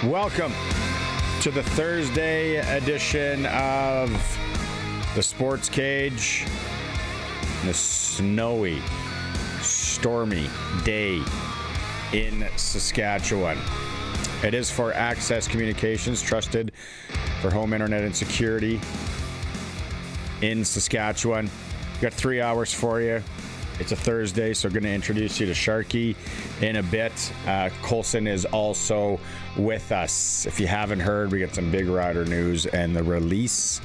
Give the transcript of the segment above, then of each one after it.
Welcome to the Thursday edition of the SportsCage. The snowy, stormy day in Saskatchewan. It is for Access Communications, trusted for home internet and security in Saskatchewan. We've got 3 hours for you. It's a Thursday, so we're going to introduce you to Sharky in a bit. Colson is also with us. If you haven't heard, we got some big rider news and the release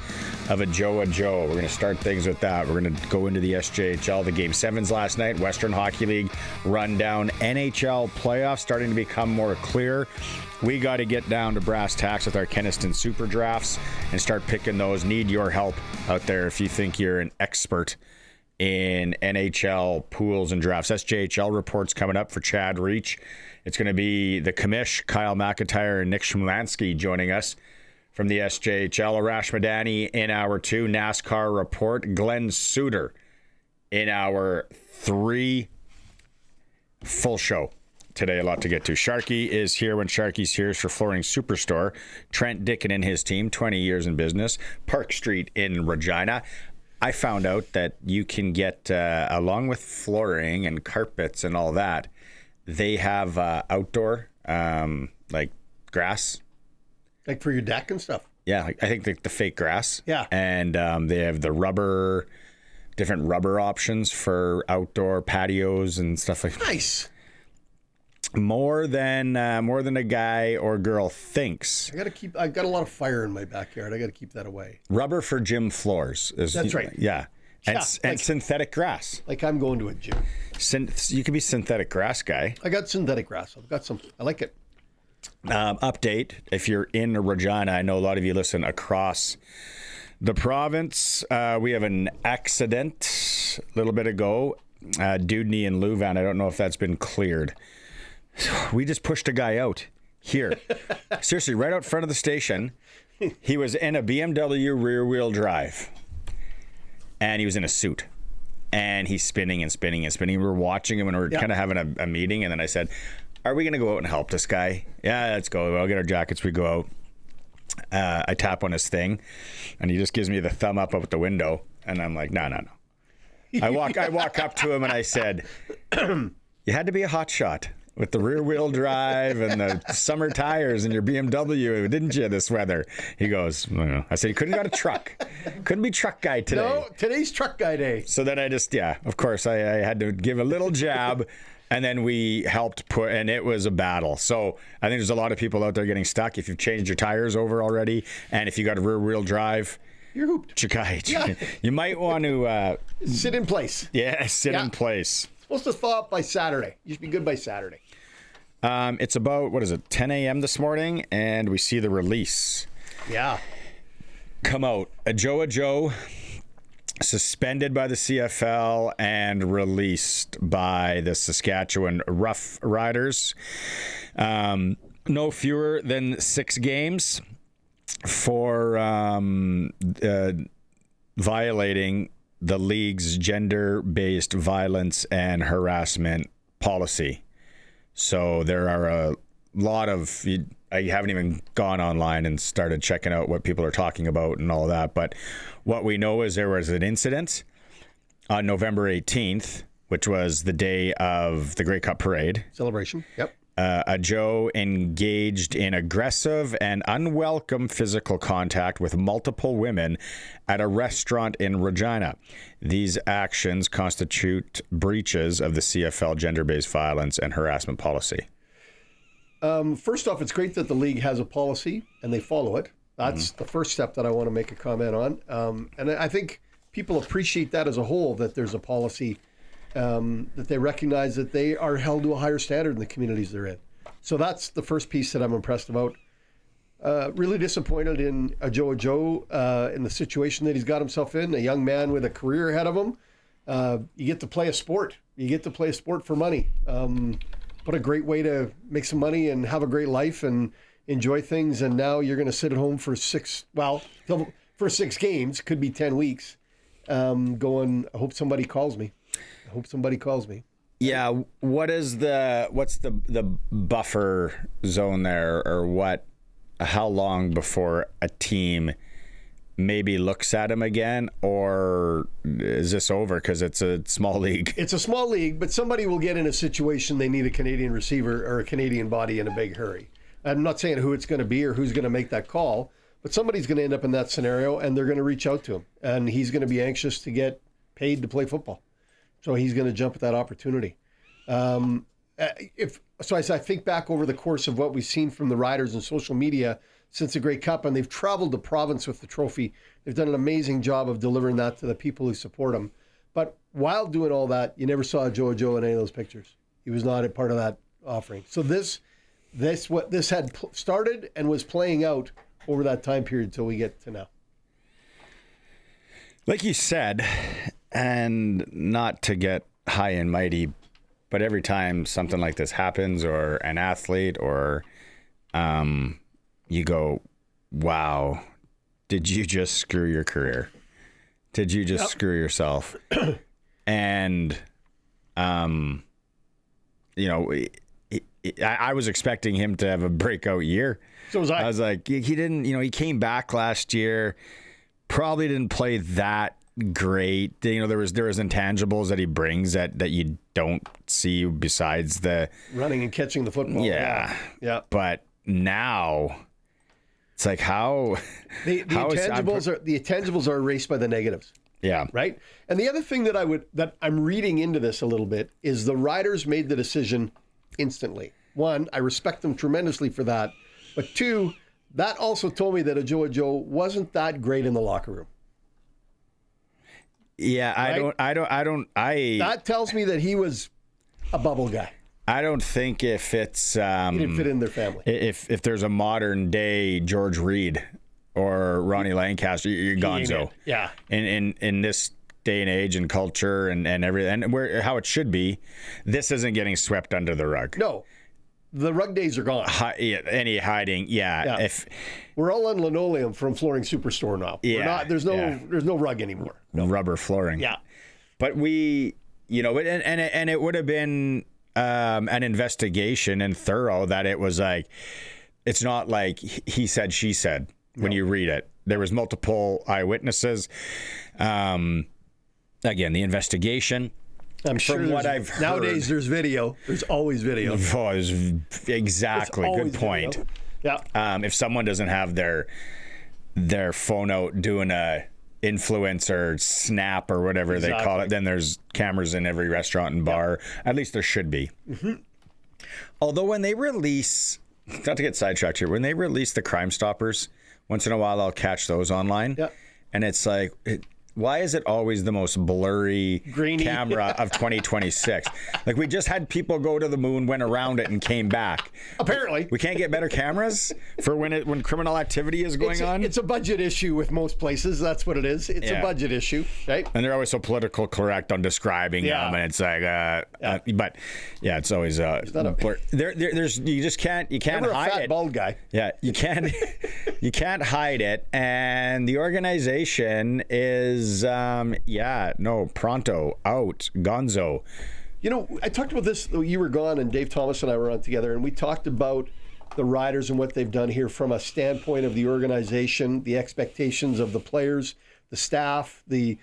of Ajou Ajou. We're going to start things with that. We're going to go into the SJHL, the Game 7s last night, Western Hockey League rundown, NHL playoffs starting to become more clear. We got to get down to brass tacks with our Kenaston Super Drafts and start picking those. Need your help out there if you think you're an expert in NHL pools and drafts. SJHL Report's coming up for Chad Reach. It's going to be the commish, Kyle McIntyre and Nick Shumlanski joining us from the SJHL. Arash Madani in hour 2. NASCAR Report. Glen Suitor in hour 3. Full show today. A lot to get to. Sharky is here when Sharky's here for Flooring Superstore. Trent Dickin and his team, 20 years in business. Park Street in Regina. I found out that you can get, along with flooring and carpets and all that, they have outdoor, like grass. Like for your deck and stuff? Yeah, I think the fake grass. Yeah. And they have the different rubber options for outdoor patios and stuff like that. Nice. More than a guy or girl thinks. I've got a lot of fire in my backyard. I got to keep that away. Rubber for gym floors. That's right. Yeah. And synthetic grass. Like I'm going to a gym. You could be synthetic grass guy. I got synthetic grass. I've got some. I like it. Update. If you're in Regina, I know a lot of you listen across the province. We have an accident a little bit ago. Dudney and Louvain. I don't know if that's been cleared. We just pushed a guy out here. Seriously, right out front of the station. He was in a BMW rear-wheel drive. And he was in a suit. And he's spinning and spinning and spinning. We were watching him and we were kind of having a meeting. And then I said, are we going to go out and help this guy? Yeah, let's go. I'll get our jackets. We go out. I tap on his thing. And he just gives me the thumb up the window. And I'm like, no. I walk up to him and I said, you had to be a hot shot with the rear-wheel drive and the summer tires and your BMW, didn't you, this weather? He goes, well, I said, you couldn't have got a truck. Couldn't be truck guy today. No, today's truck guy day. So then I just, of course, I had to give a little jab, and then we helped put, and it was a battle. So I think there's a lot of people out there getting stuck. If you've changed your tires over already, and if you got a rear-wheel drive, you're hooped. You might want to... sit in place. Yeah, in place. Supposed to thaw up by Saturday. You should be good by Saturday. It's about, 10 a.m. this morning, and we see the release. Yeah. Come out. Ajou Ajou, suspended by the CFL and released by the Saskatchewan Roughriders. No fewer than 6 games for violating the league's gender-based violence and harassment policy. So there are a lot of, I haven't even gone online and started checking out what people are talking about and all that. But what we know is there was an incident on November 18th, which was the day of the Grey Cup Parade. Celebration, yep. Ajou engaged in aggressive and unwelcome physical contact with multiple women at a restaurant in Regina. These actions constitute breaches of the CFL gender-based violence and harassment policy. First off, it's great that the league has a policy and they follow it. That's the first step that I want to make a comment on. And I think people appreciate that as a whole, that there's a policy that they recognize that they are held to a higher standard in the communities they're in. So that's the first piece that I'm impressed about. Really disappointed in Ajou Ajou in the situation that he's got himself in, a young man with a career ahead of him. You get to play a sport. You get to play a sport for money. What a great way to make some money and have a great life and enjoy things. And now you're going to sit at home for 6 games, could be 10 weeks, going, I hope somebody calls me. Yeah, what's the buffer zone there, or what how long before a team maybe looks at him again, or is this over because it's a small league? It's a small league, but somebody will get in a situation they need a Canadian receiver or a Canadian body in a big hurry. I'm not saying who it's going to be or who's going to make that call, but somebody's going to end up in that scenario, and they're going to reach out to him, and he's going to be anxious to get paid to play football. So he's going to jump at that opportunity. As I think back over the course of what we've seen from the Riders and social media since the Grey Cup, and they've traveled the province with the trophy. They've done an amazing job of delivering that to the people who support them. But while doing all that, you never saw Ajou Ajou in any of those pictures. He was not a part of that offering. So this had started and was playing out over that time period until we get to now. Like you said, and not to get high and mighty, but every time something like this happens, or an athlete, or you go, wow, did you just screw your career? Did you just screw yourself? And, I was expecting him to have a breakout year. So was I. I was like, he didn't, he came back last year, probably didn't play that great. There was intangibles that he brings that you don't see besides the running and catching the football. Yeah. But now it's like the intangibles are erased by the negatives. Yeah. Right. And the other thing that I'm reading into this a little bit is the Riders made the decision instantly. One, I respect them tremendously for that. But two, that also told me that Ajou Ajou wasn't that great in the locker room. Yeah, right? That tells me that he was a bubble guy. I don't think if it's he didn't fit in their family. If there's a modern day George Reed or Ronnie Lancaster, you're gonzo. Yeah. In this day and age and culture and everything, and how it should be, this isn't getting swept under the rug. No. The rug days are gone. Any hiding, yeah. If we're all on linoleum from Flooring Superstore now, there's no rug anymore. No rubber flooring. Yeah, but we, and it would have been an investigation and thorough. That it was like, it's not like he said, she said. When you read it, there was multiple eyewitnesses. Again, the investigation. I'm sure from what I've heard, nowadays there's video. There's always video. Oh, exactly. Good point. Video. Yeah. If someone doesn't have their phone out doing a influencer snap or whatever they call it, then there's cameras in every restaurant and bar. At least there should be. Mm-hmm. Although when they release, not to get sidetracked here, when they release the Crime Stoppers, once in a while I'll catch those online. Yeah. And it's like, why is it always the most blurry grainy camera of 2026? Like, we just had people go to the moon, went around it, and came back. Apparently. We can't get better cameras for when criminal activity is going on? It's a budget issue with most places. That's what it is. It's a budget issue, right? And they're always so political correct on describing them, and it's like, but yeah, it's always blur. You just can't Never hide a fat, it. Bald guy. Yeah, you can't hide it, and the organization is pronto, out, gonzo. I talked about this. You were gone, and Dave Thomas and I were on together, and we talked about the Riders and what they've done here from a standpoint of the organization, the expectations of the players, the staff, the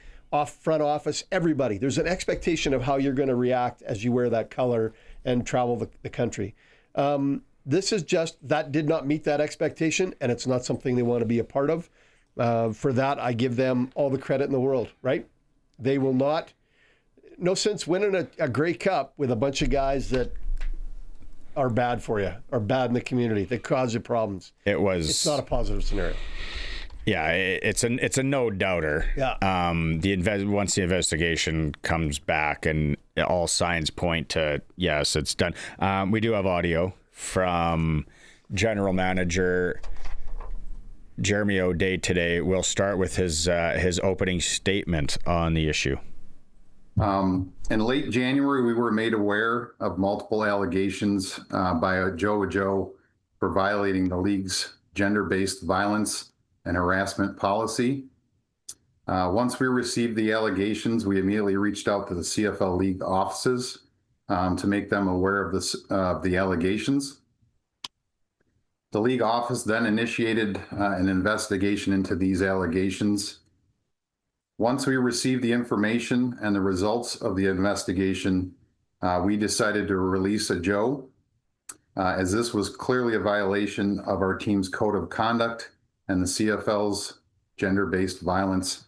front office, everybody. There's an expectation of how you're going to react as you wear that color and travel the country. This is just, that did not meet that expectation, and it's not something they want to be a part of. For that, I give them all the credit in the world, right? They will not, no sense winning a Grey Cup with a bunch of guys that are bad for you, are bad in the community, that cause you problems. It's not a positive scenario. Yeah, it's a no doubter. Yeah. Once the investigation comes back and all signs point to yes, it's done. We do have audio from General Manager Jeremy O'Day today. We'll start with his opening statement on the issue. In late January, we were made aware of multiple allegations by Ajou Ajou for violating the league's gender-based violence and harassment policy. Once we received the allegations, we immediately reached out to the CFL League offices to make them aware of the allegations. The league office then initiated an investigation into these allegations. Once we received the information and the results of the investigation, we decided to release Ajou, as this was clearly a violation of our team's code of conduct and the CFL's gender-based violence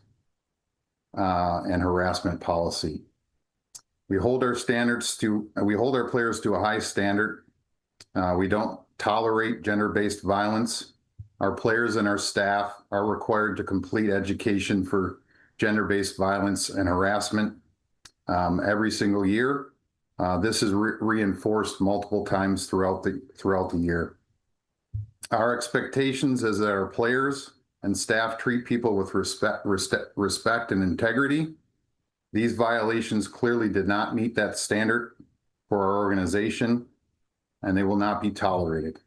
and harassment policy. We hold our players to a high standard. We don't tolerate gender-based violence. Our players and our staff are required to complete education for gender-based violence and harassment every single year. This is reinforced multiple times throughout the year. Our expectations is that our players and staff treat people with respect and integrity. These violations clearly did not meet that standard for our organization, and they will not be tolerated.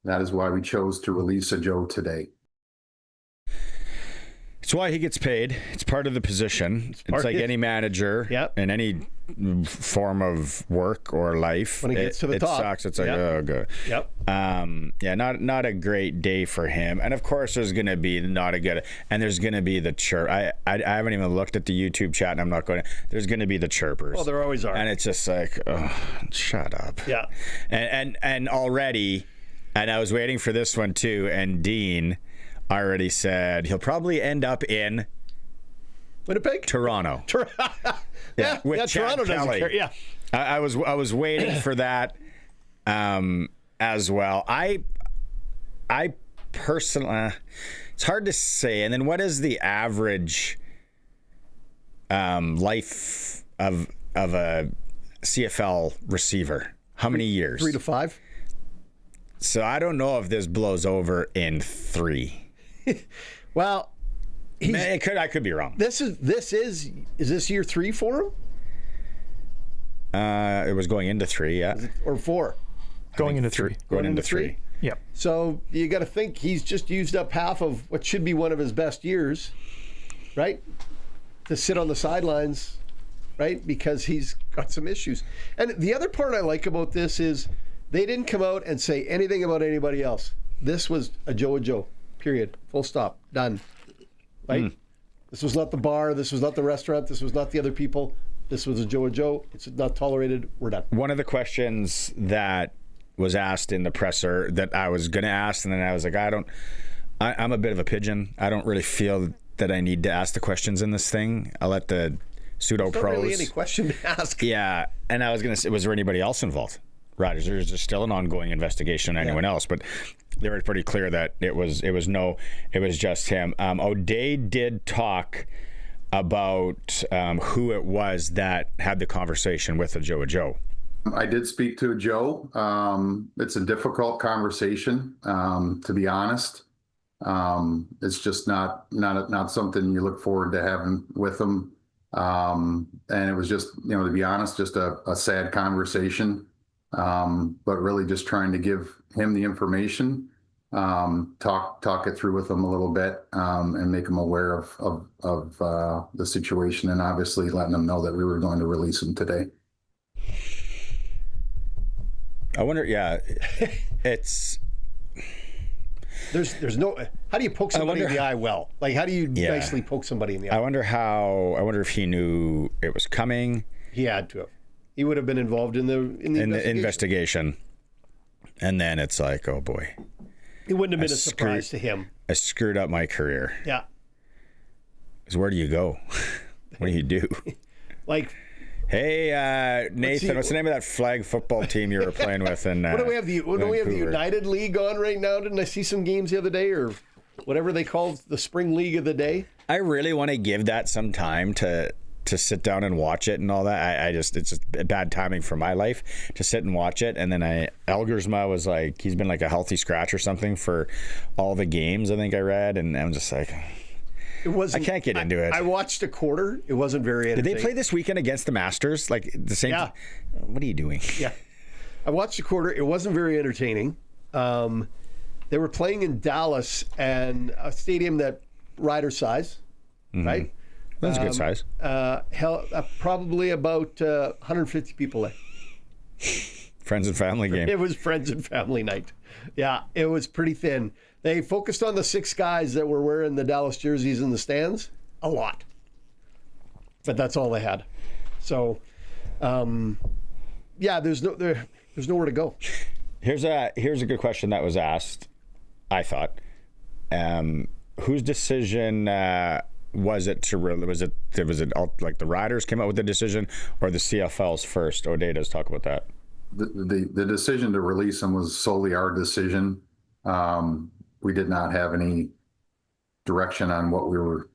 That is why we chose to release Ajou today. It's why he gets paid. It's part of the position. It's like any manager in any form of work or life. When he gets to the top. It sucks. It's like, oh, good. Yep. Not a great day for him. And of course, there's going to be there's going to be the chirp. I haven't even looked at the YouTube chat, and I'm not going to. There's going to be the chirpers. Well, there always are. And it's just like, oh, shut up. Yeah. And already, and I was waiting for this one too, and Dean already said he'll probably end up in Winnipeg, Toronto. Toronto doesn't care. Yeah, I was waiting for that as well. I personally, it's hard to say. And then, what is the average life of a CFL receiver? How many years? 3 to 5. So I don't know if this blows over in 3. Well, I could be wrong. Is this year 3 for him? It was going into 3, yeah. Or 4? Going into 3. Going into 3. Yep. So you got to think he's just used up half of what should be one of his best years, right? To sit on the sidelines, right? Because he's got some issues. And the other part I like about this is they didn't come out and say anything about anybody else. This was Ajou Ajou, period. Full stop. Done. Right? This was not the bar. This was not the restaurant. This was not the other people. This was Ajou Ajou. It's not tolerated. We're done. One of the questions that was asked in the presser that I was going to ask, and then I was like, I'm a bit of a pigeon. I don't really feel that I need to ask the questions in this thing. I'll let the pseudo pros. Not really any question to ask. Yeah. And I was going to say, was there anybody else involved? Right. There's still an ongoing investigation on anyone else, but they were pretty clear that it was just him. O'Day did talk about who it was that had the conversation with Ajou Ajou. I did speak to Ajou. It's a difficult conversation, to be honest. It's just not something you look forward to having with him. And it was just, to be honest, just a sad conversation. But really just trying to give him the information, talk it through with him a little bit, and make him aware of the situation, and obviously letting him know that we were going to release him today. I wonder, it's... There's no... How do you poke somebody in the eye well? Like, how do you nicely poke somebody in the eye? I wonder if he knew it was coming. He had to have. He would have been involved in the investigation. And then it's like, oh boy. It wouldn't have been a surprise to him. I screwed up my career. Yeah. Because where do you go? What do you do? Like... Hey, Nathan, what's the name of that flag football team you were playing with? And what do we have? We have the United League on right now. Didn't I see some games the other day, or whatever they called the Spring League of the day? I really want to give that some time to sit down and watch it and all that. It's just bad timing for my life to sit and watch it. And then Elgersma was like, he's been like a healthy scratch or something for all the games, I think I read, and I'm just like... I can't get into it. I watched a quarter. It wasn't very entertaining. Did they play this weekend against the Masters? Like the same? Yeah. What are you doing? Yeah. I watched a quarter. It wasn't very entertaining. They were playing in Dallas and a stadium that rider size, right? That's a good size. Probably about 150 people there. Friends and family game. It was friends and family night. Yeah, it was pretty thin. They focused on the 6 guys that were wearing the Dallas jerseys in the stands a lot. But that's all they had. So, yeah, there's nowhere to go. Here's a good question that was asked, I thought. Whose decision was it like the Riders came up with the decision or the CFLs first? O'Day does talk about that. The decision to release them was solely our decision. We did not have any direction on what we were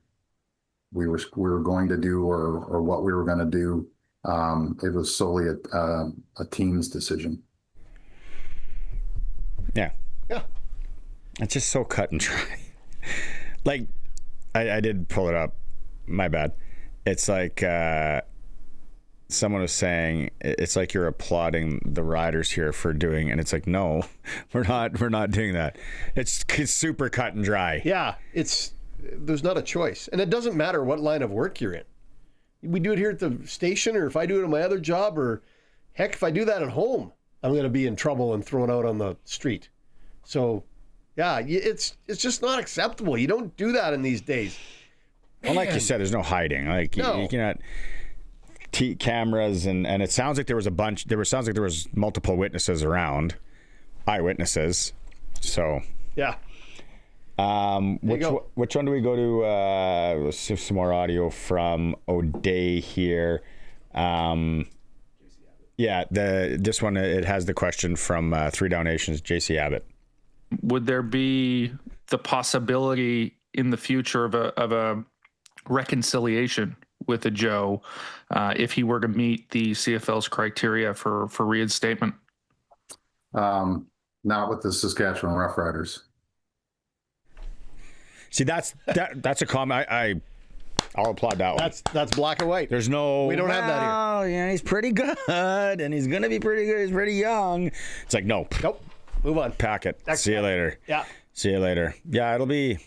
going to do or what we were going to do. It was solely a team's decision. Yeah. Yeah. It's just so cut and dry. Like, I did pull it up. My bad. It's like someone was saying it's like you're applauding the Riders here for doing, and it's like, no, we're not doing that. It's super cut and dry. Yeah, there's not a choice, and it doesn't matter what line of work you're in. We do it here at the station, or if I do it at my other job, or heck, if I do that at home, I'm going to be in trouble and thrown out on the street. So, yeah, it's just not acceptable. You don't do that in these days. Well, like you said, there's no hiding. Like No. you cannot. Cameras and it sounds like there was multiple witnesses around, eyewitnesses. So Yeah. which one do we go to? Let's see some more audio from O'Day here. Yeah, this one, it has the question from 3 Down Nations, JC Abbott. Would there be the possibility in the future of a reconciliation with a Joe if he were to meet the CFL's criteria for reinstatement? Not with the Saskatchewan Roughriders. See, that's a comment. I'll applaud that one. That's black and white. There's no. We don't have that here. Oh, yeah, he's pretty good, and he's gonna be pretty good. He's pretty young. It's like, nope. Move on. Pack it. Next See you one. later. Yeah. See you later. Yeah, it'll be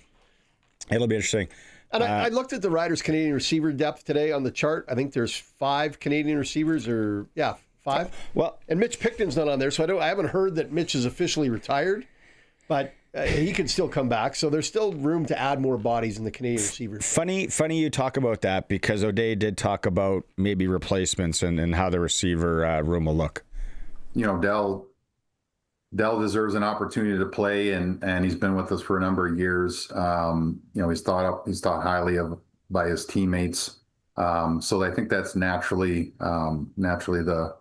interesting. And I looked at the Riders' Canadian receiver depth today on the chart. I think there's 5 Canadian receivers, 5. Well, And Mitch Picton's not on there, so I haven't heard that Mitch is officially retired, but he can still come back. So there's still room to add more bodies in the Canadian receivers. funny you talk about that, because O'Day did talk about maybe replacements and how the receiver room will look. You know, Dell deserves an opportunity to play, and he's been with us for a number of years. You know, he's thought highly of by his teammates. So I think that's naturally the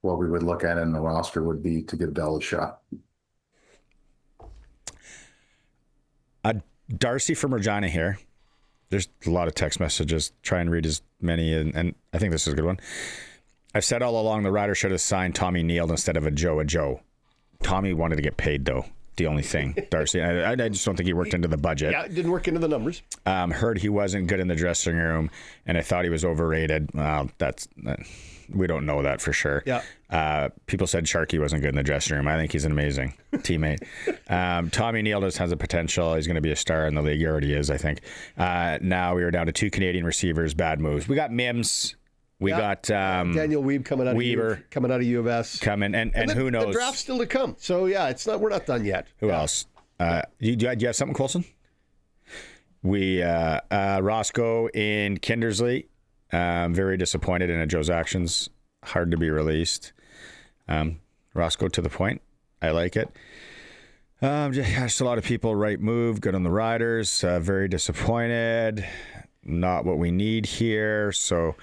what we would look at in the roster would be to give Dell a shot. Darcy from Regina here. There's a lot of text messages. Try and read as many, and I think this is a good one. I've said all along the Riders should have signed Tommy Neal instead of Ajou Ajou. Tommy wanted to get paid, though. The only thing, Darcy. I just don't think he worked into the budget. Yeah, it didn't work into the numbers. Heard he wasn't good in the dressing room, and I thought he was overrated. We don't know that for sure. Yeah. People said Sharky wasn't good in the dressing room. I think he's an amazing teammate. Tommy Neal just has a potential. He's going to be a star in the league. He already is, I think. Now we are down to 2 Canadian receivers. Bad moves. We got Mims. We got Daniel Weeb coming out of U of S. Coming, and who knows? The draft's still to come. So yeah, we're not done yet. Who else? Do you have something, Coulson? We Roscoe in Kindersley. Very disappointed in Joe's actions. Hard to be released. Roscoe to the point. I like it. Just a lot of people. Right move. Good on the Riders. Very disappointed. Not what we need here. So,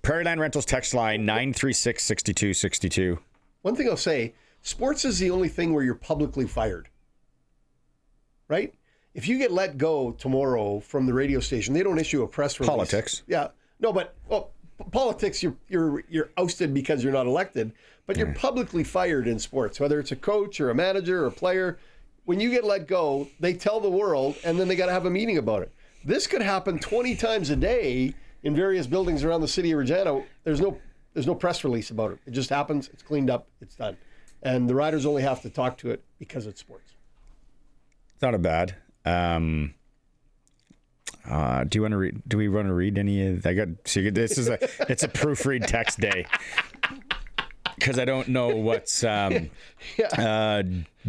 Prairie Land Rentals text line 936-6262. One thing I'll say, sports is the only thing where you're publicly fired. Right? If you get let go tomorrow from the radio station, they don't issue a press release. Politics. Yeah. No, but politics, you're ousted because you're not elected, but you're publicly fired in sports, whether it's a coach or a manager or a player. When you get let go, they tell the world, and then they got to have a meeting about it. This could happen 20 times a day in various buildings around the city of Regina. There's no press release about it. It just happens. It's cleaned up. It's done. And the Riders only have to talk to it because it's sports. It's not a bad. Do we want to read any of? It's a proofread text day. because I don't know what's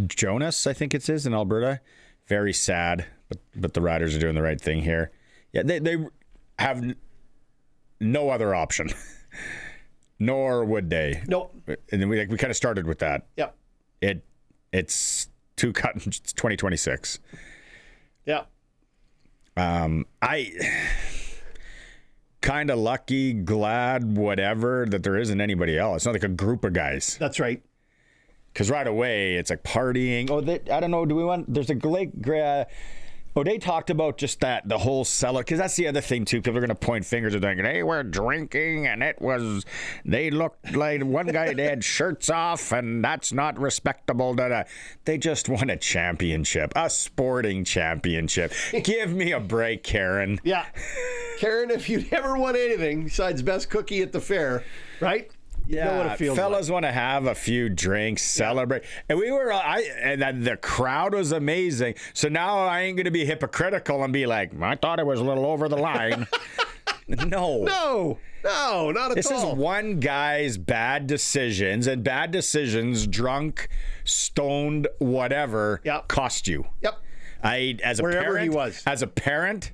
Jonas, I think it is, in Alberta. Very sad, but the Riders are doing the right thing here. Yeah, they have no other option, nor would they. Nope. And then we kind of started with that. Yep. It's 2026. Yeah. I kind of lucky, glad, whatever, that there isn't anybody else. It's not like a group of guys. That's right. Because right away, it's like partying. Oh, I don't know. Do we want... There's a... O'Day talked about just that, the whole cellar, because that's the other thing, too. People are going to point fingers and thinking, hey, we're drinking, and they looked like one guy, they had shirts off, and that's not respectable. They just won a championship, a sporting championship. Give me a break, Karen. Yeah. Karen, if you never won anything besides best cookie at the fair, right? You know what it feels fellas like. want to have a few drinks, celebrate, and the crowd was amazing. So now I ain't gonna be hypocritical and be like, I thought it was a little over the line. No, not at all. This is one guy's bad decisions, and bad decisions, drunk, stoned, whatever, cost you. Yep. Wherever he was, as a parent,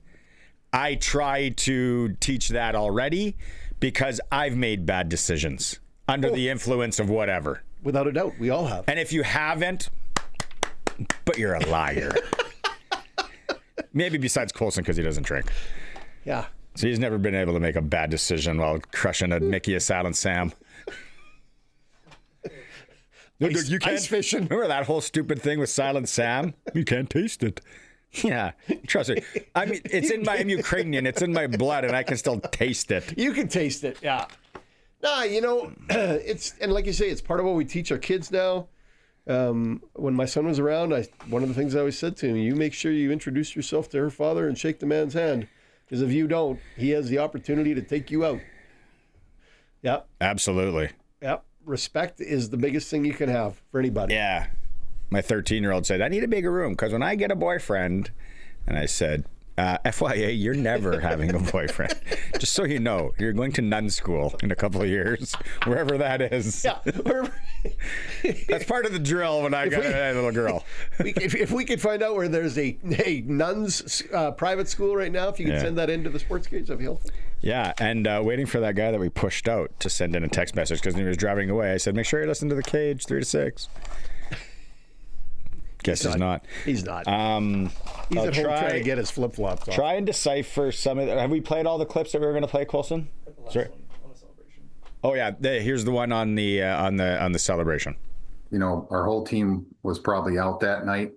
I try to teach that already because I've made bad decisions under the influence of whatever. Without a doubt, we all have. And if you haven't, but you're a liar. Maybe besides Colson because he doesn't drink. Yeah. So he's never been able to make a bad decision while crushing a Mickey, a Silent Sam. You can't, ice fishing. Remember that whole stupid thing with Silent Sam? You can't taste it. Yeah, trust me. I mean, I'm Ukrainian. It's in my blood, and I can still taste it. You can taste it, yeah. Nah, and like you say, it's part of what we teach our kids now. When my son was around, one of the things I always said to him, you make sure you introduce yourself to her father and shake the man's hand. Because if you don't, he has the opportunity to take you out. Yeah. Absolutely. Yeah. Respect is the biggest thing you can have for anybody. Yeah. My 13-year-old said, I need a bigger room because when I get a boyfriend, and I said, FYA, you're never having a boyfriend. Just so you know, you're going to nun school in a couple of years, wherever that is. Yeah. That's part of the drill when I got a little girl. If we could find out where there's a nuns private school right now, if you could send that into the SportsCage, that'd be helpful. Yeah, and waiting for that guy that we pushed out to send in a text message because when he was driving away, I said, make sure you listen to the Cage 3 to 6. Guess he's not. He's not. He's at home trying to get his flip-flops off. Try and decipher some of the... Have we played all the clips that we were going to play, Colson? The last one on the celebration. Oh, yeah. Here's the one on the celebration. Our whole team was probably out that night.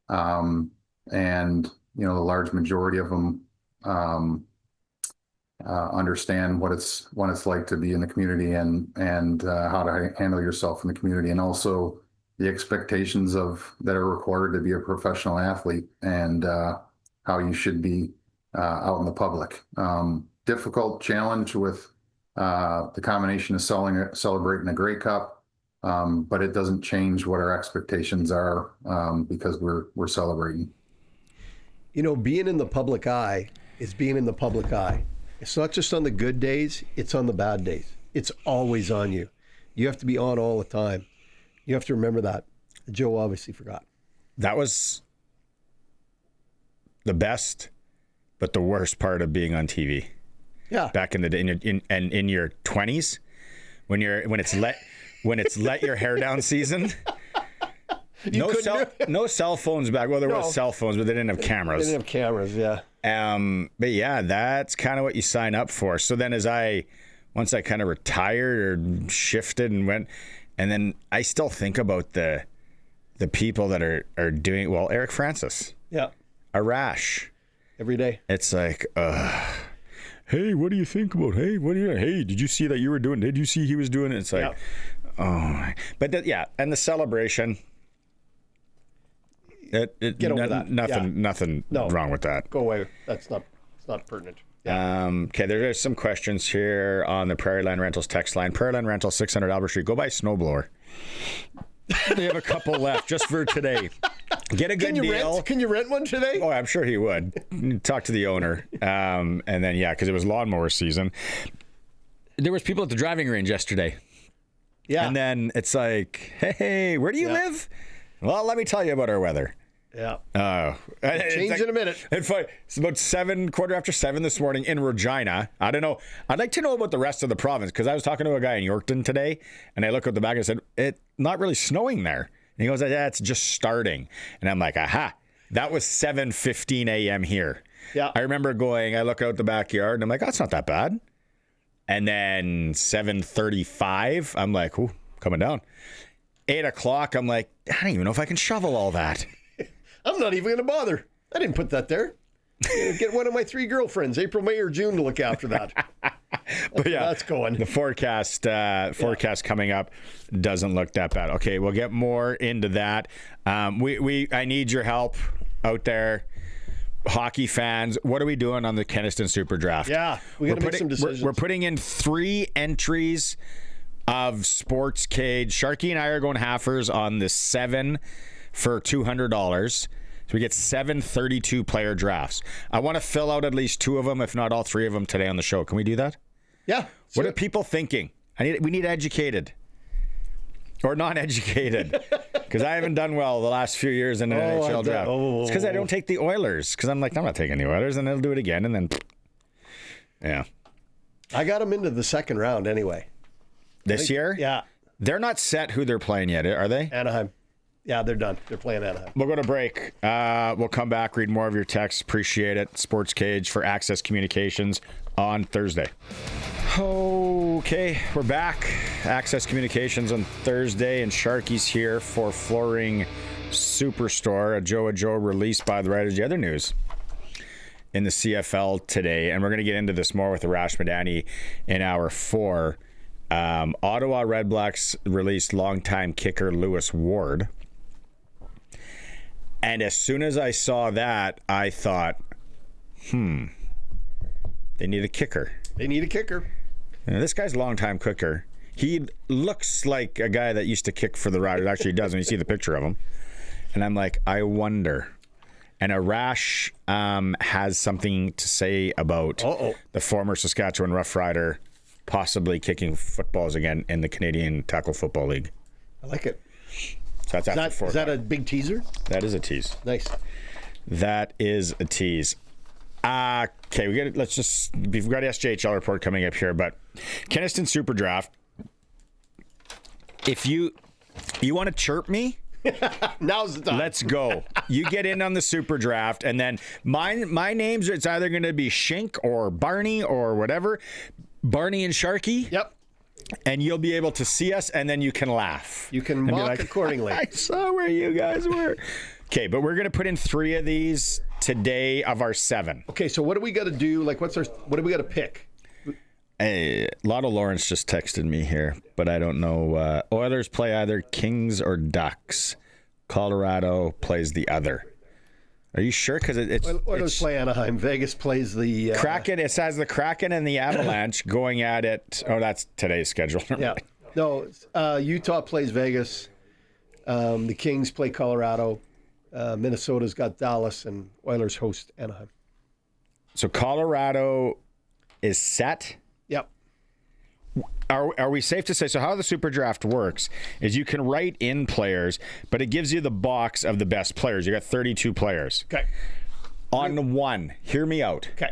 And, the large majority of them understand what it's like to be in the community and how to handle yourself in the community, and also the expectations that are required to be a professional athlete and how you should be out in the public. Difficult challenge with the combination of celebrating a Grey Cup, but it doesn't change what our expectations are because we're celebrating. Being in the public eye is being in the public eye. It's not just on the good days, it's on the bad days. It's always on you. You have to be on all the time. You have to remember that. Joe obviously forgot. That was the best, but the worst part of being on TV. Yeah. Back in the day, in your 20s, when it's let your hair down season. No cell phones back. Well, there was cell phones, but they didn't have cameras. They didn't have cameras, yeah. But yeah, that's kind of what you sign up for. So then once I kind of retired or shifted and went, and then I still think about the people that are doing, well, Eric Francis. Yeah. Arash. Every day. It's like, hey, what do you think about, hey, did you see that you were doing, did you see he was doing it? It's like, but and the celebration. Get over that. Nothing wrong with that. Go away. It's not pertinent. Yeah. Okay, there's some questions here on the Prairie Land Rentals text line. Prairie Land Rentals, 600 Albert Street. Go buy a snowblower. They have a couple left just for today. Get a good deal. Can you rent one today? Oh, I'm sure he would. Talk to the owner. And then, because it was lawnmower season. There was people at the driving range yesterday. Yeah. And then it's like, hey, where do you live? Well, let me tell you about our weather. Yeah. Oh, Change in a minute. It's about 7:15 this morning in Regina. I don't know. I'd like to know about the rest of the province because I was talking to a guy in Yorkton today, and I looked at the back and said, "It's not really snowing there." And he goes, "Yeah, it's just starting." And I'm like, "Aha!" That was 7:15 a.m. here. Yeah. I remember I look out the backyard, and I'm like, "Oh, it's not that bad." And then 7:35, I'm like, "Ooh, coming down." 8 o'clock, I'm like, I don't even know if I can shovel all that. I'm not even going to bother. I didn't put that there. Get one of my 3 girlfriends, April, May, or June, to look after that. But yeah, that's going. The forecast coming up doesn't look that bad. Okay, we'll get more into that. I need your help out there, hockey fans. What are we doing on the Kenaston Super Draft? Yeah, we got to make some decisions. We're putting in 3 entries of SportsCage. Sharky and I are going halfers on the 7 for $200. So we get 7 32-player drafts. I want to fill out at least 2 of them, if not all 3 of them, today on the show. Can we do that? Yeah. What are people thinking? We need educated or non-educated, because I haven't done well the last few years in an NHL draft. It's because I don't take the Oilers, because I'm like, I'm not taking the Oilers, and they'll do it again, and then yeah. I got them into the second round anyway. This year? Yeah. They're not set who they're playing yet, are they? Anaheim. Yeah, they're done. They're playing Anaheim. We'll go to break. We'll come back, read more of your texts. Appreciate it. SportsCage for Access Communications on Thursday. Okay, we're back. Access Communications on Thursday, and Sharky's here for Flooring Superstore. Ajou Ajou released by the Roughriders. The other news in the CFL today, and we're going to get into this more with Arash Madani in hour 4. Ottawa Redblacks released longtime kicker Lewis Ward. And as soon as I saw that, I thought, they need a kicker. They need a kicker. Now, this guy's a longtime kicker. He looks like a guy that used to kick for the Roughriders. Actually, he does when you see the picture of him. And I'm like, I wonder. And Arash has something to say about the former Saskatchewan Roughrider possibly kicking footballs again in the Canadian Tackle Football League. I like it. So that's after 4 Is that a big teaser? That is a tease. Nice. That is a tease. Okay, we've got SJHL Report coming up here, but Kenaston Super Draft. If you want to chirp me, now's the time. Let's go. You get in on the Super Draft, and then my names, it's either going to be Shink or Barney or whatever. Barney and Sharky. Yep. And you'll be able to see us, and then you can laugh. You can mock accordingly. I saw where you guys were. Okay, but we're going to put in 3 of these today of our 7. Okay, so what do we got to do? Like, what do we got to pick? Hey, Lotto Lawrence just texted me here, but I don't know. Oilers play either Kings or Ducks. Colorado plays the other. Are you sure? Because Oilers play Anaheim. Vegas plays the Kraken. It says the Kraken and the Avalanche going at it. Oh, that's today's schedule. Yeah. No, Utah plays Vegas. The Kings play Colorado. Minnesota's got Dallas, and Oilers host Anaheim. So Colorado is set. Yep. Are we safe to say, so how the Super Draft works is you can write in players, but it gives you the box of the best players. You got 32 players. Okay. On 1, hear me out. Okay.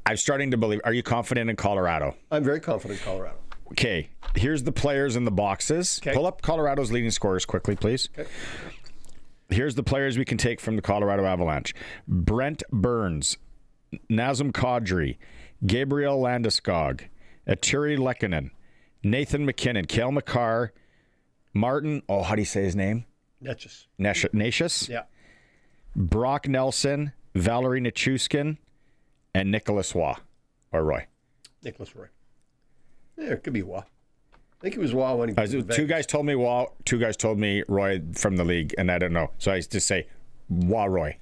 I'm starting to believe, are you confident in Colorado? I'm very confident in Colorado. Okay, here's the players in the boxes. Okay. Pull up Colorado's leading scorers quickly, please. Okay. Here's the players we can take from the Colorado Avalanche. Brent Burns, Nazem Kadri, Gabriel Landeskog, Eturi Lehkonen, Nathan McKinnon, Cale Makar, Martin, how do you say his name? Nashis. Yeah. Brock Nelson, Valerie Nichushkin, and Nicholas Roy. Nicholas Roy. Yeah, it could be Waugh. I think it was Waugh when he 2 guys told me Waugh, 2 guys told me Roy from the league, and I don't know. So I just say Waugh Roy.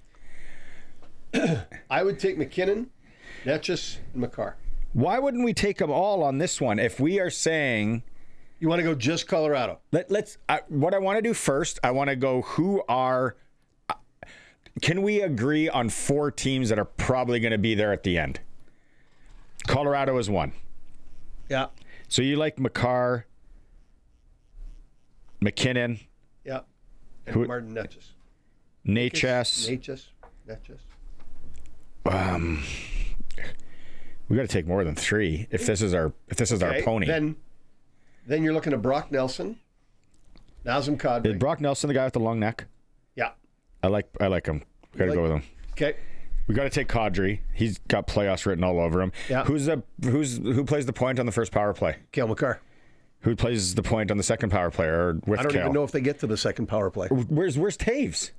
I would take McKinnon, Netchus, and Makar. Why wouldn't we take them all on this one if we are saying... You want to go just Colorado? What I want to do first, I want to go can we agree on 4 teams that are probably going to be there at the end? Colorado is 1. Yeah. So you like McCarr, McKinnon, Yeah. And Who- Martin Netches. Natchez. Netches. We got to take more than 3 if this is our Okay, pony. Then you're looking at Brock Nelson, Nazem Kadri. Is Brock Nelson the guy with the long neck? Yeah. I like him. We got to go with him. Okay. We got to take Kadri. He's got playoffs written all over him. Yeah. Who plays the point on the first power play? Cale McCarr. Who plays the point on the second power play or with I don't Cale? even know if they get to the second power play. Where's Taves?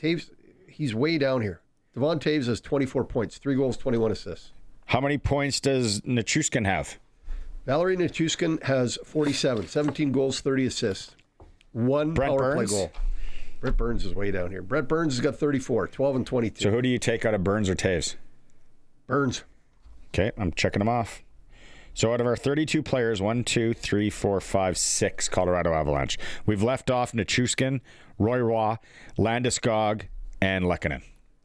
Taves, he's way down here. Devon Taves has 24 points, 3 goals, 21 assists. How many points does Nichushkin have? Valerie Nichushkin has 47, 17 goals, 30 assists. 1 Brent power Burns? play goal. Brett Burns is way down here. Brett Burns has got 34, 12 and 22. So who do you take out of Burns or Taves? Burns. Okay, I'm checking them off. So out of our 32 players, 1, 2, 3, 4, 5, 6 Colorado Avalanche. We've left off Nichushkin, Roy Roy, Landeskog, and Lehkonen.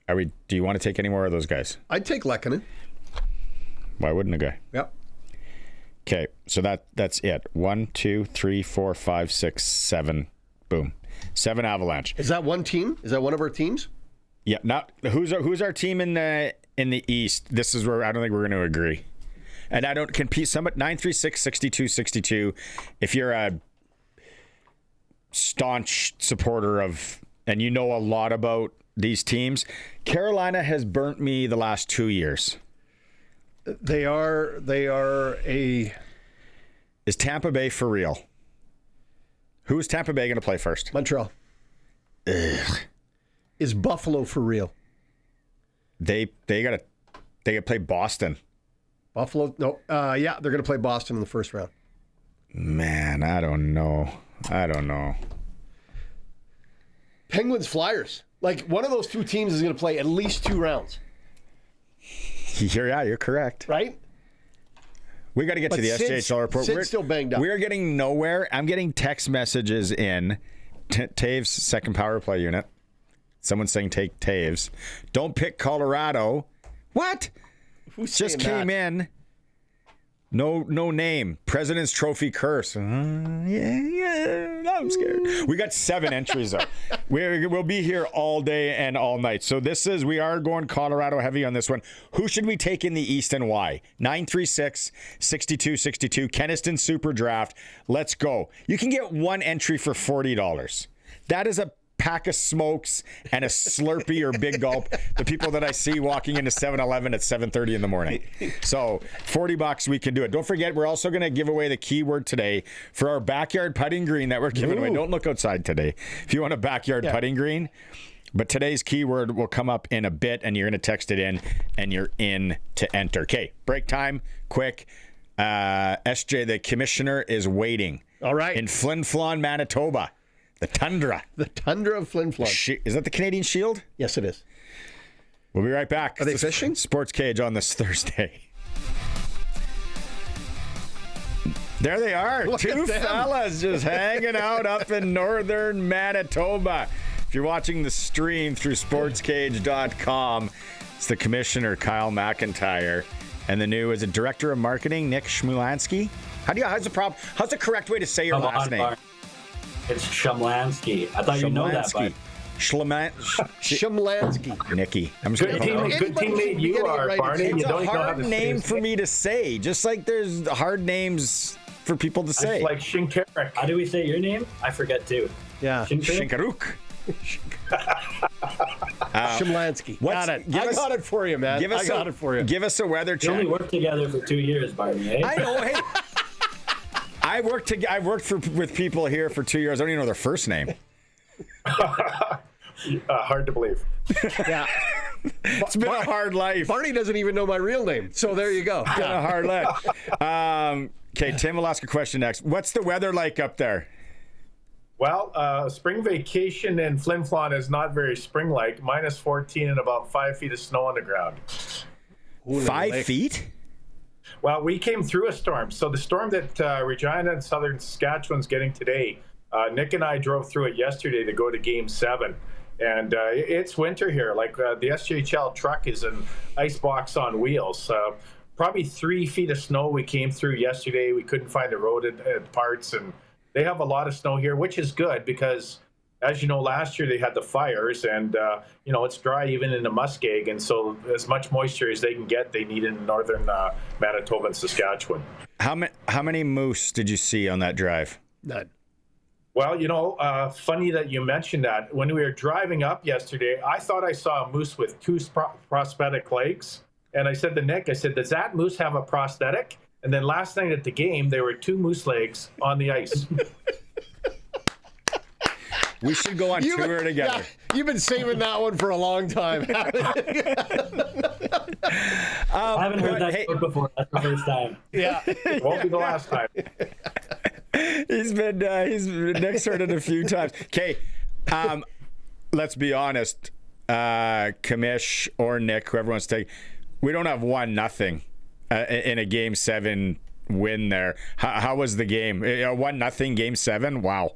Do you want to take any more of those guys? I'd take Lehkonen. Why wouldn't a guy? Yep. Okay, so that's it. 1, 2, 3, 4, 5, 6, 7. Boom. 7 Avalanche. Is that one team? Is that one of our teams? Yeah. Not who's our team in the East? This is where I don't think we're going to agree. And I don't compete. Some 936 62 62. If you're a staunch supporter of, and you know a lot about these teams, Carolina has burnt me the last 2 years. They are a Is Tampa Bay for real? Who is Tampa Bay going to play first? Montreal. Ugh. Is Buffalo for real? They got to play Boston. Buffalo? No. Yeah, they're going to play Boston in the first round. Man, I don't know. Penguins, Flyers. Like, one of those two teams is going to play at least 2 rounds. You're correct. Right? We got to get to the SJHL report. Sid's still banged up. We're getting nowhere. I'm getting text messages in. Taves' second power play unit. Someone's saying take Taves. Don't pick Colorado. What? Who's Just saying came that? in. No name. President's Trophy curse. Yeah. I'm scared. We got 7 entries though. We'll be here all day and all night. So we are going Colorado heavy on this one. Who should we take in the East and why? 936 62 62. Kenaston Super Draft. Let's go. You can get 1 entry for $40. That is a pack of smokes and a Slurpee or Big Gulp, the people that I see walking into 7-Eleven at 7:30 in the morning. So $40 we can do it. Don't forget, we're also going to give away the keyword today for our backyard putting green that we're giving away. Don't look outside today if you want a backyard putting green. But today's keyword will come up in a bit, and you're going to text it in, and you're in to enter. Okay, break time, quick. SJ, the commissioner, is waiting. All right. In Flin Flon, Manitoba. The Tundra. The Tundra of Flin Flon. Is that the Canadian Shield? Yes, it is. We'll be right back. Are they fishing? SportsCage on this Thursday. There they are. Look 2 at them. fellas just hanging out up in northern Manitoba. If you're watching the stream through sportscage.com, it's the commissioner, Kyle McIntyre, and the new, is it director of marketing, Nick Shumlanski? How's the correct way to say your last name? It's Shumlanski. I thought you know that, but Shumlanski. Nicky. I'm just good gonna teammate you getting it are, right. Barney. It's You don't a even know how hard to name say for it. me to say, just like there's hard names for people to say. It's like Shynkaruk. How do we say your name? I forget too. Yeah. Shynkaruk. Shumlanski. Got it. I got it for you, man. I got it for you. Give us a weather We check. only worked together for 2 years, Barney. Eh? I know. Hey, I've worked with people here for 2 years. I don't even know their first name. Hard to believe. Yeah. It's been a hard life. Barney doesn't even know my real name. So there you go. It's been a hard life. Okay, Tim will ask a question next. What's the weather like up there? Well, spring vacation in Flin Flon is not very spring-like. -14 and about 5 feet of snow on the ground. 5 feet? Well, we came through a storm. So the storm that Regina and Southern Saskatchewan's getting today, Nick and I drove through it yesterday to go to Game 7. And it's winter here. Like the SJHL truck is an ice box on wheels. probably 3 feet of snow we came through yesterday. We couldn't find the road at parts, and they have a lot of snow here, which is good because, as you know, last year they had the fires, and it's dry even in the muskeg, and so as much moisture as they can get, they need in northern Manitoba and Saskatchewan. How many moose did you see on that drive? None. Well, funny that you mentioned that. When we were driving up yesterday, I thought I saw a moose with 2 prosthetic legs. And I said to Nick, does that moose have a prosthetic? And then last night at the game, there were 2 moose legs on the ice. We should go on tour together. Yeah, you've been saving that one for a long time. I haven't heard that joke before. That's the first time. Yeah. Won't be the last time. He's been Nick's heard it a few times. Okay, let's be honest. Kamish or Nick, whoever wants to take, we don't have 1-0 in a Game 7 win there. How was the game? 1-0 Game 7? Wow.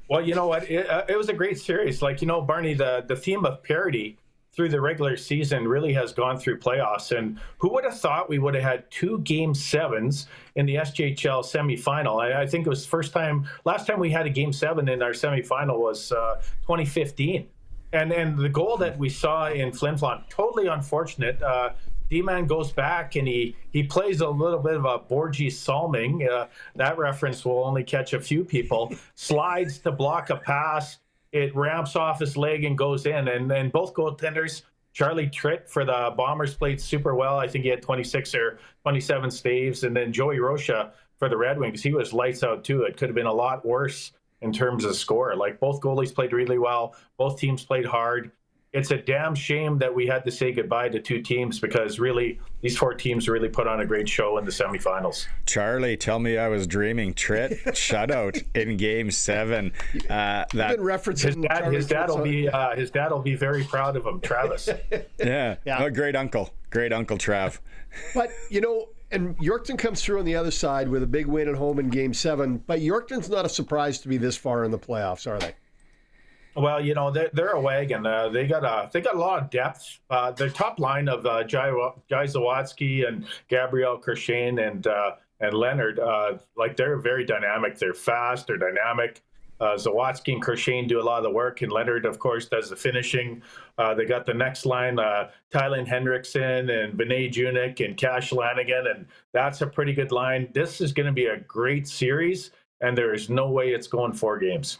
Well, you know what? It was a great series. Barney, the theme of parity through the regular season really has gone through playoffs. And who would have thought we would have had 2 Game 7s in the SJHL semifinal? I think it was last time we had a Game 7 in our semifinal was 2015. And the goal that we saw in Flin Flon, totally unfortunate. D-Man goes back and he plays a little bit of a Borgie Salming. That reference will only catch a few people. Slides to block a pass. It ramps off his leg and goes in. And both goaltenders, Charlie Tritt for the Bombers played super well. I think he had 26 or 27 saves. And then Joey Rocha for the Red Wings, he was lights out too. It could have been a lot worse in terms of score. Both goalies played really well. Both teams played hard. It's a damn shame that we had to say goodbye to 2 teams because really these 4 teams really put on a great show in the semifinals. Charlie, tell me I was dreaming. Tritt shutout in Game 7. You've been referencing his dad will be very proud of him, Travis. Yeah. Oh, great uncle Trav. But and Yorkton comes through on the other side with a big win at home in Game 7. But Yorkton's not a surprise to be this far in the playoffs, are they? Well, they're a wagon. They got a lot of depth. Their top line of Guy Zawatsky and Gabriel Kershane and Leonard, they're very dynamic. They're fast. They're dynamic. Zawatsky and Kershane do a lot of the work, and Leonard, of course, does the finishing. They got the next line, Tylen Hendrickson and Vinay Junik and Cash Lanigan, and that's a pretty good line. This is going to be a great series, and there is no way it's going 4 games.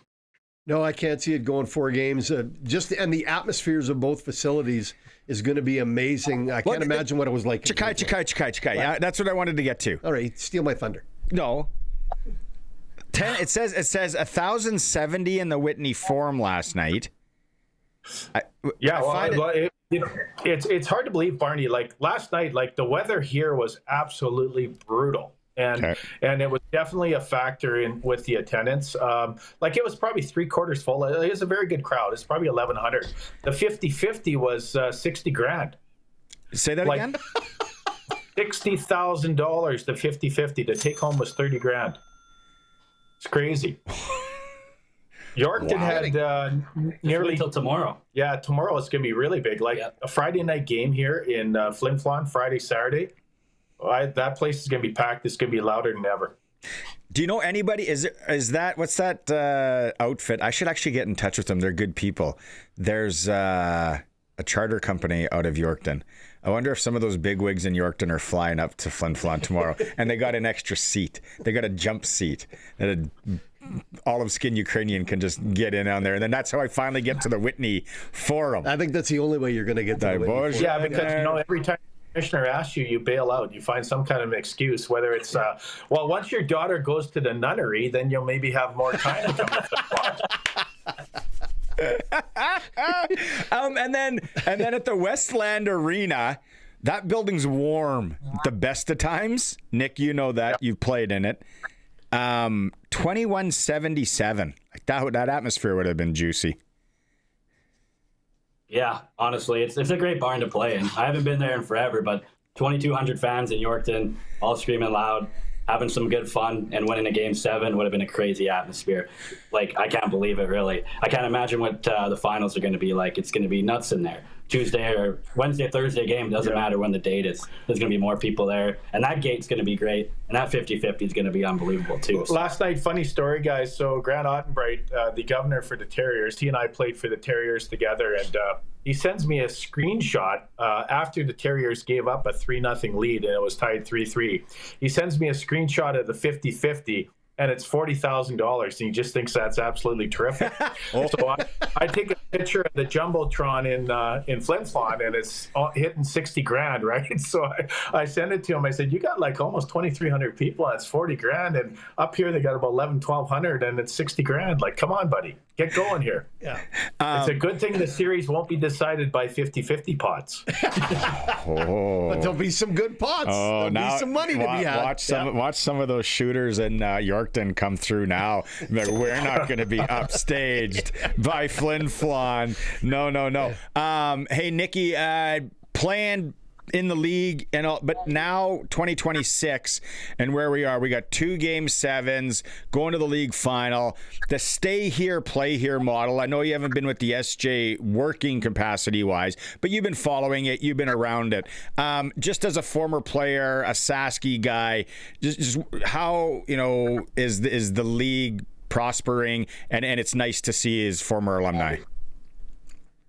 No, I can't see it going 4 games. And the atmospheres of both facilities is going to be amazing. I can't imagine what it was like. Chikai. Yeah, that's what I wanted to get to. All right, steal my thunder. No. It says 1,070 in the Whitney Forum last night. It's hard to believe, Barney. Last night, the weather here was absolutely brutal. And it was definitely a factor in with the attendance. It was probably 3/4 full. It was a very good crowd. It's probably 1,100. The 50-50 was $60,000. Say that again. $60,000. The 50-50. The take home was $30,000. It's crazy. Yorkton had nearly until tomorrow. Yeah, tomorrow it's gonna be really big. A Friday night game here in Flin Flon, Friday, Saturday. That place is going to be packed. It's going to be louder than ever. Do you know anybody? What's that outfit? I should actually get in touch with them. They're good people. There's a charter company out of Yorkton. I wonder if some of those bigwigs in Yorkton are flying up to Flin Flon tomorrow. And they got an extra seat. They got a jump seat that an olive skin Ukrainian can just get in on there. And then that's how I finally get to the Whitney Forum. I think that's the only way you're going to get to the Whitney Forum. Yeah, because every time commissioner asks you, you bail out. You find some kind of excuse, whether it's, once your daughter goes to the nunnery, then you'll maybe have more time to come to the and then at the Westland Arena, that building's warm the best of times. Nick, you know that. You've played in it. 2177. That atmosphere would have been juicy. Yeah, honestly, it's a great barn to play in. I haven't been there in forever, but 2,200 fans in Yorkton, all screaming loud, having some good fun, and winning a Game 7 would have been a crazy atmosphere. I can't believe it, really. I can't imagine what the finals are going to be like. It's going to be nuts in there. Tuesday or Wednesday, Thursday game, doesn't matter when the date is. There's going to be more people there. And that gate's going to be great. And that 50-50 is going to be unbelievable, too. So. Last night, funny story, guys. So Grant Ottenbright, the governor for the Terriers, he and I played for the Terriers together. And he sends me a screenshot after the Terriers gave up a 3-0 lead and it was tied 3-3. He sends me a screenshot of the 50-50. And it's $40,000, and he just thinks that's absolutely terrific. So I take a picture of the jumbotron in Flin Flon, and it's hitting $60,000, right? So I send it to him. I said, "You got like almost 2,300 people, and it's $40,000, and up here they got about 1,100, and it's $60,000. Like, come on, buddy, get going here." Yeah, it's a good thing the series won't be decided by 50-50 pots. But there'll be some good pots. There'll be some money to be had. Watch some of those shooters in Yorkton come through now. Like, we're not going to be upstaged by Flin Flon. No. Hey, Nicky, playing in the league and all, but now 2026 and where we are, we got 2 Game 7s going to the league final. The stay here, play here model. I know you haven't been with the SJ working capacity wise, but you've been following it. You've been around it. Just as a former player, a Sasky guy, just how, is the league prospering, and it's nice to see his former alumni.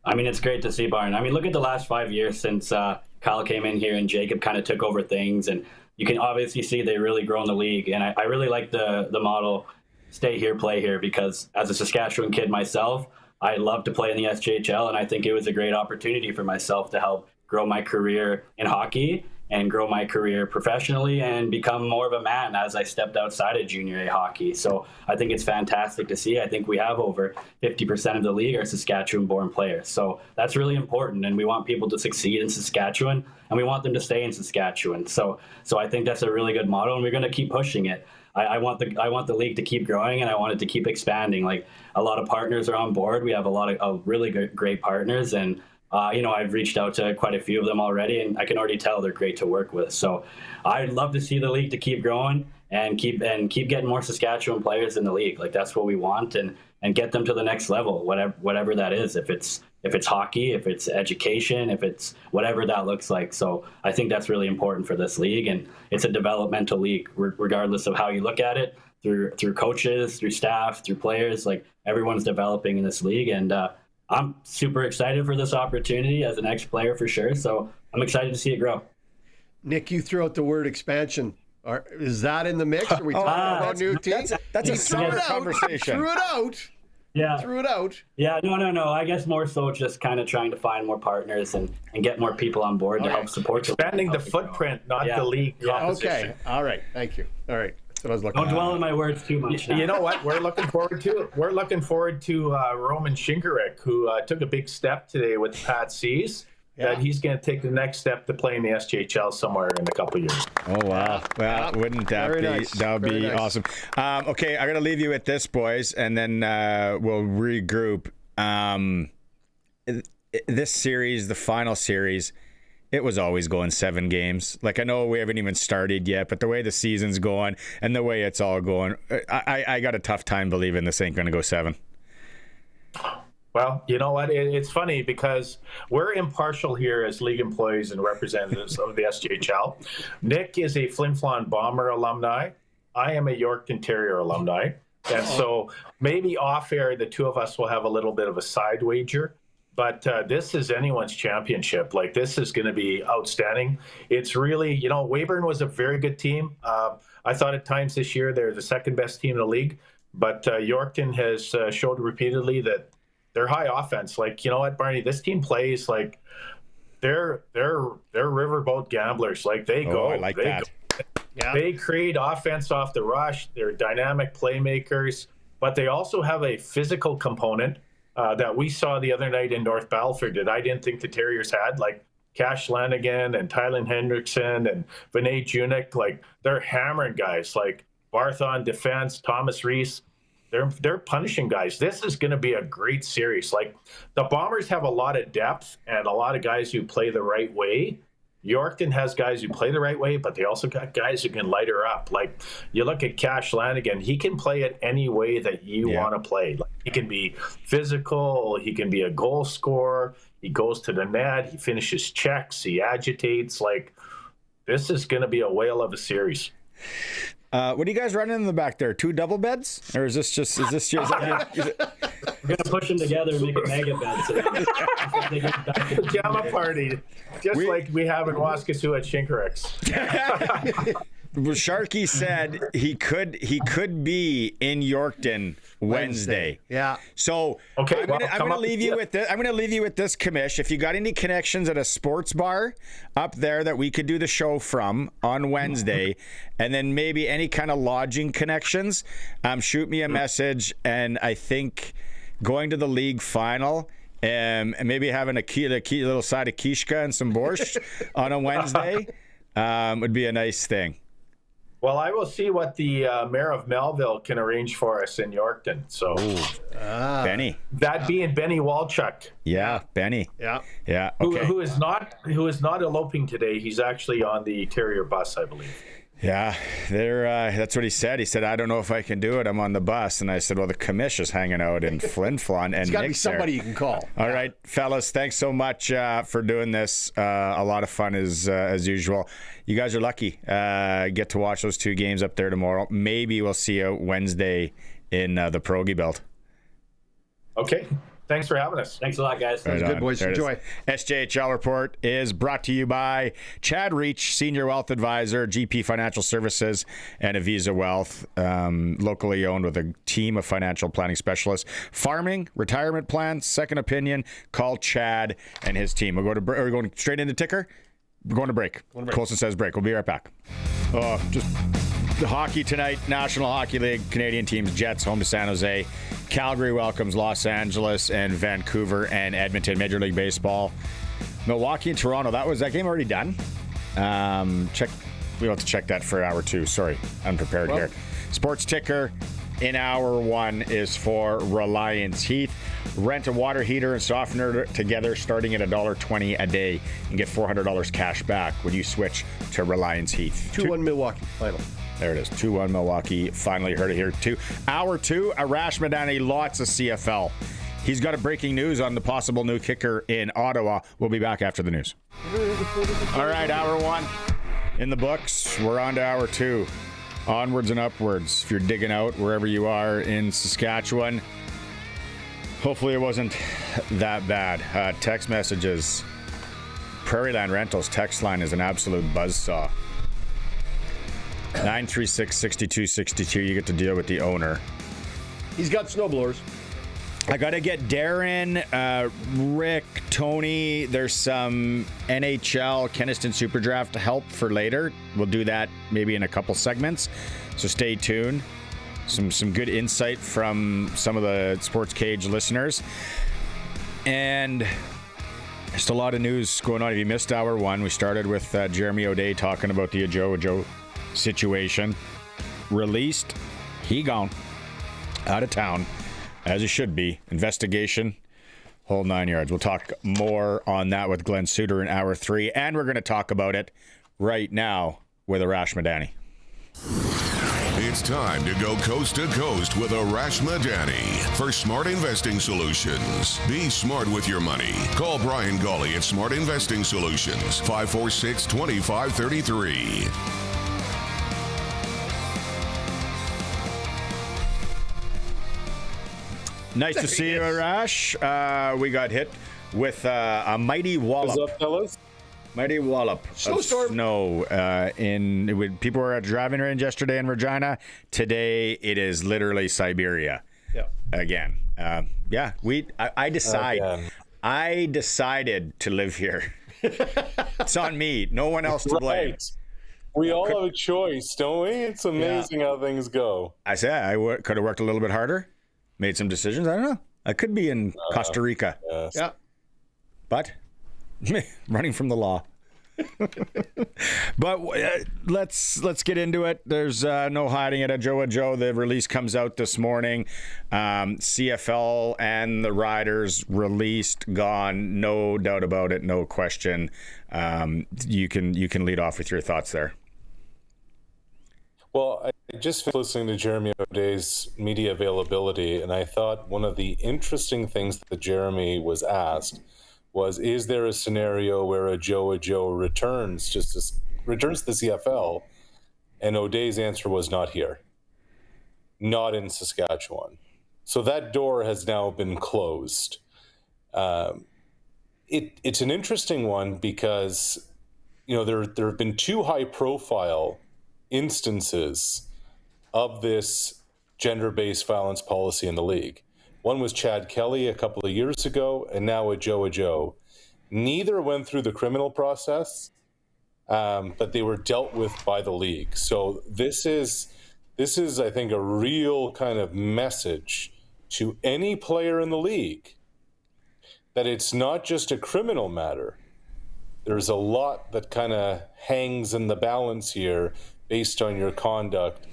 I mean, it's great to see, Barn. I mean, look at the last 5 years since Kyle came in here and Jacob kind of took over things, and you can obviously see they really grown the league. And I really like the model, stay here, play here, because as a Saskatchewan kid myself, I love to play in the SJHL, and I think it was a great opportunity for myself to help grow my career in hockey and grow my career professionally and become more of a man as I stepped outside of junior A hockey. So I think it's fantastic to see. I think we have over 50% of the league are Saskatchewan-born players. So that's really important, and we want people to succeed in Saskatchewan, and we want them to stay in Saskatchewan. So I think that's a really good model, and we're going to keep pushing it. I want the league to keep growing, and I want it to keep expanding. Like, a lot of partners are on board. We have a lot of really great partners, and I've reached out to quite a few of them already, and I can already tell they're great to work with. So I'd love to see the league to keep growing and keep getting more Saskatchewan players in the league. Like, that's what we want, and get them to the next level, whatever that is. If it's hockey, if it's education, if it's whatever that looks like. So I think that's really important for this league, and it's a developmental league, regardless of how you look at it, through coaches, through staff, through players. Like, everyone's developing in this league, and I'm super excited for this opportunity as an ex-player for sure. So I'm excited to see it grow. Nick, you threw out the word expansion. Is that in the mix? Are we talking about new teams? That's a separate conversation. Threw it out. Yeah. Threw it out. Yeah, no. I guess more so just kind of trying to find more partners and get more people on board to help support. Expanding the footprint, not the league composition. Okay. All right. Thank you. All right. That's what I was looking Don't dwell on my words too much now. You know what? We're looking forward to it. We're looking forward to Roman Shynkaruk, who took a big step today with the Pat C's. That he's going to take the next step to play in the SJHL somewhere in a couple of years. Oh, wow. Well, wouldn't that be nice. That would be nice. awesome. Okay, I got to leave you with this, boys, and then we'll regroup. This series, the final series, it was always going 7 games. Like, I know we haven't even started yet, but the way the season's going and the way it's all going, I got a tough time believing this ain't going to go 7. Well, you know what? It's funny because we're impartial here as league employees and representatives of the SJHL. Nick is a Flin Flon Bomber alumni. I am a Yorkton Terrier alumni. And so maybe off air, the two of us will have a little bit of a side wager. But this is anyone's championship. Like, this is going to be outstanding. It's really, Weyburn was a very good team. I thought at times this year they're the second best team in the league. But Yorkton has showed repeatedly that they're high offense. Like, you know what, Barney? This team plays like they're riverboat gamblers. Like, they go. I like that. Yeah. They create offense off the rush. They're dynamic playmakers, but they also have a physical component that we saw the other night in North Battleford that I didn't think the Terriers had. Like Cash Lanigan and Tylen Hendrickson and Vinay Junik. Like, they're hammering guys. Like Barth on defense, Thomas Reese. They're punishing guys. This is going to be a great series. Like, the Bombers have a lot of depth and a lot of guys who play the right way. Yorkton has guys who play the right way, but they also got guys who can light her up. Like, you look at Cash Lanigan, he can play it any way that you want to play. Like, He can be physical. He can be a goal scorer. He goes to the net. He finishes checks. He agitates. Like, this is going to be a whale of a series. What are you guys running in the back there? 2 double beds? Or is this your... We're gonna push them together and make a mega bed. Pajama party, like we have in Waskesiu at Shinkaruk's. Sharky said he could be in Yorkton Wednesday. Yeah. So Okay, I'm gonna leave you with this. I'm gonna leave you with this, Commish. If you got any connections at a sports bar up there that we could do the show from on Wednesday, and then maybe any kind of lodging connections, shoot me a message. And I think going to the league final. And maybe having a little side of kishka and some borscht on a Wednesday would be a nice thing. Well, I will see what the mayor of Melville can arrange for us in Yorkton. So, Benny. that being Benny Walchuk. Yeah, Benny. Yeah. Yeah. Okay. Who is not eloping today. He's actually on the Terrier bus, I believe. Yeah, that's what he said. He said, I don't know if I can do it. I'm on the bus. And I said, well, the commish is hanging out in Flin Flon. And It's got to be Nick's there. somebody you can call. All right, fellas, thanks so much for doing this. A lot of fun as usual. You guys are lucky. Get to watch those 2 games up there tomorrow. Maybe we'll see you Wednesday in the Pierogi Belt. Okay. Thanks for having us. Thanks a lot, guys. Right Good, on. boys. There it is. Enjoy. SJHL Report is brought to you by Chad Reach, Senior Wealth Advisor, GP Financial Services, and Avisa Wealth, locally owned with a team of financial planning specialists. Farming, retirement plans, second opinion, call Chad and his team. We're going straight into ticker. We're going to break. Colson says break. We'll be right back. Just the hockey tonight, National Hockey League, Canadian teams, Jets home to San Jose. Calgary welcomes Los Angeles and Vancouver and Edmonton. Major League Baseball, Milwaukee and Toronto. Was that game already done? We'll have to check that for hour 2. Sorry, unprepared here. Sports ticker in hour 1 is for Reliance Heath. Rent a water heater and softener together starting at $1.20 a day and get $400 cash back when you switch to Reliance Heath. 2-1 Milwaukee final. There it is. 2-1 Milwaukee. Finally heard it here too. Hour 2, Arash Madani, lots of CFL. He's got a breaking news on the possible new kicker in Ottawa. We'll be back after the news. All right, hour 1 in the books. We're on to hour 2. Onwards and upwards. If you're digging out wherever you are in Saskatchewan, hopefully it wasn't that bad. Text messages. Prairie Land Rentals text line is an absolute buzzsaw. 936-6262. You get to deal with the owner. He's got snowblowers. I got to get Darren, Rick, Tony. There's some NHL Kenaston Super Draft help for later. We'll do that maybe in a couple segments. So stay tuned. Some good insight from some of the SportsCage listeners. And just a lot of news going on. If you missed hour 1, we started with Jeremy O'Day talking about the Ajou Ajou situation. Released. He gone. Out of town. As it should be. Investigation. Whole 9 yards. We'll talk more on that with Glen Suitor in hour 3. And we're going to talk about it right now with Arash Madani. It's time to go coast to coast with Arash Madani for Smart Investing Solutions. Be smart with your money. Call Brian Gawley at Smart Investing Solutions, 546-2533. Nice to see you, Arash. We got hit with a mighty wallop. What's up, fellas? Mighty wallop of snow. People were at driving range yesterday in Regina. Today it is literally Siberia. Yeah. Again. I decided to live here. It's on me. No one else to blame. Right. We all have a choice, don't we? It's amazing how things go. I said I could have worked a little bit harder. Made some decisions. I don't know. I could be in Costa Rica. Yes. Yeah. But running from the law. But let's get into it. There's no hiding it. Ajou Ajou, the release comes out this morning. CFL and the Riders released, gone. No doubt about it. No question. You can lead off with your thoughts there. Well, just finished listening to Jeremy O'Day's media availability, and I thought one of the interesting things that Jeremy was asked was, is there a scenario where Ajou Ajou returns to the CFL? And O'Day's answer was not here, not in Saskatchewan. So that door has now been closed. It's an interesting one because, there have been two high-profile instances of this gender-based violence policy in the league. One was Chad Kelly a couple of years ago, and now Ajou Ajou. Neither went through the criminal process, but they were dealt with by the league. So this is, I think, a real kind of message to any player in the league that it's not just a criminal matter. There's a lot that kind of hangs in the balance here based on your conduct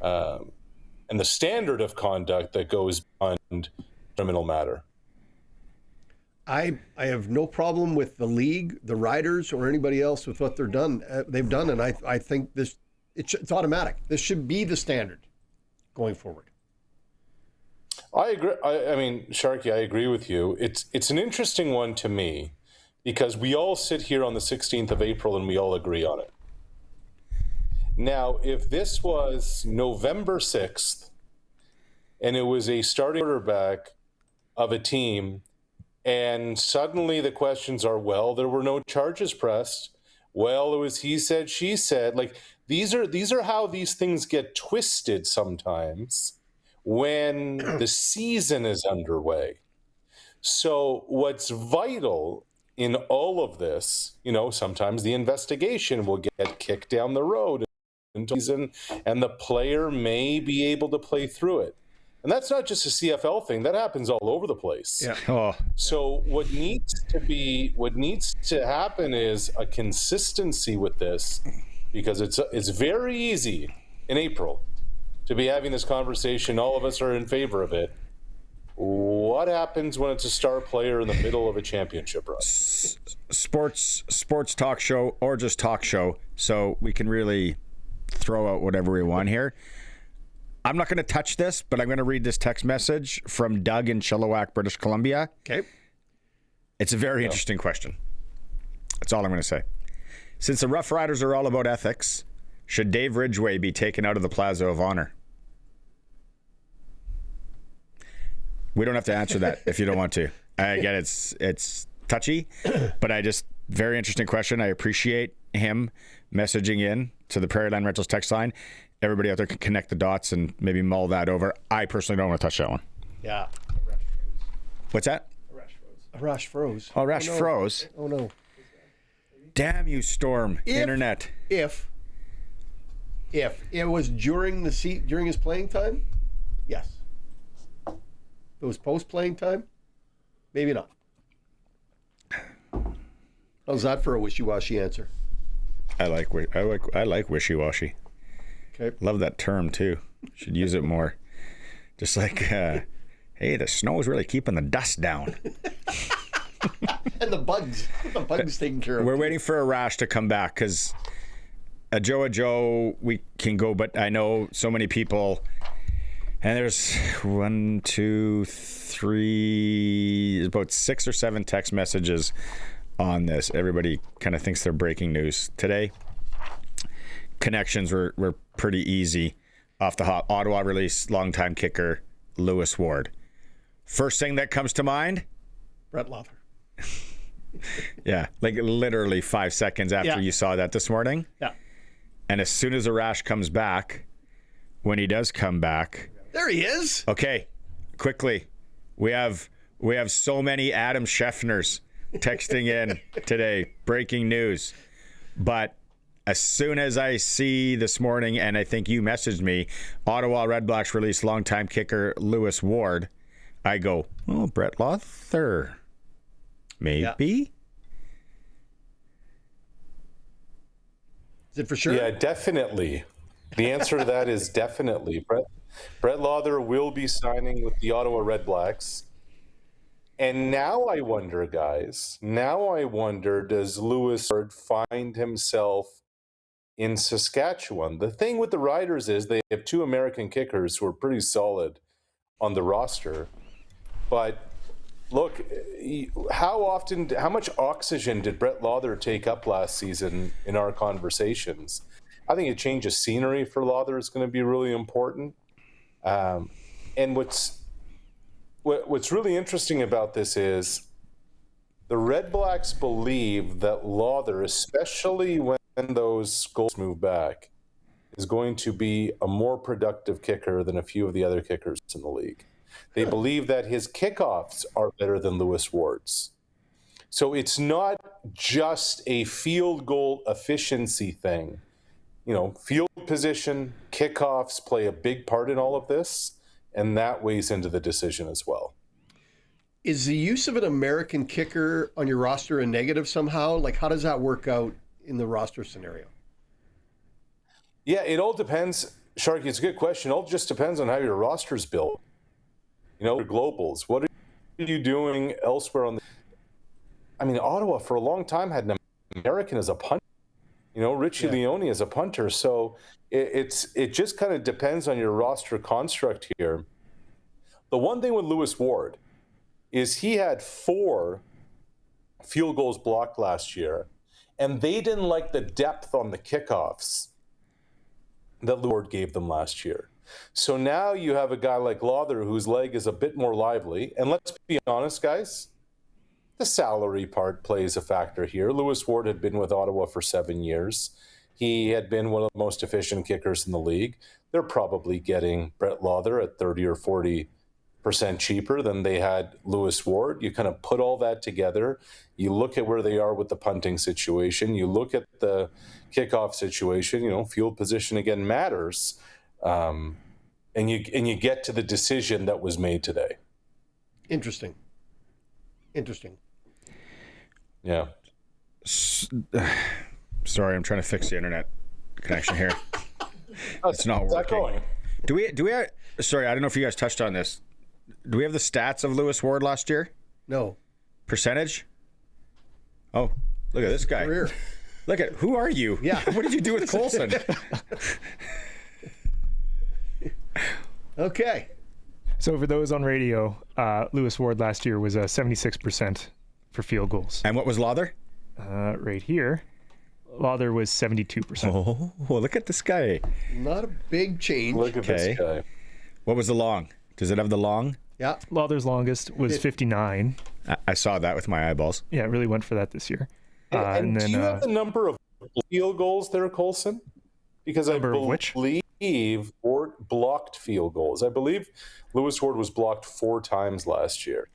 and the standard of conduct that goes beyond criminal matter. I have no problem with the league, the riders, or anybody else with what they've done, and I think it's automatic. This should be the standard going forward. I agree. I mean, Sharky, I agree with you. It's an interesting one to me because we all sit here on the 16th of April and we all agree on it. Now, if this was November 6th and it was a starting quarterback of a team and suddenly the questions are, well, there were no charges pressed. Well, it was he said, she said. Like, these are how these things get twisted sometimes when the season is underway. So what's vital in all of this, sometimes the investigation will get kicked down the road until season, and the player may be able to play through it. And that's not just a CFL thing. That happens all over the place. Yeah. Oh. So what needs to happen is a consistency with this, because it's very easy in April to be having this conversation. All of us are in favor of it. What happens when it's a star player in the middle of a championship run? Sports talk show, or just talk show, so we can really throw out whatever we want here. I'm not going to touch this, but I'm going to read this text message from Doug in Chilliwack, British Columbia. Okay. It's a very interesting question. That's all I'm going to say. Since the Roughriders are all about ethics, should Dave Ridgway be taken out of the Plaza of Honor? We don't have to answer that if you don't want to. I get it's touchy, but very interesting question. I appreciate him messaging in to the Prairie Land Rentals text line. Everybody out there can connect the dots and maybe mull that over. I personally don't want to touch that one. Yeah. What's that? Arash froze. Oh, Arash froze. Oh, no. Damn you, Storm. Internet. If it was during his playing time, yes. If it was post-playing time, maybe not. How's that for a wishy-washy answer? I like wishy-washy. Okay. Love that term too. Should use it more. Just like, hey, the snow is really keeping the dust down. And the bugs taken care of. We're waiting for Arash to come back because Ajou Ajou, we can go, but I know so many people. And there's 1, 2, 3, about 6 or 7 text messages on this. Everybody kind of thinks they're breaking news today. Connections were pretty easy off the hop. Ottawa released longtime kicker Lewis Ward. First thing that comes to mind? Brett Lother. Yeah, like literally 5 seconds after you saw that this morning. Yeah. And as soon as Arash comes back, when he does come back... There he is. Okay, quickly. We have so many Adam Scheffners texting in today. Breaking news. But as soon as I see this morning, and I think you messaged me, Ottawa Redblacks released longtime kicker Lewis Ward, I go, oh, Brett Lother. Maybe? Yeah. Is it for sure? Yeah, definitely. The answer to that is definitely. Brett Lother will be signing with the Ottawa Redblacks. And now I wonder, guys, does Lewis find himself in Saskatchewan. The thing with the Riders is they have 2 American kickers who are pretty solid on the roster. But look, how much oxygen did Brett Lawther take up last season in our conversations? I think a change of scenery for Lawther is going to be really important. And what's really interesting about this is the Red Blacks believe that Lawther, especially when those goals move back, is going to be a more productive kicker than a few of the other kickers in the league. They believe that his kickoffs are better than Lewis Ward's. So it's not just a field goal efficiency thing. You know, field position, kickoffs play a big part in all of this, and that weighs into the decision as well. Is the use of an American kicker on your roster a negative somehow? Like, how does that work out in the roster scenario? Yeah, it all depends. Sharky, it's a good question. It all just depends on how your roster's built. You know, your globals. What are you doing elsewhere on the... I mean, Ottawa for a long time had an American as a punter. You know, Richie Leone as a punter. So it just kind of depends on your roster construct here. The one thing with Lewis Ward is he had 4 field goals blocked last year, and they didn't like the depth on the kickoffs that Lewis Ward gave them last year. So now you have a guy like Lawther whose leg is a bit more lively. And let's be honest, guys, the salary part plays a factor here. Lewis Ward had been with Ottawa for 7 years. He had been one of the most efficient kickers in the league. They're probably getting Brett Lawther at 30 or 40% cheaper than they had Lewis Ward. You kind of put all that together. You look at where they are with the punting situation. You look at the kickoff situation. You know, field position again matters, and you get to the decision that was made today. Interesting. Yeah. Sorry, I'm trying to fix the internet connection here. It's not How's that working. going? Do we? Sorry, I don't know if you guys touched on this. Do we have the stats of Lewis Ward last year? No. Percentage? Oh, look at this guy. Career. Look at, who are you? Yeah. What did you do with Colson? Okay. So for those on radio, Lewis Ward last year was 76% for field goals. And what was Lawther? Right here, Lawther was 72%. Oh, well, look at this guy. Not a big change. Look at this guy. What was the long? Does it have the long? Yeah. Lawther's longest was 59. I saw that with my eyeballs. Yeah, it really went for that this year. And then, do you have the number of field goals there, Colson? Because I believe Ward blocked field goals. I believe Lewis Ward was blocked 4 times last year.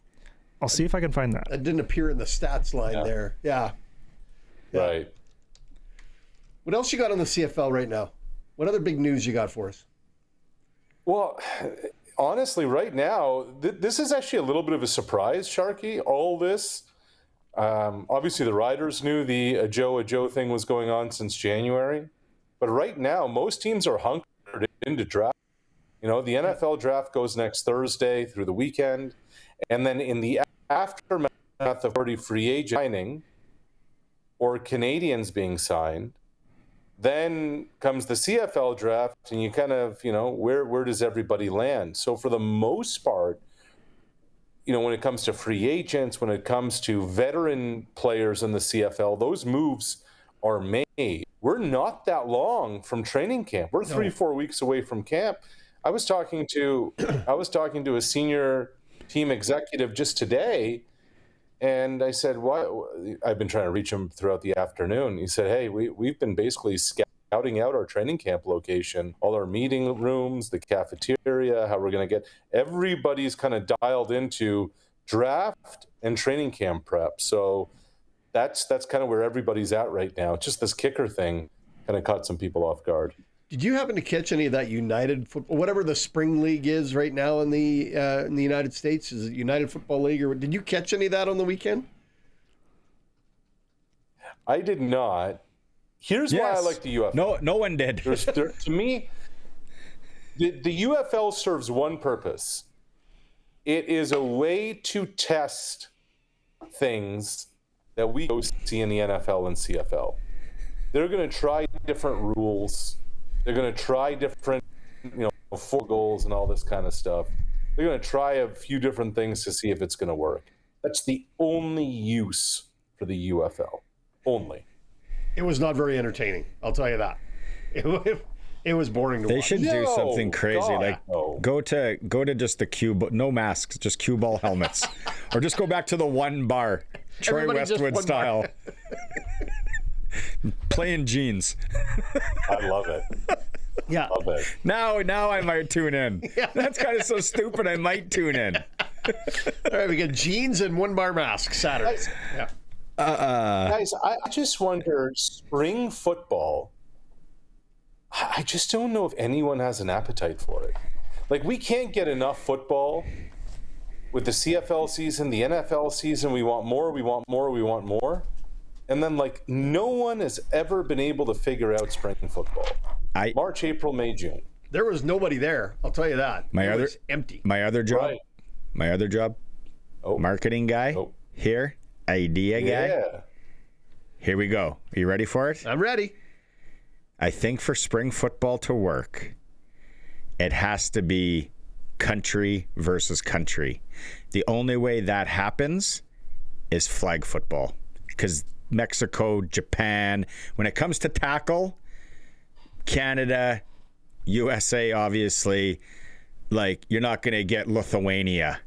I'll see if I can find that. It didn't appear in the stats line there. Yeah. Right. What else you got on the CFL right now? What other big news you got for us? Well, honestly, right now, this is actually a little bit of a surprise, Sharky, all this. Obviously, the Riders knew the Ajou Ajou thing was going on since January. But right now, most teams are hunkered into draft. You know, the NFL draft goes next Thursday through the weekend. And then in the aftermath of already free agent signing or Canadians being signed, then comes the CFL draft, and you kind of, you know, where does everybody land? So for the most part, you know, when it comes to free agents, when it comes to veteran players in the CFL, those moves are made. We're not that long from training camp. We're 3-4 weeks away from camp. I was talking to a senior team executive just today, and I said, "What?" I've been trying to reach him throughout the afternoon. He said, "Hey, we've been basically scouting out our training camp location, all our meeting rooms, the cafeteria, how we're going to get everybody's kind of dialed into draft and training camp prep." So that's kind of where everybody's at right now. Just this kicker thing kind of caught some people off guard. Did you happen to catch any of that United football, whatever the spring league is right now in the United States? Is it United Football League, or did you catch any of that on the weekend? I did not. Here's why I like the UFL. No one did. To me, the UFL serves one purpose. It is a way to test things that we go see in the NFL and CFL. They're going to try different rules. They're going to try different, 4 goals and all this kind of stuff. They're going to try a few different things to see if it's going to work. That's the only use for the UFL. Only. It was not very entertaining. I'll tell you that. It was boring to watch. They should do something crazy, go to just the cue, but no masks, just cue ball helmets, or just go back to the one bar, Troy Westwood style, playing jeans. I love it. Yeah. Love it. Now I might tune in. That's kind of so stupid. I might tune in. All right, we got jeans and one bar mask Saturday. Yeah. Guys, I just wonder, spring football, I just don't know if anyone has an appetite for it. Like, we can't get enough football with the CFL season, the NFL season. We want more, we want more, we want more. And then, no one has ever been able to figure out spring football. March, April, May, June. There was nobody there. I'll tell you that. It was empty. My other job. Right. My other job. Oh. Marketing guy. Oh. Here. Idea guy. Yeah. Here we go. Are you ready for it? I'm ready. I think for spring football to work, it has to be country versus country. The only way that happens is flag football. Because Mexico, Japan, when it comes to tackle, Canada, USA, obviously, you're not going to get Lithuania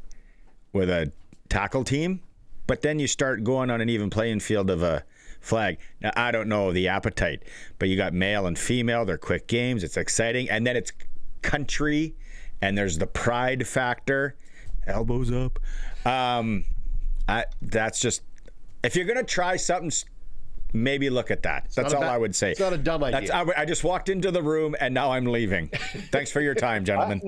with a tackle team. But then you start going on an even playing field of a flag. Now, I don't know the appetite, but you got male and female. They're quick games. It's exciting. And then it's country, and there's the pride factor. Elbows up. That's just, if you're going to try something, maybe look at that. That's all I would say. It's not a dumb idea. I just walked into the room, and now I'm leaving. Thanks for your time, gentlemen.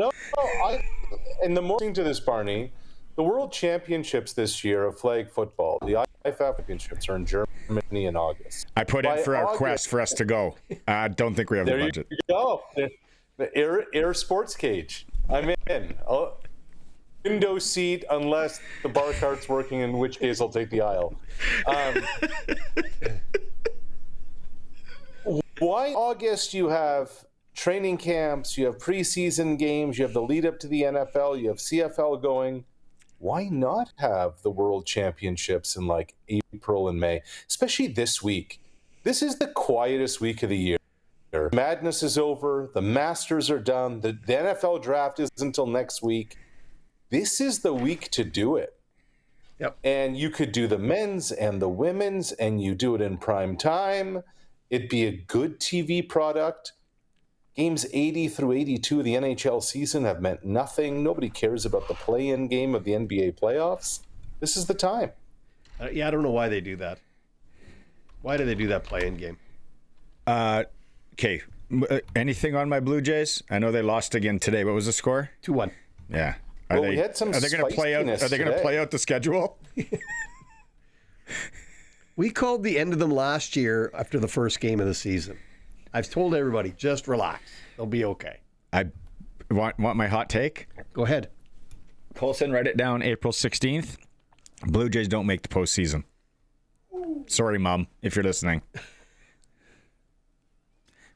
And the more thing to this, Barney, the World Championships this year of flag football, the IFF Championships, are in Germany in August. I put in for a request for us to go. I don't think we have the budget. There you go. The Air SportsCage. I'm in. Window seat, unless the bar cart's working, in which case I'll take the aisle. Why August? You have training camps, you have preseason games, you have the lead up to the NFL, you have CFL going. Why not have the World Championships in April and May, especially this week? This is the quietest week of the year. Madness is over. The Masters are done. The NFL draft is until next week. This is the week to do it. Yep. And you could do the men's and the women's, and you do it in prime time. It'd be a good TV product. Games 80 through 82 of the NHL season have meant nothing. Nobody cares about the play-in game of the NBA playoffs. This is the time. I don't know why they do that. Why do they do that play-in game? Okay. Anything on my Blue Jays? I know they lost again today. What was the score? 2-1. Yeah. We had some. Are they going to play out? Are they going to play out the schedule? We called the end of them last year after the first game of the season. I've told everybody, just relax. They'll be okay. I want my hot take. Go ahead. Colson, write it down. April 16th. Blue Jays don't make the postseason. Sorry, Mom, if you're listening.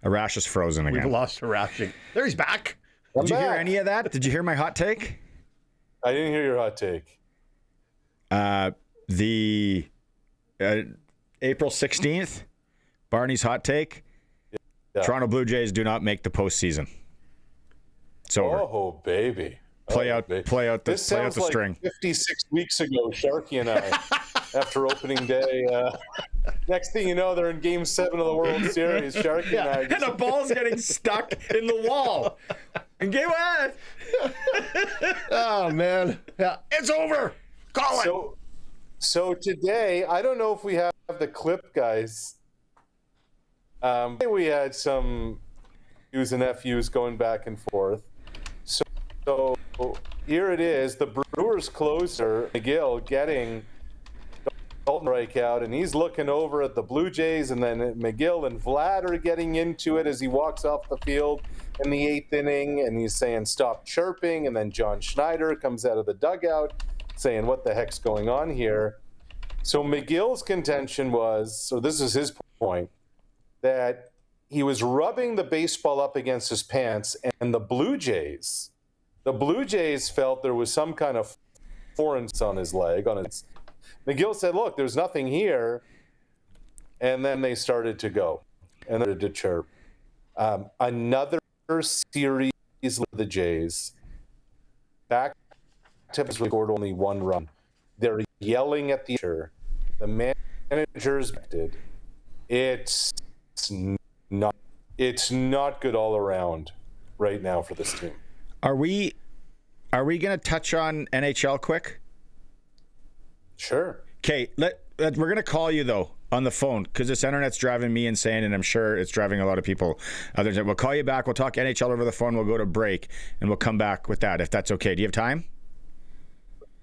Arash is frozen again. We've lost Arash. There, he's back. Did you hear any of that? Did you hear my hot take? I didn't hear your hot take. The April 16th, Barney's hot take. Yeah. Toronto Blue Jays do not make the postseason. It's over. Oh, baby. Play out the string. 56 weeks ago, Sharky and I, after opening day. Next thing you know, they're in Game 7 of the World Series. Sharky and I. And the ball's getting stuck in the wall. And game on. Oh, man. Yeah, it's over. Call it. So today, I don't know if we have the clip, guys. We had some U's and FU's going back and forth. So here it is, the Brewers closer, McGill, getting Dalton strikeout, and he's looking over at the Blue Jays, and then McGill and Vlad are getting into it as he walks off the field in the 8th inning, and he's saying, stop chirping, and then John Schneider comes out of the dugout saying, what the heck's going on here? So McGill's contention was, so this is his point, that he was rubbing the baseball up against his pants, and the Blue Jays felt there was some kind of foreignness on his leg. McGill said, look, there's nothing here. And then they started to go and started to chirp. Another series of the Jays. Back to scored only one run. They're yelling at the manager. The manager's did. It's not good all around right now for this team. Are we going to touch on NHL quick? Sure. Okay, we're going to call you though on the phone because this internet's driving me insane, and I'm sure it's driving a lot of people. We'll call you back. We'll talk NHL over the phone. We'll go to break, and we'll come back with that if that's okay. Do you have time?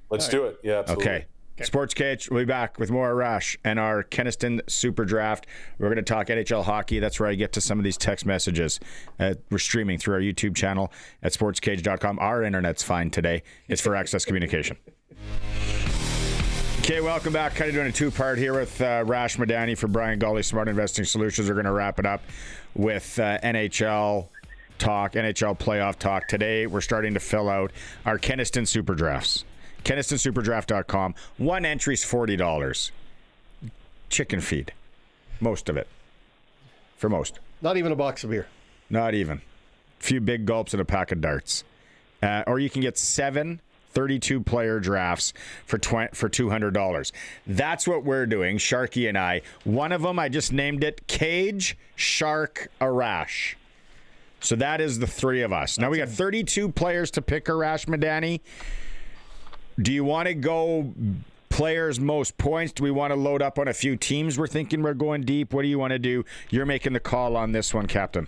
Let's do it. Yeah, absolutely. Okay. SportsCage, we'll be back with more Arash and our Kenaston Super Draft. We're going to talk NHL hockey. That's where I get to some of these text messages. We're streaming through our YouTube channel at sportscage.com. Our internet's fine today. It's for access communication. Okay, welcome back. Kind of doing a two-part here with Arash Madani for Brian Golly, Smart Investing Solutions. We're going to wrap it up with NHL talk, NHL playoff talk. Today, we're starting to fill out our Kenaston Super Drafts. KenastonSuperDraft.com. One entry's $40. Chicken feed. Most of it. For most. Not even a box of beer. Not even. A few big gulps and a pack of darts. Or you can get 7 32-player drafts for $200. That's what we're doing, Sharky and I. One of them, I just named it Cage, Shark, Arash. So that is the three of us. Now we got 32 players to pick, Arash Madani. Do you want to go players most points? Do we want to load up on a few teams? We're thinking we're going deep. What do you want to do? You're making the call on this one, Captain.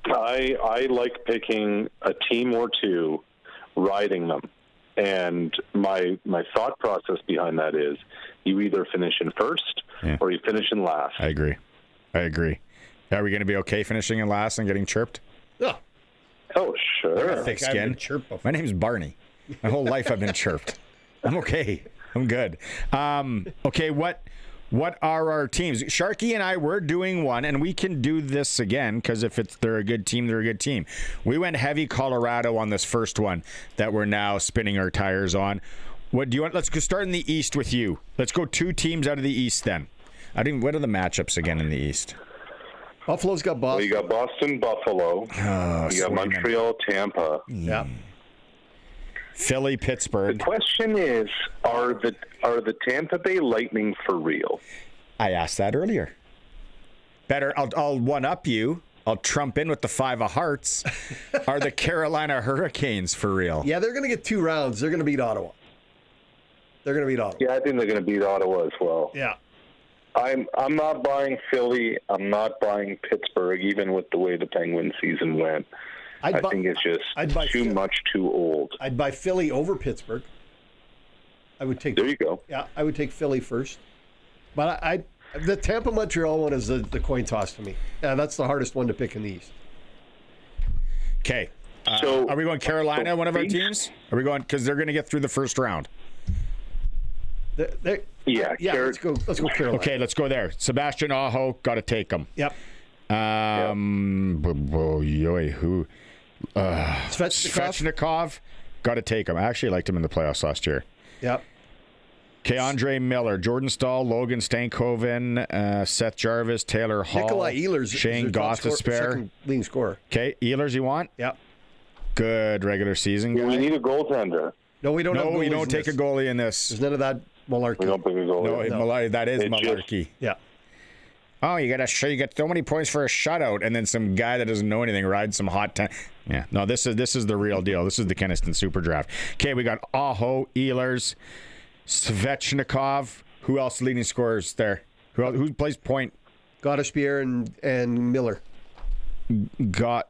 I like picking a team or two, riding them. And my thought process behind that is you either finish in first or you finish in last. I agree. Are we going to be okay finishing in last and getting chirped? Yeah. Oh, sure. Thick skin. My name's Barney. My whole life I've been chirped. I'm okay. I'm good. Okay, what are our teams? Sharky and I were doing one, and we can do this again because if they're a good team, they're a good team. We went heavy Colorado on this first one that we're now spinning our tires on. What do you want? Let's go start in the East with you. Let's go 2 teams out of the East then. What are the matchups again in the East? Buffalo's got Boston. Well, you got Boston, Buffalo. You got Montreal, Tampa. Yeah. Philly, Pittsburgh. The question is, are the Tampa Bay Lightning for real? I asked that earlier. Better, I'll one-up you. I'll trump in with the 5 of hearts. Are the Carolina Hurricanes for real? Yeah, they're going to get 2 rounds. They're going to beat Ottawa. Yeah, I think they're going to beat Ottawa as well. Yeah. I'm not buying Philly. I'm not buying Pittsburgh, even with the way the Penguins season went. I think it's just too old. I'd buy Philly over Pittsburgh. I would take. There you go. Yeah, I would take Philly first. But the Tampa Montreal one is the coin toss to me. Yeah, that's the hardest one to pick in the East. Okay. So are we going Carolina, one of our teams? Are we going because they're going to get through the first round? Yeah. Let's go Carolina. Okay, let's go there. Sebastian Aho, got to take him. Yep. Who? Svechnikov, got to take him. I actually liked him in the playoffs last year. Yep. Okay, Andre Miller, Jordan Stahl, Logan Stankoven, Seth Jarvis, Taylor Hall, Nikolai Ehlers, Shane Gostisbehere. Second leading scorer. Okay, Ehlers you want? Yep. Good regular season guy. We need a goaltender. No, we don't. No, you don't take a goalie in this. There's none of that malarkey. We don't pick a goalie. No, that is malarkey. Yeah. Oh, you get so many points for a shutout, and then some guy that doesn't know anything rides some hot time. Yeah, no, this is the real deal. This is the Kenaston Super Draft. Okay, we got Aho, Ehlers, Svechnikov. Who else leading scorers there? Who plays point? Gostisbehere and Miller.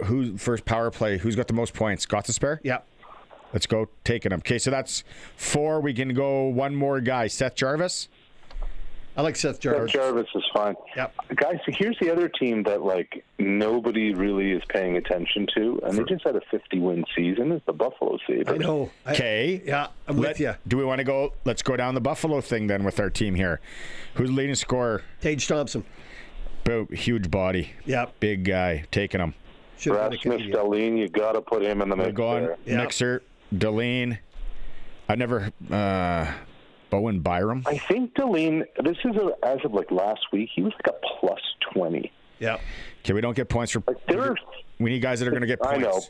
Who first power play? Who's got the most points? Gostisbehere? Yeah. Let's go taking him. Okay, so that's 4. We can go one more guy. Seth Jarvis. I like Seth Jarvis. Seth Jarvis is fine. Yep. Guys, here's the other team that nobody really is paying attention to, and they just had a 50-win season. Is the Buffalo Sabres. I know. Okay. Yeah, I'm with you. Do we want to go? Let's go down the Buffalo thing then with our team here. Who's the leading scorer? Tage Thompson. Huge body. Yep. Big guy. Taking him. Rasmus Dahlin, you got to put him in the mix. We're going there. Mixer, Dahlin. I never. Bowen Byram. I think Dahlin, this is as of like last week, he was like a plus 20. Yeah. Okay, we don't get points for. We need guys that are going to get points. I know.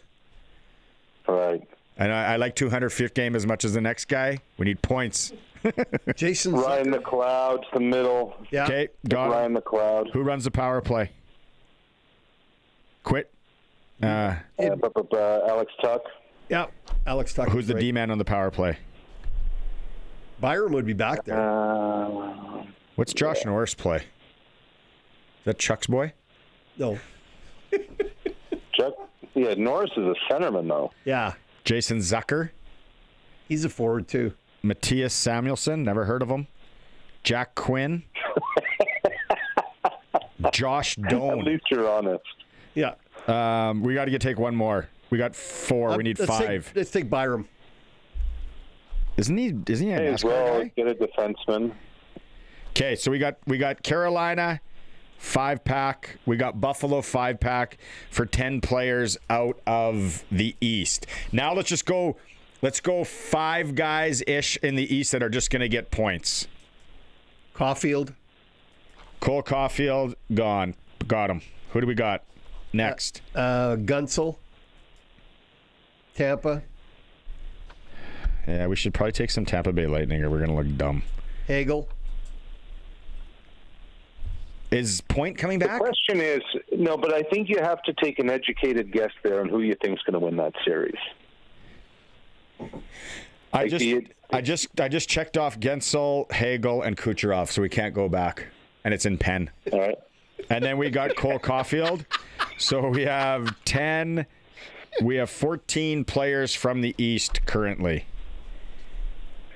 All right. And I like 205th game as much as the next guy. We need points. Jason Ryan McLeod's the middle. Yeah. Okay, got Ryan McLeod. Who runs the power play? Quit. Alex Tuck. Yeah. Alex Tuck. Who's the D-man on the power play? Byram would be back there. What's Josh Norris play? Is that Chuck's boy? No. Chuck. Yeah, Norris is a centerman though. Yeah. Jason Zucker. He's a forward too. Matthias Samuelson. Never heard of him. Jack Quinn. Josh Doan. At least you're honest. Yeah. We got to take one more. We got 4. We need 5. Let's take Byram. Isn't he a NASCAR as well, guy? get a defenseman. Okay, so we got Carolina 5-pack. We got Buffalo 5-pack for 10 players out of the East. Now let's go 5 guys ish in the East that are just going to get points. Caulfield. Cole Caulfield gone. Got him. Who do we got next? Gunsel. Tampa. Yeah, we should probably take some Tampa Bay Lightning or we're going to look dumb. Hagel. Is Point coming back? The question is, no, but I think you have to take an educated guess there on who you think is going to win that series. I just checked off Gensel, Hagel, and Kucherov, so we can't go back. And it's in pen. All right. And then we got Cole Caulfield. So we have 10. We have 14 players from the East currently.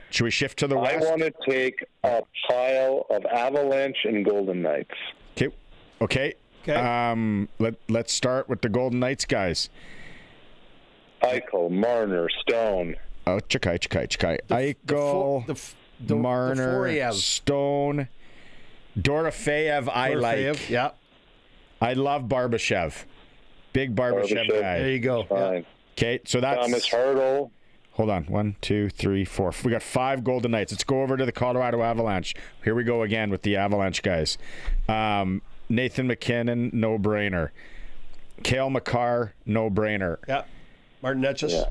Should we shift to the West? I want to take a pile of Avalanche and Golden Knights. Okay. Let's start with the Golden Knights guys. Eichel, Marner, Stone. Oh, Chikai. Eichel, Marner, Stone, Dorofeyev. I like. Yeah. I love Barbashev. Big Barbashev guy. There you go. Fine. Okay, so that's Thomas Hurdle. Hold on. 1, 2, 3, 4. We got 5 Golden Knights. Let's go over to the Colorado Avalanche. Here we go again with the Avalanche guys. Nathan McKinnon, no-brainer. Cale Makar, no-brainer. Yeah. Martin Netchus. Yeah.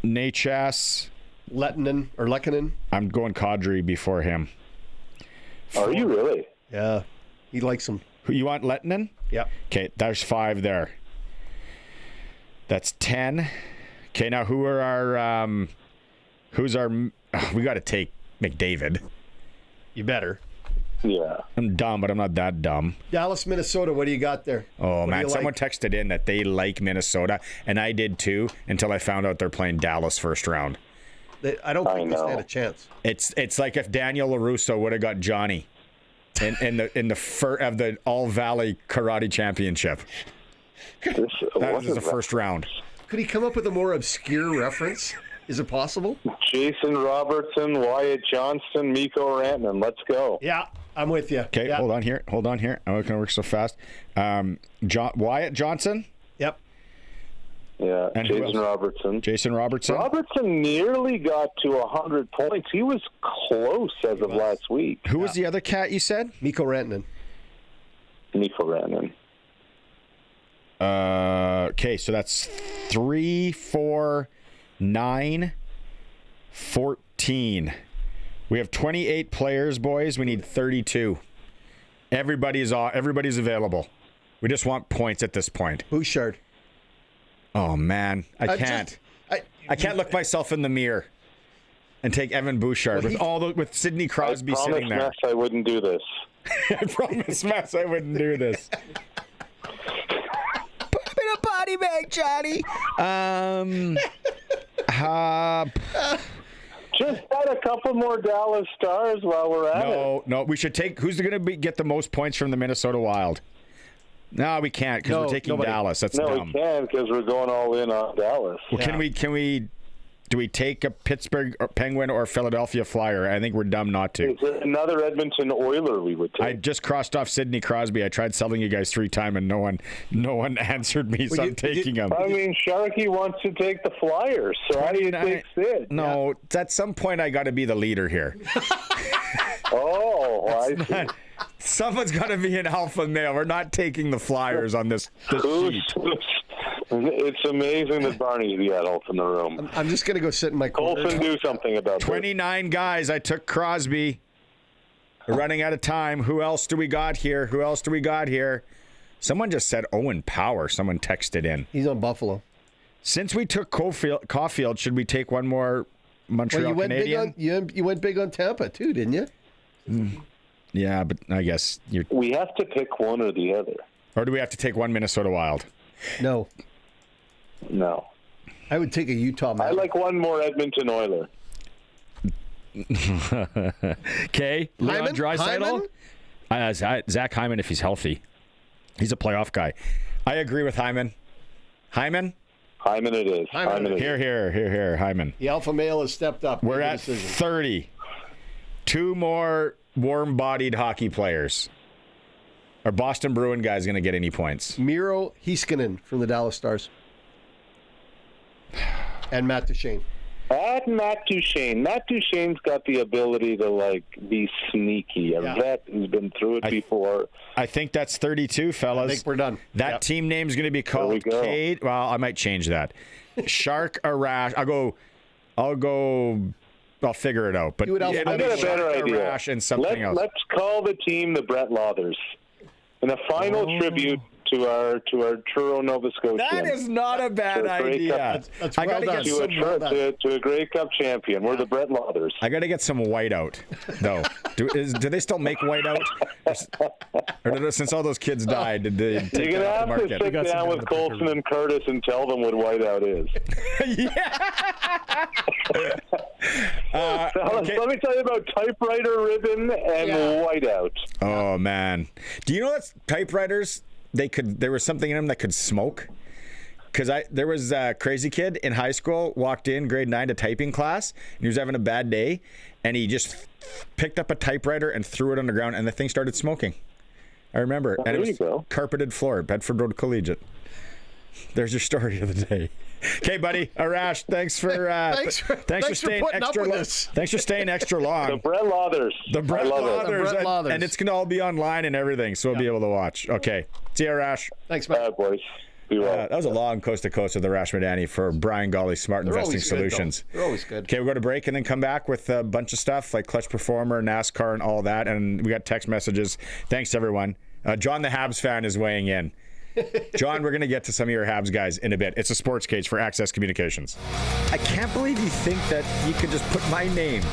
Nachas. Lehkonen. I'm going Kadri before him. Are you really? Yeah. He likes him. Who you want, Lettinen? Yeah. Okay, there's 5 there. That's 10. Okay, now who are our we got to take McDavid. You better. Yeah. I'm dumb, but I'm not that dumb. Dallas, Minnesota, what do you got there? Oh, man, someone texted in that they like Minnesota, and I did too until I found out they're playing Dallas first round. I don't think they stand a chance. It's like if Daniel LaRusso would have got Johnny in the All Valley Karate Championship. That was the first round. Could he come up with a more obscure reference? Is it possible? Jason Robertson, Wyatt Johnston, Mikko Rantanen. Let's go. Yeah, I'm with you. Okay, hold on here. I'm not going to work so fast. Wyatt Johnson? Yep. Yeah, and Jason Robertson. Robertson nearly got to 100 points. He was close as of last week. Who was the other cat you said? Mikko Rantanen. Okay, so that's 3, 4, 9, 14. We have 28 players, boys. We need 32. Everybody's available. We just want points at this point. Bouchard. Oh man, I can't. I can't look myself in the mirror and take Evan Bouchard with Sidney Crosby sitting there. I promise, Mess, I wouldn't do this. I promise, Mess, I wouldn't do this. Put him in a body bag, Johnny. Just add a couple more Dallas Stars while we're at it. No, we should take. Who's going to get the most points from the Minnesota Wild? No, we can't because we're taking Dallas. That's dumb. We can because we're going all in on Dallas. Well, can we? Do we take a Pittsburgh Penguin or Philadelphia Flyer? I think we're dumb not to. Is there another Edmonton Oiler we would take? I just crossed off Sidney Crosby. I tried selling you guys 3 times, and no one answered me, so I'm taking him. I mean, Sharky wants to take the Flyers, so how do you take Sid? No, at some point I got to be the leader here. Oh, I see. Someone's got to be an alpha male. We're not taking the Flyers on this sheet. It's amazing that Barney's the adult in the room. I'm just going to go sit in my corner. Colson, do something about 29 guys. I took Crosby. We're running out of time. Who else do we got here? Someone just said Owen Power. Someone texted in. He's on Buffalo. Since we took Caulfield, should we take one more Montreal Canadian? You went big on Tampa too, didn't you? Yeah, but I guess you're... We have to pick one or the other. Or do we have to take one Minnesota Wild? No. I would take a Utah man. I like one more Edmonton Oiler. Okay, Leon Draisaitl? Zach Hyman, if he's healthy. He's a playoff guy. I agree with Hyman. Hyman it is. Here, Hyman. The alpha male has stepped up. We're at 30. 2 more warm-bodied hockey players. Our Boston Bruin guy's going to get any points? Miro Heiskanen from the Dallas Stars. And Matt Duchene. Matt Duchene's got the ability to be sneaky. A vet who's been through it before. I think that's 32, fellas. I think we're done. That team name's going to be called Cade. Well, I might change that. Shark Arash. I'll figure it out. But I got a better idea. Arash and something else. Let's call the team the Brett Lathers. In a final tribute to our Truro, Nova Scotia. That is not a bad idea. I got to get to a Grey Cup champion. We're the Brett Lathers. I got to get some whiteout, though. Do they still make whiteout? Or since all those kids died, did they take You're that off the going to market? have to sit down with Colson and Curtis and tell them what whiteout is. Okay. Let me tell you about typewriter ribbon and whiteout. Oh, man. Do you know that typewriters... There was something in them that could smoke. Because there was a crazy kid in high school, walked in grade 9 to typing class, and he was having a bad day, and he just picked up a typewriter and threw it on the ground, and the thing started smoking. I remember. And it was carpeted floor, Bedford Road Collegiate. There's your story of the day. Okay, buddy. Arash, thanks for staying extra long. Thanks for staying extra long. The Brett Lathers. The Brett Lathers. And it's going to all be online and everything, so we'll be able to watch. Okay. See you, Arash. Thanks, man. Boys. Be well. That was a long coast to coast with Arash Madani for Brian Golly Smart Investing Solutions. They're always good. Okay, we'll go to break and then come back with a bunch of stuff like Clutch Performer, NASCAR, and all that. And we got text messages. Thanks to everyone. John the Habs fan is weighing in. John, we're going to get to some of your Habs guys in a bit. It's a Sports Cage for Access Communications. I can't believe you think that you could just put my name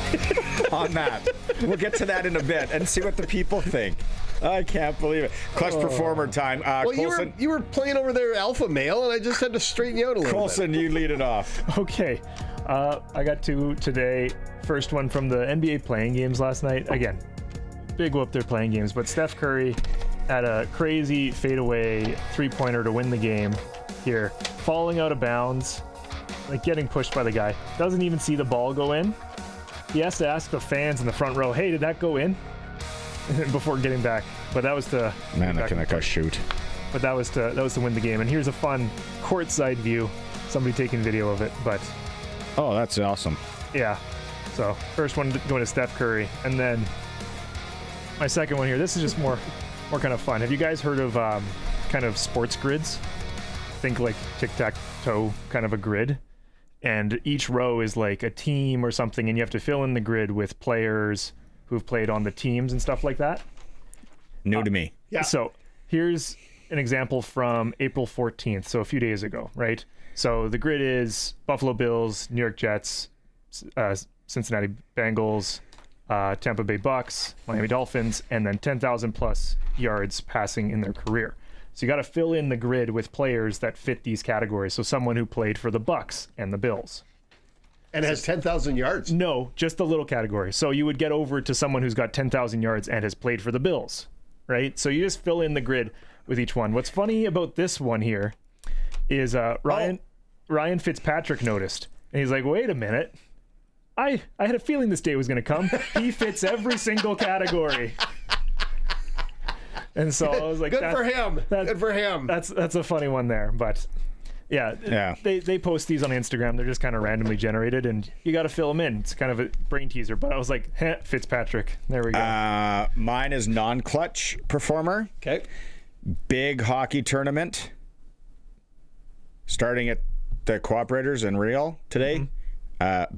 on that. We'll get to that in a bit and see what the people think. I can't believe it. Clutch Performer time. Colson, you were playing over there alpha male, and I just had to straighten you out a little Colson, bit. you lead it off. Okay. I got 2 today. First one from the NBA playing games last night. Again, big whoop they're playing games, but Steph Curry had a crazy fadeaway 3-pointer to win the game here, falling out of bounds, getting pushed by the guy. Doesn't even see the ball go in. He has to ask the fans in the front row, hey, did that go in? Before getting back. But that was to... Man, that guy shoot. But that was to win the game. And here's a fun courtside view. Somebody taking video of it, but... Oh, that's awesome. Yeah. So, first one going to Steph Curry. And then my second one here. This is just more kind of fun. Have you guys heard of kind of sports grids? Think like tic-tac-toe kind of a grid. And each row is like a team or something, and you have to fill in the grid with players who've played on the teams and stuff like that. New to me. Yeah. So here's an example from April 14th, so a few days ago, right? So the grid is Buffalo Bills, New York Jets, Cincinnati Bengals, Tampa Bay Bucks, Miami Dolphins, and then 10,000 plus yards passing in their career. So you got to fill in the grid with players that fit these categories. So someone who played for the Bucks and the Bills. And has 10,000 yards? No, just the little category. So you would get over to someone who's got 10,000 yards and has played for the Bills, right? So you just fill in the grid with each one. What's funny about this one here is Ryan Fitzpatrick noticed And he's like, wait a minute. I had a feeling this day was going to come. He fits every single category. And so I was like, Good for him. Good for him. That's a funny one there. But yeah. They post these on Instagram. They're just kind of randomly generated, and you got to fill them in. It's kind of a brain teaser. But I was like, Fitzpatrick. There we go. Mine is non-clutch performer. Okay. Big hockey tournament starting at the Cooperators in Real today.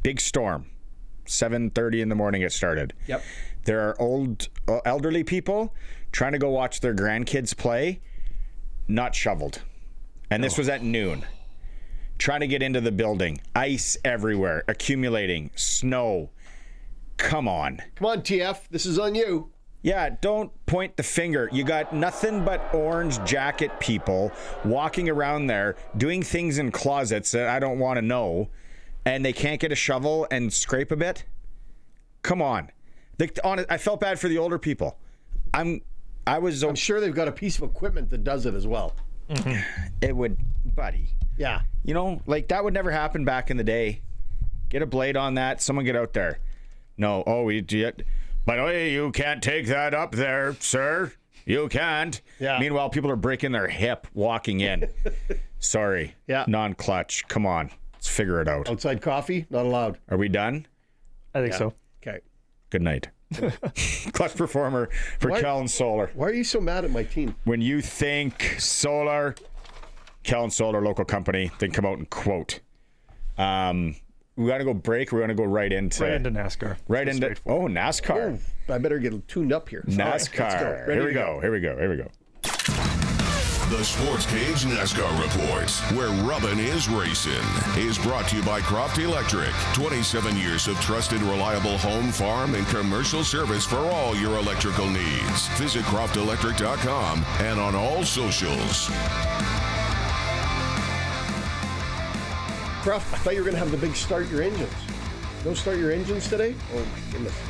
Big storm. 7:30 in the morning it started. Yep. There are elderly people trying to go watch their grandkids play, not shoveled. And this was at noon. Trying to get into the building. Ice everywhere. Accumulating. Snow. Come on. Come on, TF. This is on you. Yeah, don't point the finger. You got nothing but orange jacket people walking around there doing things in closets that I don't want to know, and they can't get a shovel and scrape a bit? Come on. I felt bad for the older people. I'm sure they've got a piece of equipment that does it as well. It would, buddy. Yeah. You know, like that would never happen back in the day. Get a blade on that. Someone get out there. No. Oh, by the way, you can't take that up there, sir. You can't. Yeah. Meanwhile, people are breaking their hip walking in. Sorry. Yeah. Non-clutch. Come on. Let's figure it out. Outside coffee, not allowed. Are we done? I think so. Okay. Good night. Clutch performer for Kellen Solar. Why are you so mad at my team? When you think Solar, Kellen Solar, local company, then come out and quote. We got to go break. Or we want to go right into NASCAR. NASCAR. Oh, I better get tuned up here. NASCAR. Right, Here we go. The SportsCage NASCAR Report, where rubbin' is racing, is brought to you by Croft Electric. 27 years of trusted, reliable home, farm, and commercial service for all your electrical needs. Visit croftelectric.com and on all socials. Croft, I thought you were going to have the big start your engines. No start your engines today? Oh, my goodness.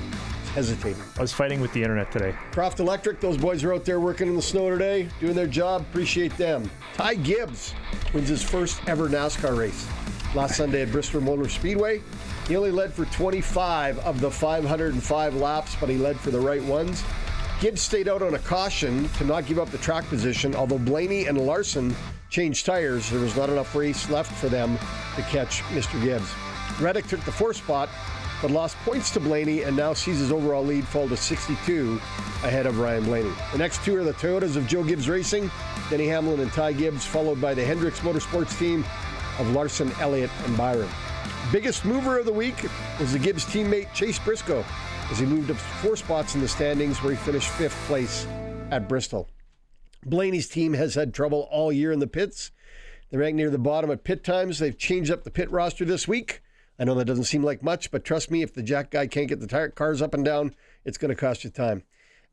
Hesitating. I was fighting with the internet today. Croft Electric, those boys are out there working in the snow today, doing their job. Appreciate them. Ty Gibbs wins his first ever NASCAR race last Sunday at Bristol Motor Speedway. He only led for 25 of the 505 laps, but he led for the right ones. Gibbs stayed out on a caution to not give up the track position, although Blaney and Larson changed tires. There was not enough race left for them to catch Mr. Gibbs. Reddick took the 4th spot, but lost points to Blaney and now sees his overall lead fall to 62 ahead of Ryan Blaney. The next two are the Toyotas of Joe Gibbs Racing, Denny Hamlin and Ty Gibbs, followed by the Hendricks Motorsports team of Larson, Elliott, and Byron. Biggest mover of the week was the Gibbs teammate Chase Briscoe, as he moved up 4 spots in the standings, where he finished 5th place at Bristol. Blaney's team has had trouble all year in the pits. They're ranked near the bottom at pit times. They've changed up the pit roster this week. I know that doesn't seem like much, but trust me, if the jack guy can't get the cars up and down, it's going to cost you time.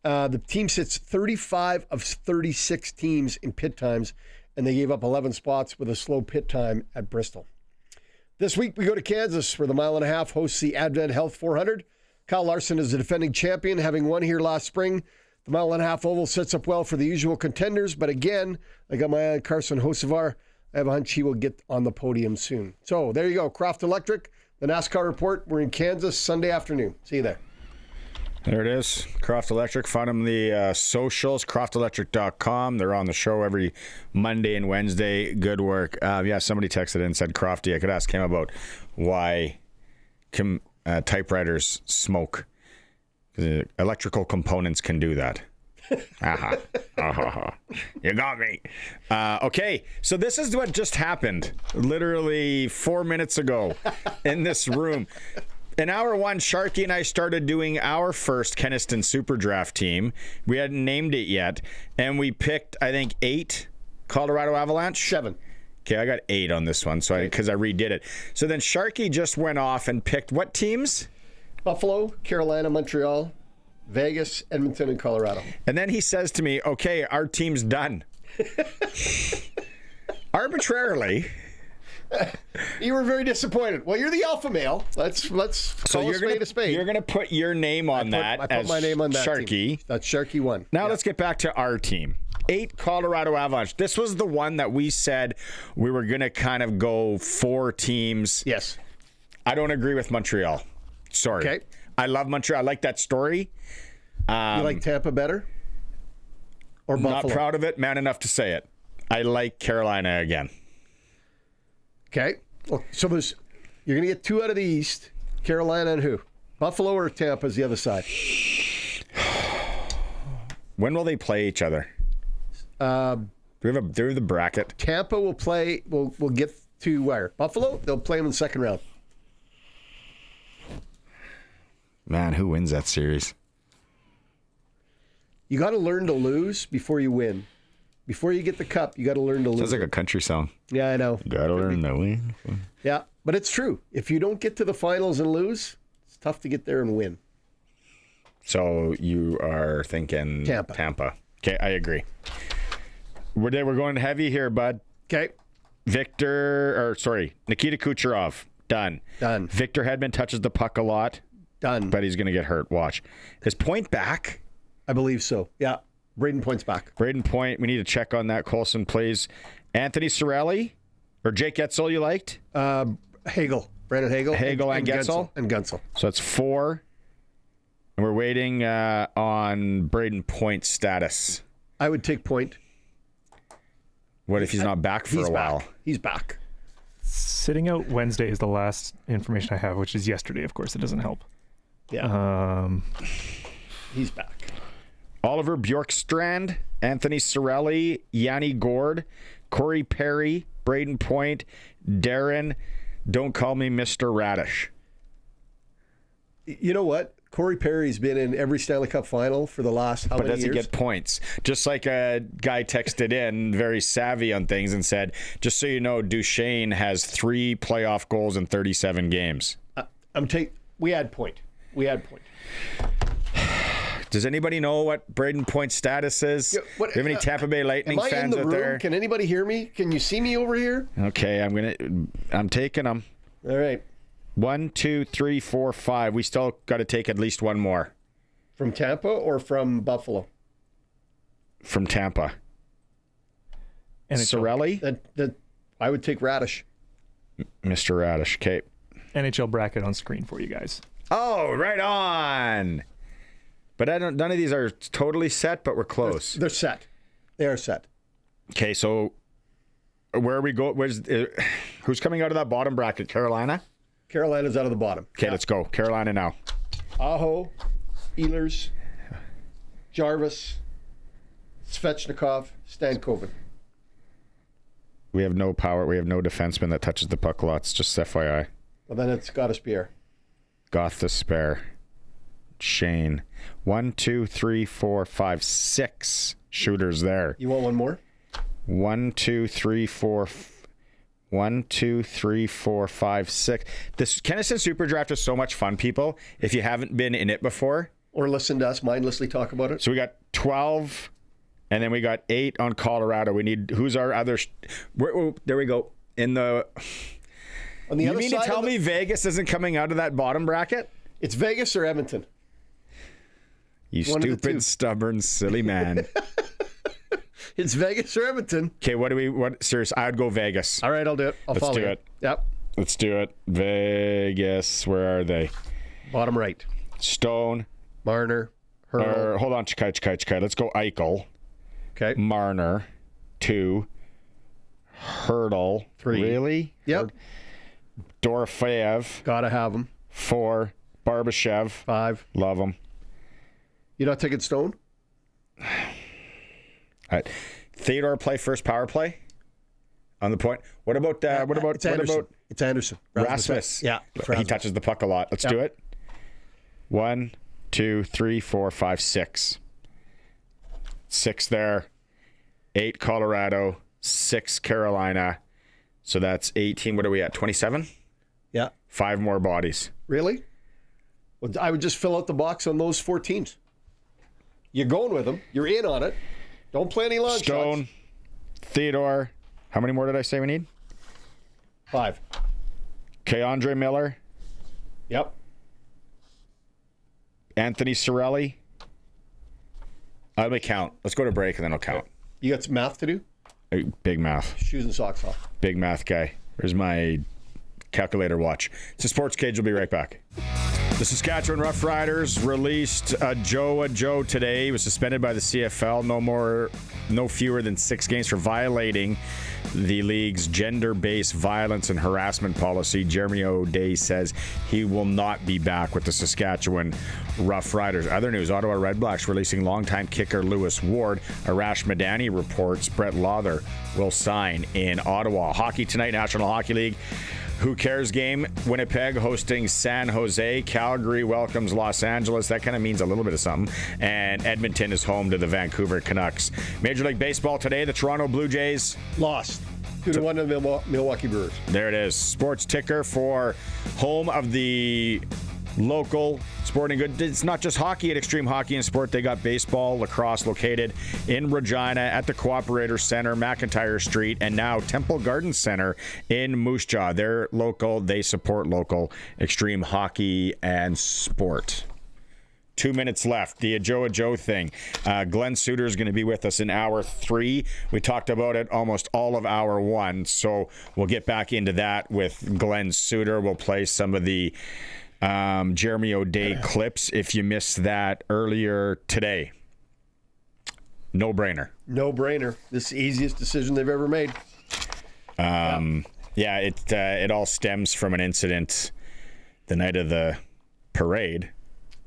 The team sits 35 of 36 teams in pit times, and they gave up 11 spots with a slow pit time at Bristol. This week, we go to Kansas, where the 1.5 mile hosts the Advent Health 400. Kyle Larson is the defending champion, having won here last spring. The 1.5 mile oval sets up well for the usual contenders, but again, I got my eye on Carson Hocevar. I have a hunch he will get on the podium soon. So there you go, Croft Electric, the NASCAR Report. We're in Kansas Sunday afternoon. See you there. There it is. Croft Electric. Find them the socials, croftelectric.com. They're on the show every Monday and Wednesday. Good work. Somebody texted in and said, Crofty, I could ask him about why typewriters smoke. Electrical components can do that. You got me. Okay, so this is what just happened literally 4 minutes ago in this room. In hour 1, Sharky and I started doing our first Kenaston Super Draft team. We hadn't named it yet, and we picked, I think, 8 Colorado Avalanche. 7. Okay, I got 8 on this one, so because I redid it. So then Sharky just went off and picked what teams? Buffalo, Carolina, Montreal, Vegas, Edmonton, and Colorado. And then he says to me, okay, our team's done. Arbitrarily. You were very disappointed. Well, you're the alpha male. Let's call a spade a spade. You're going to put your name on that. I put my name on that Sharky. Team. That's Sharky 1. Now let's get back to our team. 8 Colorado Avalanche. This was the one that we said we were going to kind of go 4 teams. Yes. I don't agree with Montreal. Sorry. Okay. I love Montreal. I like that story. You like Tampa better? Or Buffalo? Not proud of it, man enough to say it. I like Carolina again. Okay. Well, so you're going to get 2 out of the East. Carolina and who? Buffalo or Tampa is the other side? When will they play each other? Do we have the bracket? Tampa will play. We'll get to where? Buffalo. They'll play them in the second round. Man, who wins that series? You got to learn to lose before you win. Before you get the cup, you got to learn to lose. Sounds like a country song. Yeah, I know. Gotta learn to win. Yeah, but it's true. If you don't get to the finals and lose, it's tough to get there and win. So you are thinking Tampa. Okay, I agree. We're going heavy here, bud. Okay. Nikita Kucherov. Done. Victor Hedman touches the puck a lot. Done. But he's going to get hurt. Watch. Is Point back? I believe so. Yeah. Braden Point's back. Braden Point. We need to check on that. Colson plays. Anthony Cirelli or Jake Getzel you liked? Hagel. Brandon Hagel. Hagel and Getzel? And Gunsel. So that's 4. And we're waiting on Braden Point's status. I would take Point. What if he's not back for a while? He's back. Sitting out Wednesday is the last information I have, which is yesterday. Of course, it doesn't help. Yeah. He's back. Oliver Bjorkstrand, Anthony Cirelli, Yanni Gord, Corey Perry, Braden Point, Darren, don't call me Mr. Radish. You know what? Corey Perry's been in every Stanley Cup final for the last how many years? But does he get points? Just like a guy texted in, very savvy on things, and said, just so you know, Duchesne has 3 playoff goals in 37 games. We had Point. Does anybody know what Braden Point's status is? Do you have any Tampa Bay Lightning fans out there? Can anybody hear me? Can you see me over here? Okay, I'm taking them. All right. 1, 2, 3, 4, 5. We still got to take at least one more. From Tampa or from Buffalo? From Tampa. And Cirelli? I would take Radish. Mr. Radish. Okay. NHL bracket on screen for you guys. Oh, right on. But none of these are totally set, but we're close. They're set. They are set. Okay, so where we go? Who's coming out of that bottom bracket? Carolina? Carolina's out of the bottom. Okay, let's go. Carolina now. Aho, Ehlers, Jarvis, Svechnikov, Stankoven. We have no power. We have no defenseman that touches the puck lots. Just FYI. Well, then it's Gottespierre. Goth the spare. Shane. 1, 2, 3, 4, 5, 6 shooters there. You want one more? 1, 2, 3, 4. 1, 2, 3, 4, 5, 6. This Kenaston Super Draft is so much fun, people. If you haven't been in it before, or listened to us mindlessly talk about it. So we got 12, and then we got 8 on Colorado. We need who's our other? There we go. On the you other mean side to tell me Vegas isn't coming out of that bottom bracket? It's Vegas or Edmonton. You stupid, stubborn, silly man. It's Vegas or Edmonton. Okay, serious, I'd go Vegas. All right, I'll do it. Let's do it. Yep. Let's do it. Vegas, where are they? Bottom right. Stone. Marner. Hurdle. Hold on, Chikai. Let's go Eichel. Okay. Marner. 2. Hurdle. 3. Really? Yep. Dorofeyev. Gotta have him. 4. Barbashev. 5. Love him. You not taking Stone? All right. Theodore play first power play on the point. What about it's Anderson. Rasmus? Yeah. He touches the puck a lot. Let's do it. 1, 2, 3, 4, 5, 6. 6 there. 8 Colorado. 6 Carolina. So that's 18. What are we at? 27? Yeah. 5 more bodies. Really? Well, I would just fill out the box on those 4 teams. You're going with them. You're in on it. Don't play any long shots. Stone, Theodore. How many more did I say we need? 5. Okay, Andre Miller. Yep. Anthony Cirelli. Let me count. Let's go to break and then I'll count. You got some math to do? Big math. Shoes and socks off. Big math guy. There's my calculator watch. It's a Sports Cage. We'll be right back. The Saskatchewan Roughriders released Ajou Ajou today. He was suspended by the CFL. No fewer than 6 games for violating the league's gender-based violence and harassment policy. Jeremy O'Day says he will not be back with the Saskatchewan Roughriders. Other news, Ottawa Redblacks releasing longtime kicker Lewis Ward. Arash Madani reports Brett Lawther will sign in Ottawa. Hockey tonight, National Hockey League. Who cares game? Winnipeg hosting San Jose. Calgary welcomes Los Angeles. That kind of means a little bit of something. And Edmonton is home to the Vancouver Canucks. Major League Baseball today, the Toronto Blue Jays lost 2-1 to the Milwaukee Brewers. There it is. Sports ticker for home of the local sporting good. It's not just hockey at Extreme Hockey and Sport. They got baseball, lacrosse located in Regina at the Cooperator Center, McIntyre Street, and now Temple Garden Center in Moose Jaw. They're local. They support local Extreme Hockey and Sport. 2 minutes left. The Ajou Ajou thing. Glen Suitor is going to be with us in hour 3. We talked about it almost all of hour 1, so we'll get back into that with Glen Suitor. We'll play some of the Jeremy O'Day clips if you missed that earlier today. No brainer. This is the easiest decision they've ever made. It all stems from an incident the night of the parade,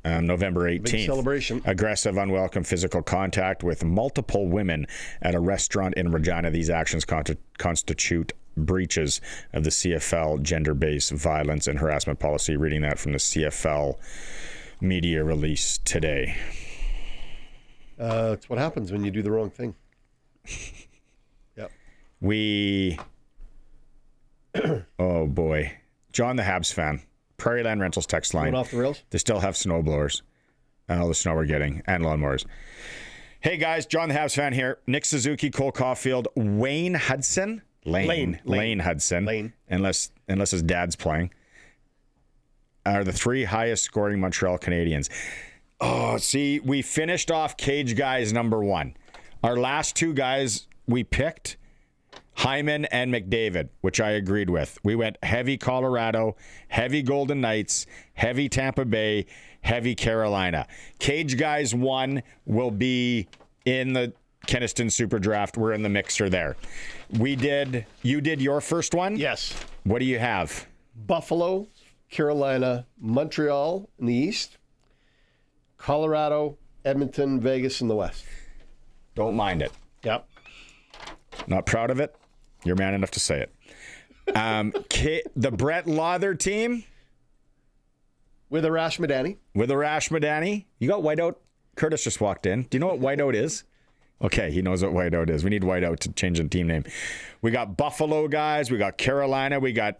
November 18th. Big celebration. Aggressive, unwelcome physical contact with multiple women at a restaurant in Regina. These actions constitute breaches of the CFL gender-based violence and harassment policy. Reading that from the CFL media release today. It's what happens when you do the wrong thing. Yep. Oh boy. John the Habs fan. Prairie Land Rentals text line. Going off the rails? They still have snow blowers and all the snow we're getting and lawnmowers. Hey guys, John the Habs fan here. Nick Suzuki, Cole Caulfield, Wayne Hudson. Lane Hudson. Unless his dad's playing. Are the 3 highest scoring Montreal Canadiens. Oh, see, we finished off Cage guys number 1. Our last 2 guys we picked, Hyman and McDavid, which I agreed with. We went heavy Colorado, heavy Golden Knights, heavy Tampa Bay, heavy Carolina. Cage guys 1 will be in the Kenaston Super Draft. We're in the mixer there. You did your first one? Yes. What do you have? Buffalo, Carolina, Montreal in the East, Colorado, Edmonton, Vegas in the West. Don't mind it. Yep. Not proud of it. You're man enough to say it. The Brett Lawther team? With Arash Madani. You got Whiteout? Curtis just walked in. Do you know what Whiteout is? Okay, he knows what Whiteout is. We need Whiteout to change the team name. We got Buffalo guys. We got Carolina. We got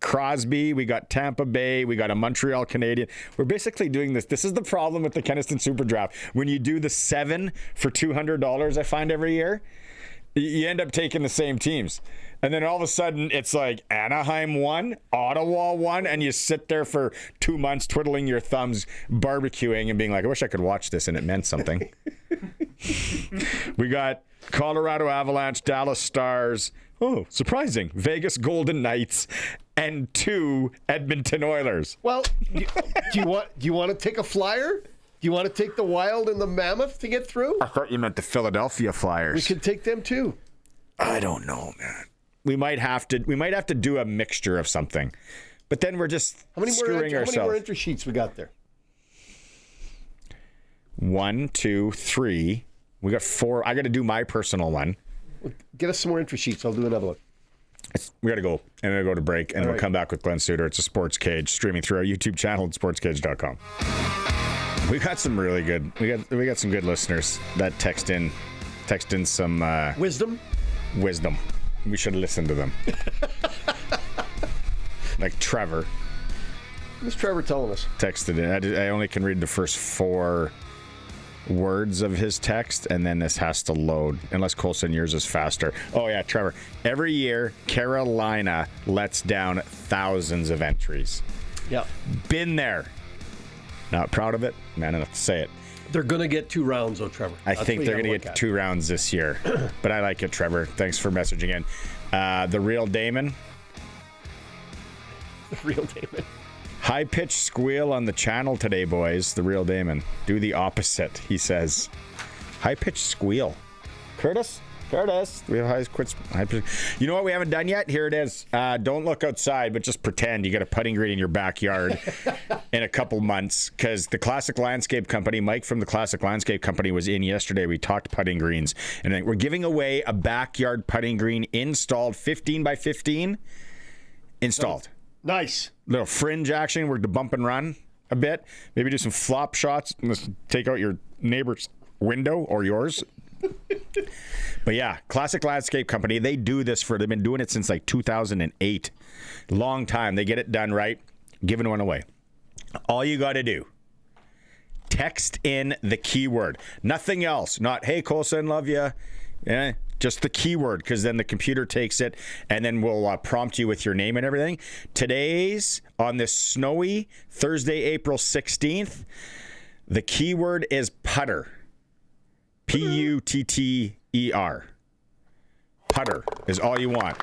Crosby. We got Tampa Bay. We got a Montreal Canadian. We're basically doing this. This is the problem with the Kenaston Super Draft. When you do the 7 for $200, I find every year, you end up taking the same teams. And then all of a sudden, it's like Anaheim 1, Ottawa 1, and you sit there for 2 months twiddling your thumbs, barbecuing, and being like, I wish I could watch this and it meant something. We got Colorado Avalanche, Dallas Stars, oh, surprising, Vegas Golden Knights, and 2 Edmonton Oilers. Well, do you want to take a flyer? Do you want to take the Wild and the Mammoth to get through? I thought you meant the Philadelphia Flyers. We could take them too. I don't know, man. We might have to do a mixture of something. But then we're just screwing ourselves. How many more entry sheets we got there? 1, 2, 3. We got 4. I got to do my personal one. Well, get us some more entry sheets. I'll do another one. We got to go. And then go to break. And we'll come back with Glen Suitor. It's a Sports Cage streaming through our YouTube channel at sportscage.com. We got some really good. We got some good listeners that text in some wisdom. We should listen to them. Like Trevor. What's Trevor telling us? Texted in. I only can read the first 4 words of his text, and then this has to load. Unless Colson, yours is faster. Oh yeah, Trevor. Every year, Carolina lets down thousands of entries. Yep. Been there. Not proud of it. Man enough to say it. They're going to get 2 rounds, though, Trevor. I think they're going to get 2 rounds this year. But I like it, Trevor. Thanks for messaging in. The real Damon. The real Damon. High-pitched squeal on the channel today, boys. The real Damon. Do the opposite, he says. High-pitched squeal. Curtis? We have high-pitched. You know what we haven't done yet? Here it is. Don't look outside, but just pretend you got a putting green in your backyard in a couple months. Because the Classic Landscape Company, Mike from the Classic Landscape Company was in yesterday. We talked putting greens. And we're giving away a backyard putting green installed, 15 by 15. Installed. Nice. Little fringe action. We're to bump and run a bit. Maybe do some flop shots. Let's take out your neighbor's window or yours. But yeah, Classic Landscape Company, they've been doing it since like 2008. Long time. They get it done right. Giving one away. All you got to do, text in the keyword. Nothing else. Not, hey, Colson, love you. Yeah, just the keyword, because then the computer takes it and then we'll prompt you with your name and everything. Today's, on this snowy Thursday, April 16th, the keyword is putter. Putter. Putter is all you want.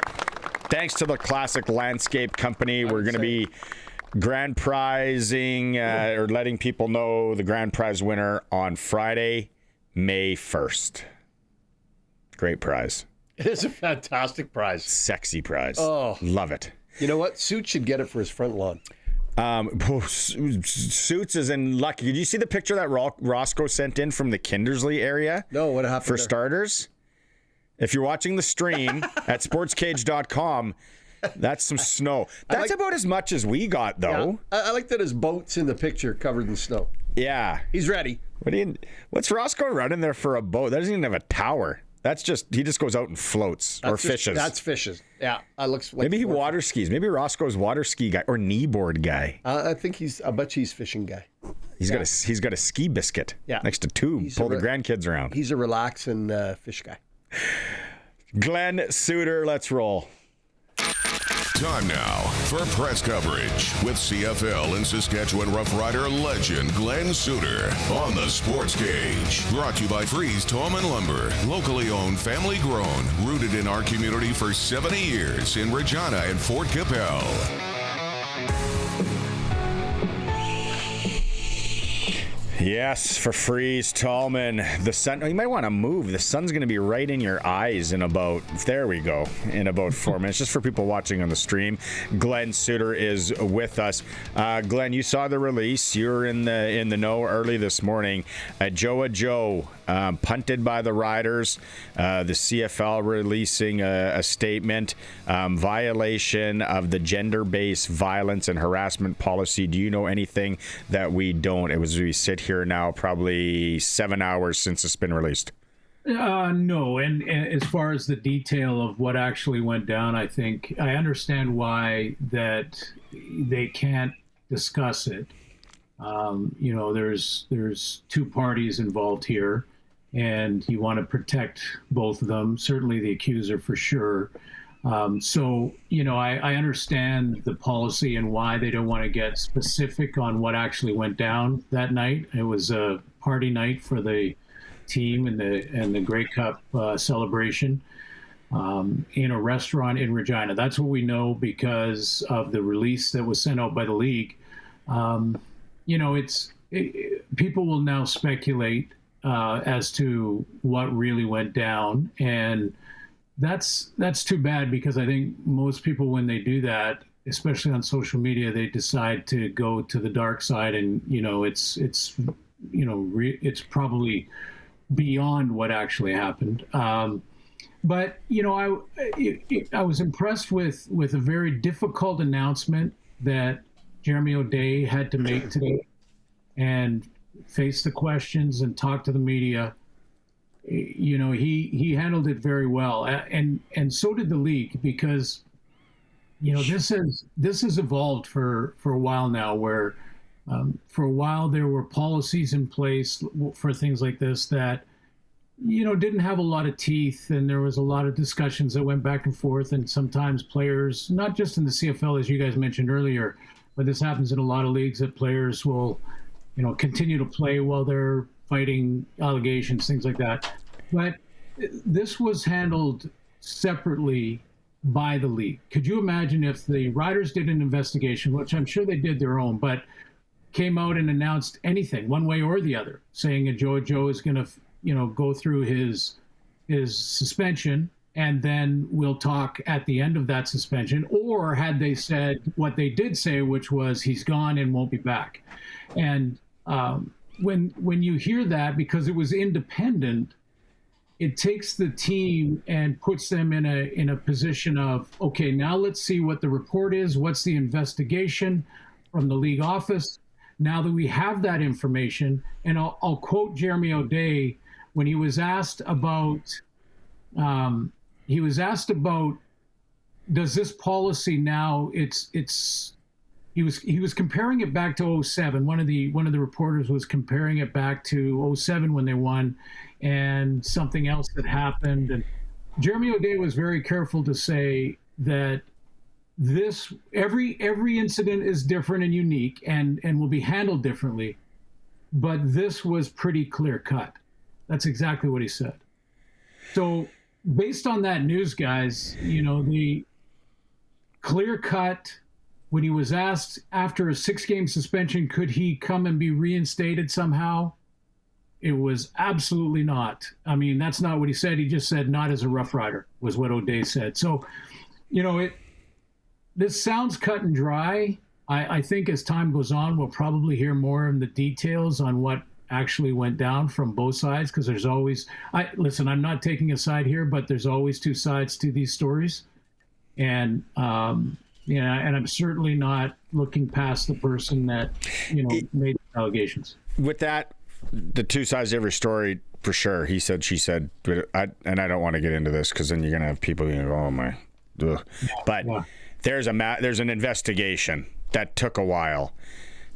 Thanks to the Classic Landscape Company, we're going to be grand prizing or letting people know the grand prize winner on Friday, May 1st. Great prize. It is a fantastic prize. Sexy prize. Oh. Love it. You know what? Suit should get it for his front lawn. Suits is in luck. Did you see the picture that Roscoe sent in from the Kindersley area? No, what happened For there? Starters, if you're watching the stream at sportscage.com, that's some snow. That's about as much as we got, though. Yeah. I like that his boat's in the picture covered in snow. Yeah. He's ready. What's Roscoe running there for a boat? That doesn't even have a tower. He just goes out and floats or fishes. That's fishes. Yeah, that looks like. Maybe he water skis. Maybe Roscoe's water ski guy or kneeboard guy. I bet he's fishing guy. He's got a ski biscuit next to tube. Pull the grandkids around. He's a relaxing fish guy. Glen Suitor, let's roll. Time now for press coverage with CFL and Saskatchewan Roughrider legend Glen Suitor on the Sports Cage. Brought to you by Freeze Tome and Lumber. Locally owned, family grown, rooted in our community for 70 years in Regina and Fort Capel. Yes, for Freeze Tallman. The sun, you might want to move. The sun's going to be right in your eyes in about 4 minutes. Just for people watching on the stream, Glen Suitor is with us. Glen, you saw the release. You were in the know early this morning. Ajou Ajou, punted by the Riders. The CFL releasing a statement. Violation of the gender-based violence and harassment policy. Do you know anything that we don't? We sit here now probably 7 hours since it's been released. No, and as far as the detail of what actually went down, I think I understand why that they can't discuss it. There's two parties involved here, and you want to protect both of them. Certainly the accuser for sure. I understand the policy and why they don't want to get specific on what actually went down that night. It was a party night for the team and the Grey Cup celebration in a restaurant in Regina. That's what we know because of the release that was sent out by the league. People will now speculate as to what really went down, and that's too bad because I think most people, when they do that, especially on social media, they decide to go to the dark side, and it's probably beyond what actually happened. But I was impressed with a very difficult announcement that Jeremy O'Day had to make today, and face the questions and talk to the media. He handled it very well, and so did the league, because this has evolved for a while now, where for a while there were policies in place for things like this that didn't have a lot of teeth, and there was a lot of discussions that went back and forth, and sometimes players, not just in the CFL as you guys mentioned earlier, but this happens in a lot of leagues, that players will continue to play while they're fighting allegations, things like that. But this was handled separately by the league. Could you imagine if the Riders did an investigation, which I'm sure they did their own, but came out and announced anything one way or the other, saying Ajou Ajou is going to, go through his suspension, and then we'll talk at the end of that suspension? Or had they said what they did say, which was he's gone and won't be back? And when you hear that, because it was independent, it takes the team and puts them in a position of, okay, now let's see what the report is. What's the investigation from the league office? Now that we have that information, and I'll quote Jeremy O'Day when he was asked about, does this policy now, he was comparing it back to 07. One of the reporters was comparing it back to 07 when they won, and something else that happened. And Jeremy O'Day was very careful to say that every incident is different and unique and will be handled differently, but this was pretty clear cut. That's exactly what he said. So based on that news, guys, the clear cut, when he was asked after a 6-game suspension, could he come and be reinstated somehow? It was absolutely not. I mean, that's not what he said. He just said, not as a Rough Rider, was what O'Day said. So, this sounds cut and dry. I think as time goes on, we'll probably hear more in the details on what actually went down from both sides, because there's always, listen, I'm not taking a side here, but there's always two sides to these stories. And, and I'm certainly not looking past the person that, made the allegations. With that, the two sides of every story, for sure. He said, she said, and I don't want to get into this because then you're going to have people go, oh my. Ugh. But there's an investigation that took a while.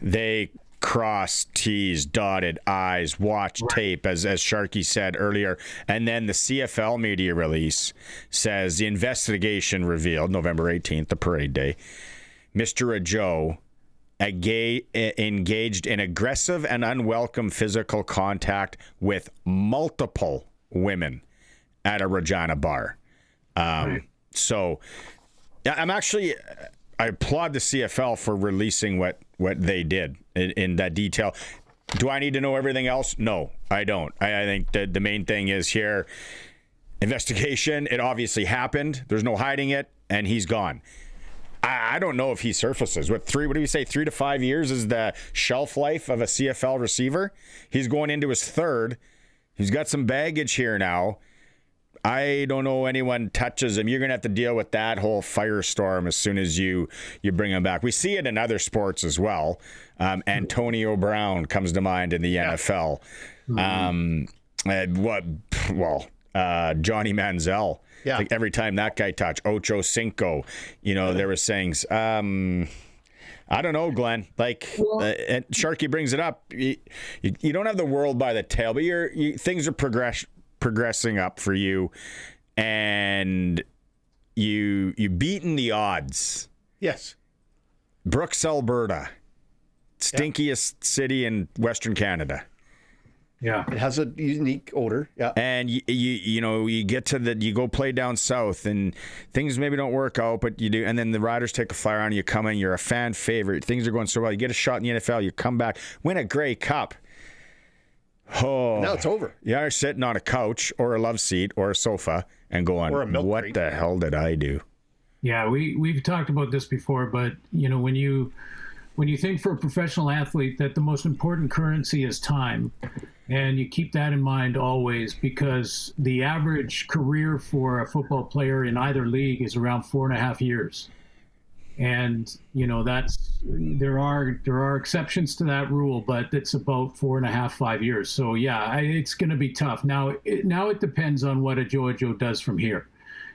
They crossed T's, dotted I's, watched tape, as Sharky said earlier. And then the CFL media release says the investigation revealed November 18th, the parade day, Mr. Ajou engaged in aggressive and unwelcome physical contact with multiple women at a Regina bar. So I applaud the CFL for releasing what they did in that detail. Do I need to know everything else? No, I don't. I think the main thing is here, investigation, it obviously happened. There's no hiding it, and he's gone. I don't know if he surfaces. What do we say, 3 to 5 years is the shelf life of a CFL receiver? He's going into his third. He's got some baggage here now. I don't know anyone touches him. You're going to have to deal with that whole firestorm as soon as you bring him back. We see it in other sports as well. Antonio Brown comes to mind in the NFL. Johnny Manziel. Yeah. Like every time that guy touched, Ocho Cinco, there were sayings. I don't know, Glenn. And Sharky brings it up. You don't have the world by the tail, but things are progressing up for you, and you beaten the odds. Yes. Brooks, Alberta, stinkiest city in Western Canada. Yeah, it has a unique odor. Yeah, and you get to you go play down south, and things maybe don't work out, but you do. And then the Riders take a flyer on you, come in, you're a fan favorite. Things are going so well. You get a shot in the NFL, you come back, win a Grey Cup. Oh, now it's over. You're sitting on a couch or a love seat or a sofa and going, what the hell did I do? Yeah, we've talked about this before, but when you think for a professional athlete that the most important currency is time, and you keep that in mind always, because the average career for a football player in either league is around 4.5 years. And there are exceptions to that rule, but it's about 4.5, 5 years. So yeah, it's going to be tough. Now it depends on what Ajou Ajou does from here.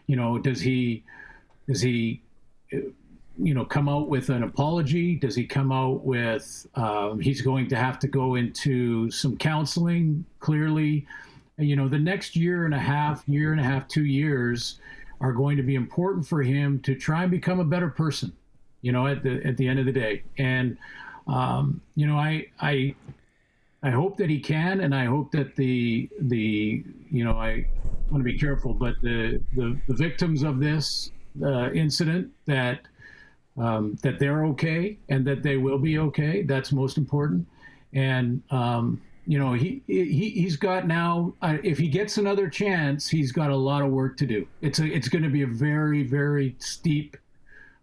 Does he come out with an apology? Does he come out with he's going to have to go into some counseling? Clearly, the next year and a half, 2 years are going to be important for him to try and become a better person, at the end of the day. And, I hope that he can, and I hope that I want to be careful, but the victims of this, incident, that they're okay and that they will be okay. That's most important. And he's got now. If he gets another chance, he's got a lot of work to do. It's going to be a very, very steep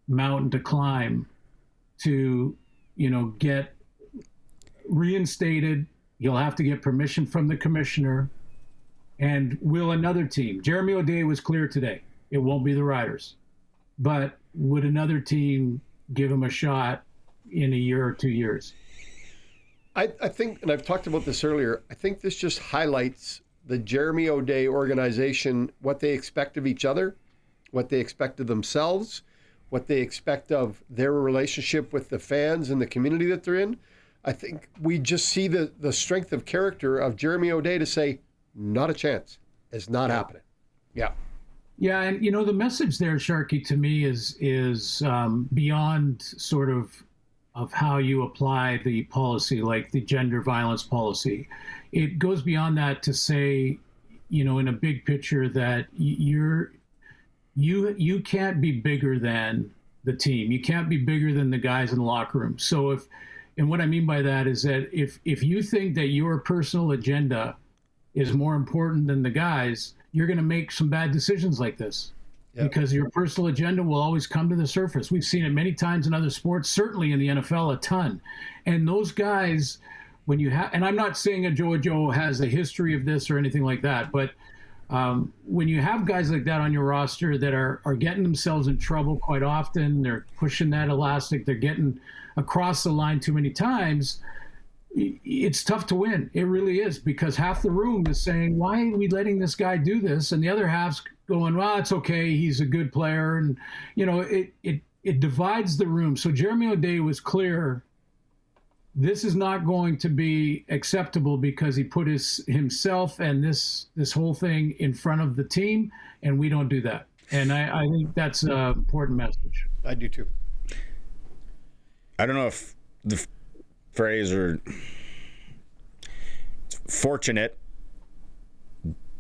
mountain to climb to get reinstated. You'll have to get permission from the commissioner. And will another team? Jeremy O'Day was clear today. It won't be the Riders. But would another team give him a shot in a year or 2 years? I think, and I've talked about this earlier, I think this just highlights the Jeremy O'Day organization, what they expect of each other, what they expect of themselves, what they expect of their relationship with the fans and the community that they're in. I think we just see the strength of character of Jeremy O'Day to say, not a chance. It's not happening. Yeah. Yeah, and the message there, Sharky, to me is beyond sort of how you apply the policy, like the gender violence policy. It goes beyond that to say, in a big picture, that you can't be bigger than the team. You can't be bigger than the guys in the locker room. So and what I mean by that is that if you think that your personal agenda is more important than the guys, you're going to make some bad decisions like this. Yep. Because your personal agenda will always come to the surface. We've seen it many times in other sports, certainly in the NFL a ton. And those guys, when you have, and I'm not saying Ajou Ajou has a history of this or anything like that, but when you have guys like that on your roster that are getting themselves in trouble quite often, they're pushing that elastic, they're getting across the line too many times, it's tough to win. It really is, because half the room is saying, why are we letting this guy do this? And the other half's going, well, it's okay. He's a good player. And, it divides the room. So Jeremy O'Day was clear. This is not going to be acceptable because he put himself and this whole thing in front of the team, and we don't do that. And I think that's an important message. I do too. I don't know if the phrase or fortunate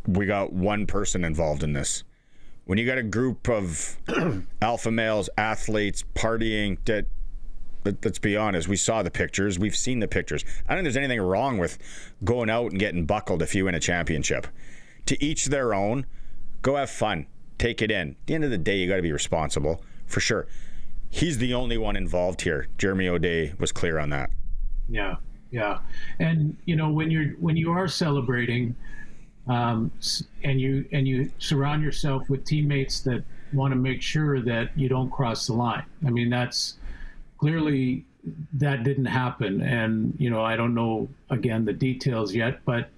we got one person involved in this. When you got a group of alpha males, athletes, partying, that, let's be honest, we saw the pictures, we've seen the pictures. I don't think there's anything wrong with going out and getting buckled if you win a championship. To each their own. Go have fun. Take it in. At the end of the day, you got to be responsible, for sure. He's the only one involved here. Jeremy O'Day was clear on that. Yeah. And, when you are celebrating, and you surround yourself with teammates that want to make sure that you don't cross the line. I mean, that's clearly that didn't happen. And, I don't know, again, the details yet, but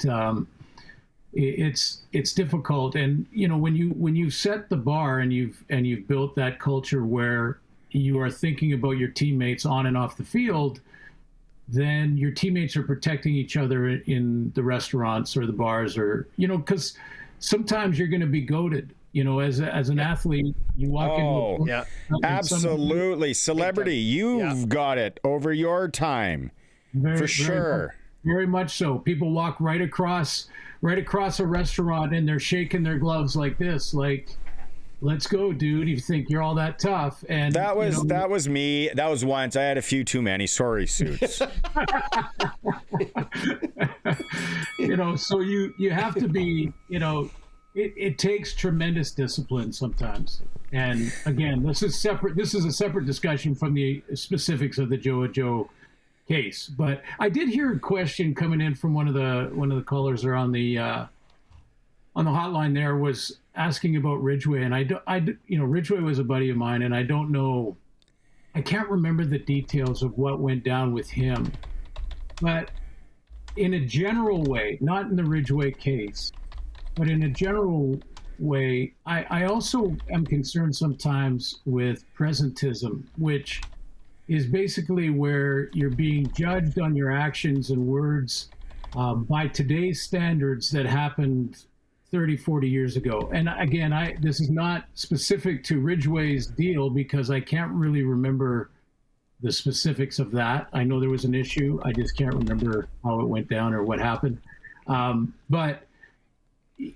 it's difficult. And, when you set the bar and you've built that culture where you are thinking about your teammates on and off the field, then your teammates are protecting each other in the restaurants or the bars, or, because sometimes you're going to be goated. As an athlete, you walk in. Yeah, absolutely. Celebrity, you've got it over your time. For sure. Very much so. People walk right across a restaurant and they're shaking their gloves like this, like, let's go, dude. You think you're all that tough. And that was me. That was once. I had a few too many sorry suits. So you have to be, it takes tremendous discipline sometimes. And again, this is a separate discussion from the specifics of the Ajou Ajou case. But I did hear a question coming in from one of the callers are on the hotline there, was asking about Ridgway, and Ridgway was a buddy of mine, and I can't remember the details of what went down with him, but in a general way, not in the Ridgway case, but in a general way, I also am concerned sometimes with presentism, which is basically where you're being judged on your actions and words by today's standards that happened 30, 40 years ago. And again, this is not specific to Ridgway's deal because I can't really remember the specifics of that. I know there was an issue. I just can't remember how it went down or what happened. But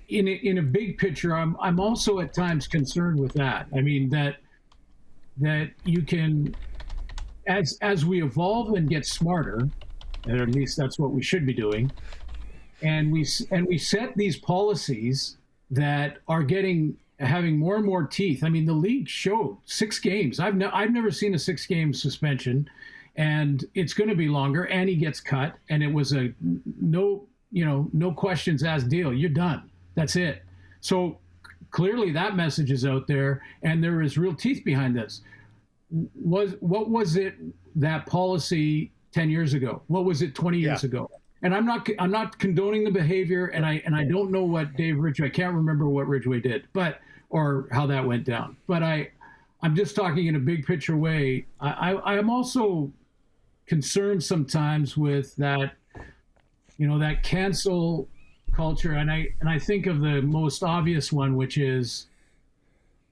in a big picture, I'm also at times concerned with that. I mean that you can, as we evolve and get smarter, or at least that's what we should be doing, and we set these policies that are having more and more teeth. I mean, the league showed 6 games. I've never seen a 6-game suspension, and it's going to be longer. And he gets cut, and it was a no questions asked deal. You're done. That's it. So clearly that message is out there, and there is real teeth behind this. What was it, that policy 10 years ago? What was it 20 years ago? And I'm not condoning the behavior, and I don't know what Dave Ridgway, I can't remember what Ridgway did, or how that went down. But I'm just talking in a big picture way. I am also concerned sometimes with that, that cancel culture, and I think of the most obvious one, which is,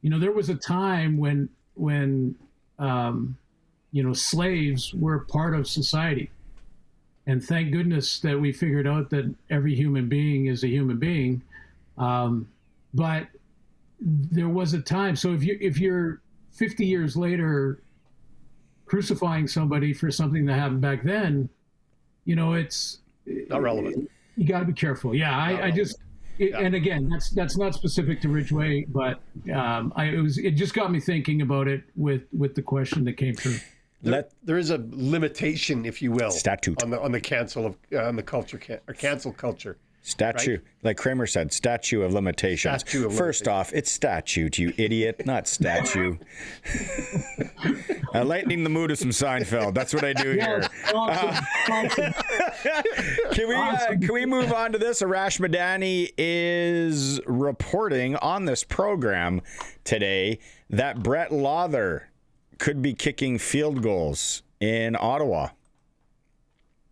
there was a time when slaves were part of society. And thank goodness that we figured out that every human being is a human being. But there was a time. So if you're 50 years later crucifying somebody for something that happened back then, it's not relevant. You got to be careful. Yeah, and again, that's not specific to Ridgway, but it just got me thinking about it with the question that came through. There is a limitation, if you will, statute on the cancel culture. Statute, right? Like Kramer said, statute of limitations. First off, it's statute, you idiot, not statue. Lightening the mood of some Seinfeld. That's what I do here. Can we move on to this? Arash Madani is reporting on this program today that Brett Lawther could be kicking field goals in Ottawa.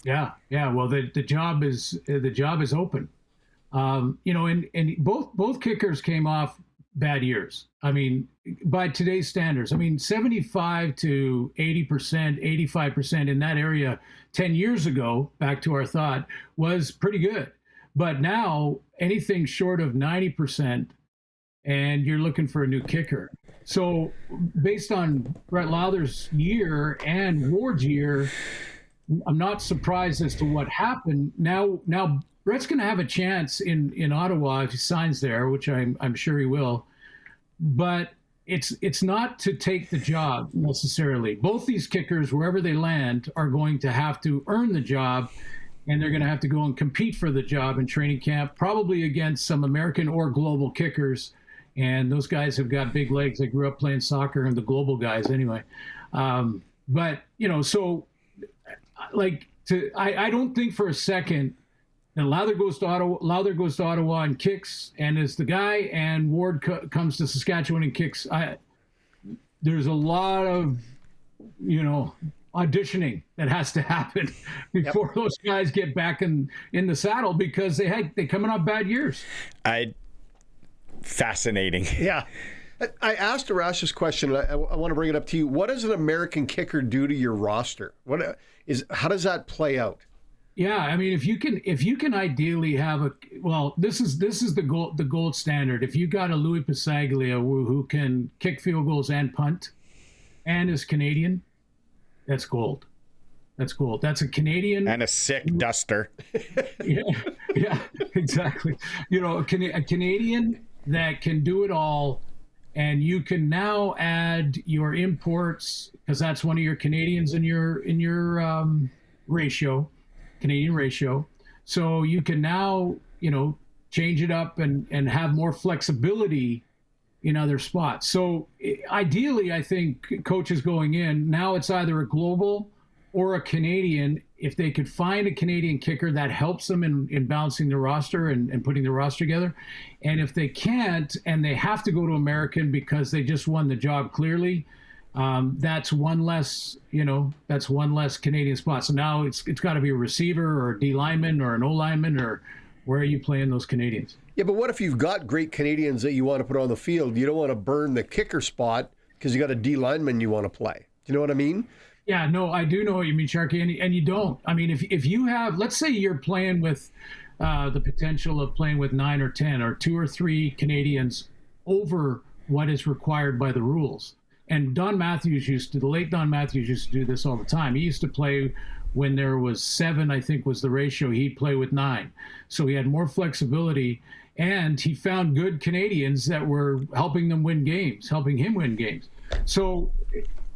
Yeah. Well, the job is open. And both kickers came off bad years. I mean, by today's standards, 75 to 80%, 85% in that area 10 years ago, back to our thought, was pretty good. But now anything short of 90%, and you're looking for a new kicker. So based on Brett Lawther's year and Ward's year, I'm not surprised as to what happened. Now Brett's going to have a chance in Ottawa if he signs there, which I'm sure he will. But it's not to take the job necessarily. Both these kickers, wherever they land, are going to have to earn the job, and they're going to have to go and compete for the job in training camp, probably against some American or global kickers. And those guys have got big legs. They grew up playing soccer, and the global guys anyway. But I don't think for a second that Lawther goes to Ottawa and kicks and is the guy, and Ward comes to Saskatchewan and kicks. There's a lot of auditioning that has to happen before those guys get back in the saddle, because they coming off bad years. Fascinating. Yeah. I asked Arash this question, and I want to bring it up to you. What does an American kicker do to your roster? How does that play out? Yeah, if you can ideally have this is the gold standard. If you got a Louis Pasaglia who can kick field goals and punt, and is Canadian, that's gold. That's gold. That's a Canadian and a sick duster. yeah, exactly. A Canadian that can do it all, and you can now add your imports, because that's one of your Canadians in your Canadian ratio. So you can now change it up and have more flexibility in other spots. So ideally, I think coaches going in now, it's either a global or a Canadian. If they could find a Canadian kicker, that helps them in balancing the roster and putting the roster together. And if they can't, and they have to go to American because they just won the job clearly, that's one less Canadian spot. So now it's got to be a receiver or a D lineman or an O lineman, or where are you playing those Canadians? Yeah, but what if you've got great Canadians that you want to put on the field? You don't want to burn the kicker spot because you got a D lineman you want to play. Do you know what I mean? Yeah, no, I do know what you mean, Sharky, and you don't. If you have, let's say you're playing with the potential of playing with 9 or 10 or 2 or 3 Canadians over what is required by the rules. And the late Don Matthews used to do this all the time. He used to play when there was 7, I think was the ratio, he'd play with 9. So he had more flexibility, and he found good Canadians that were helping him win games. So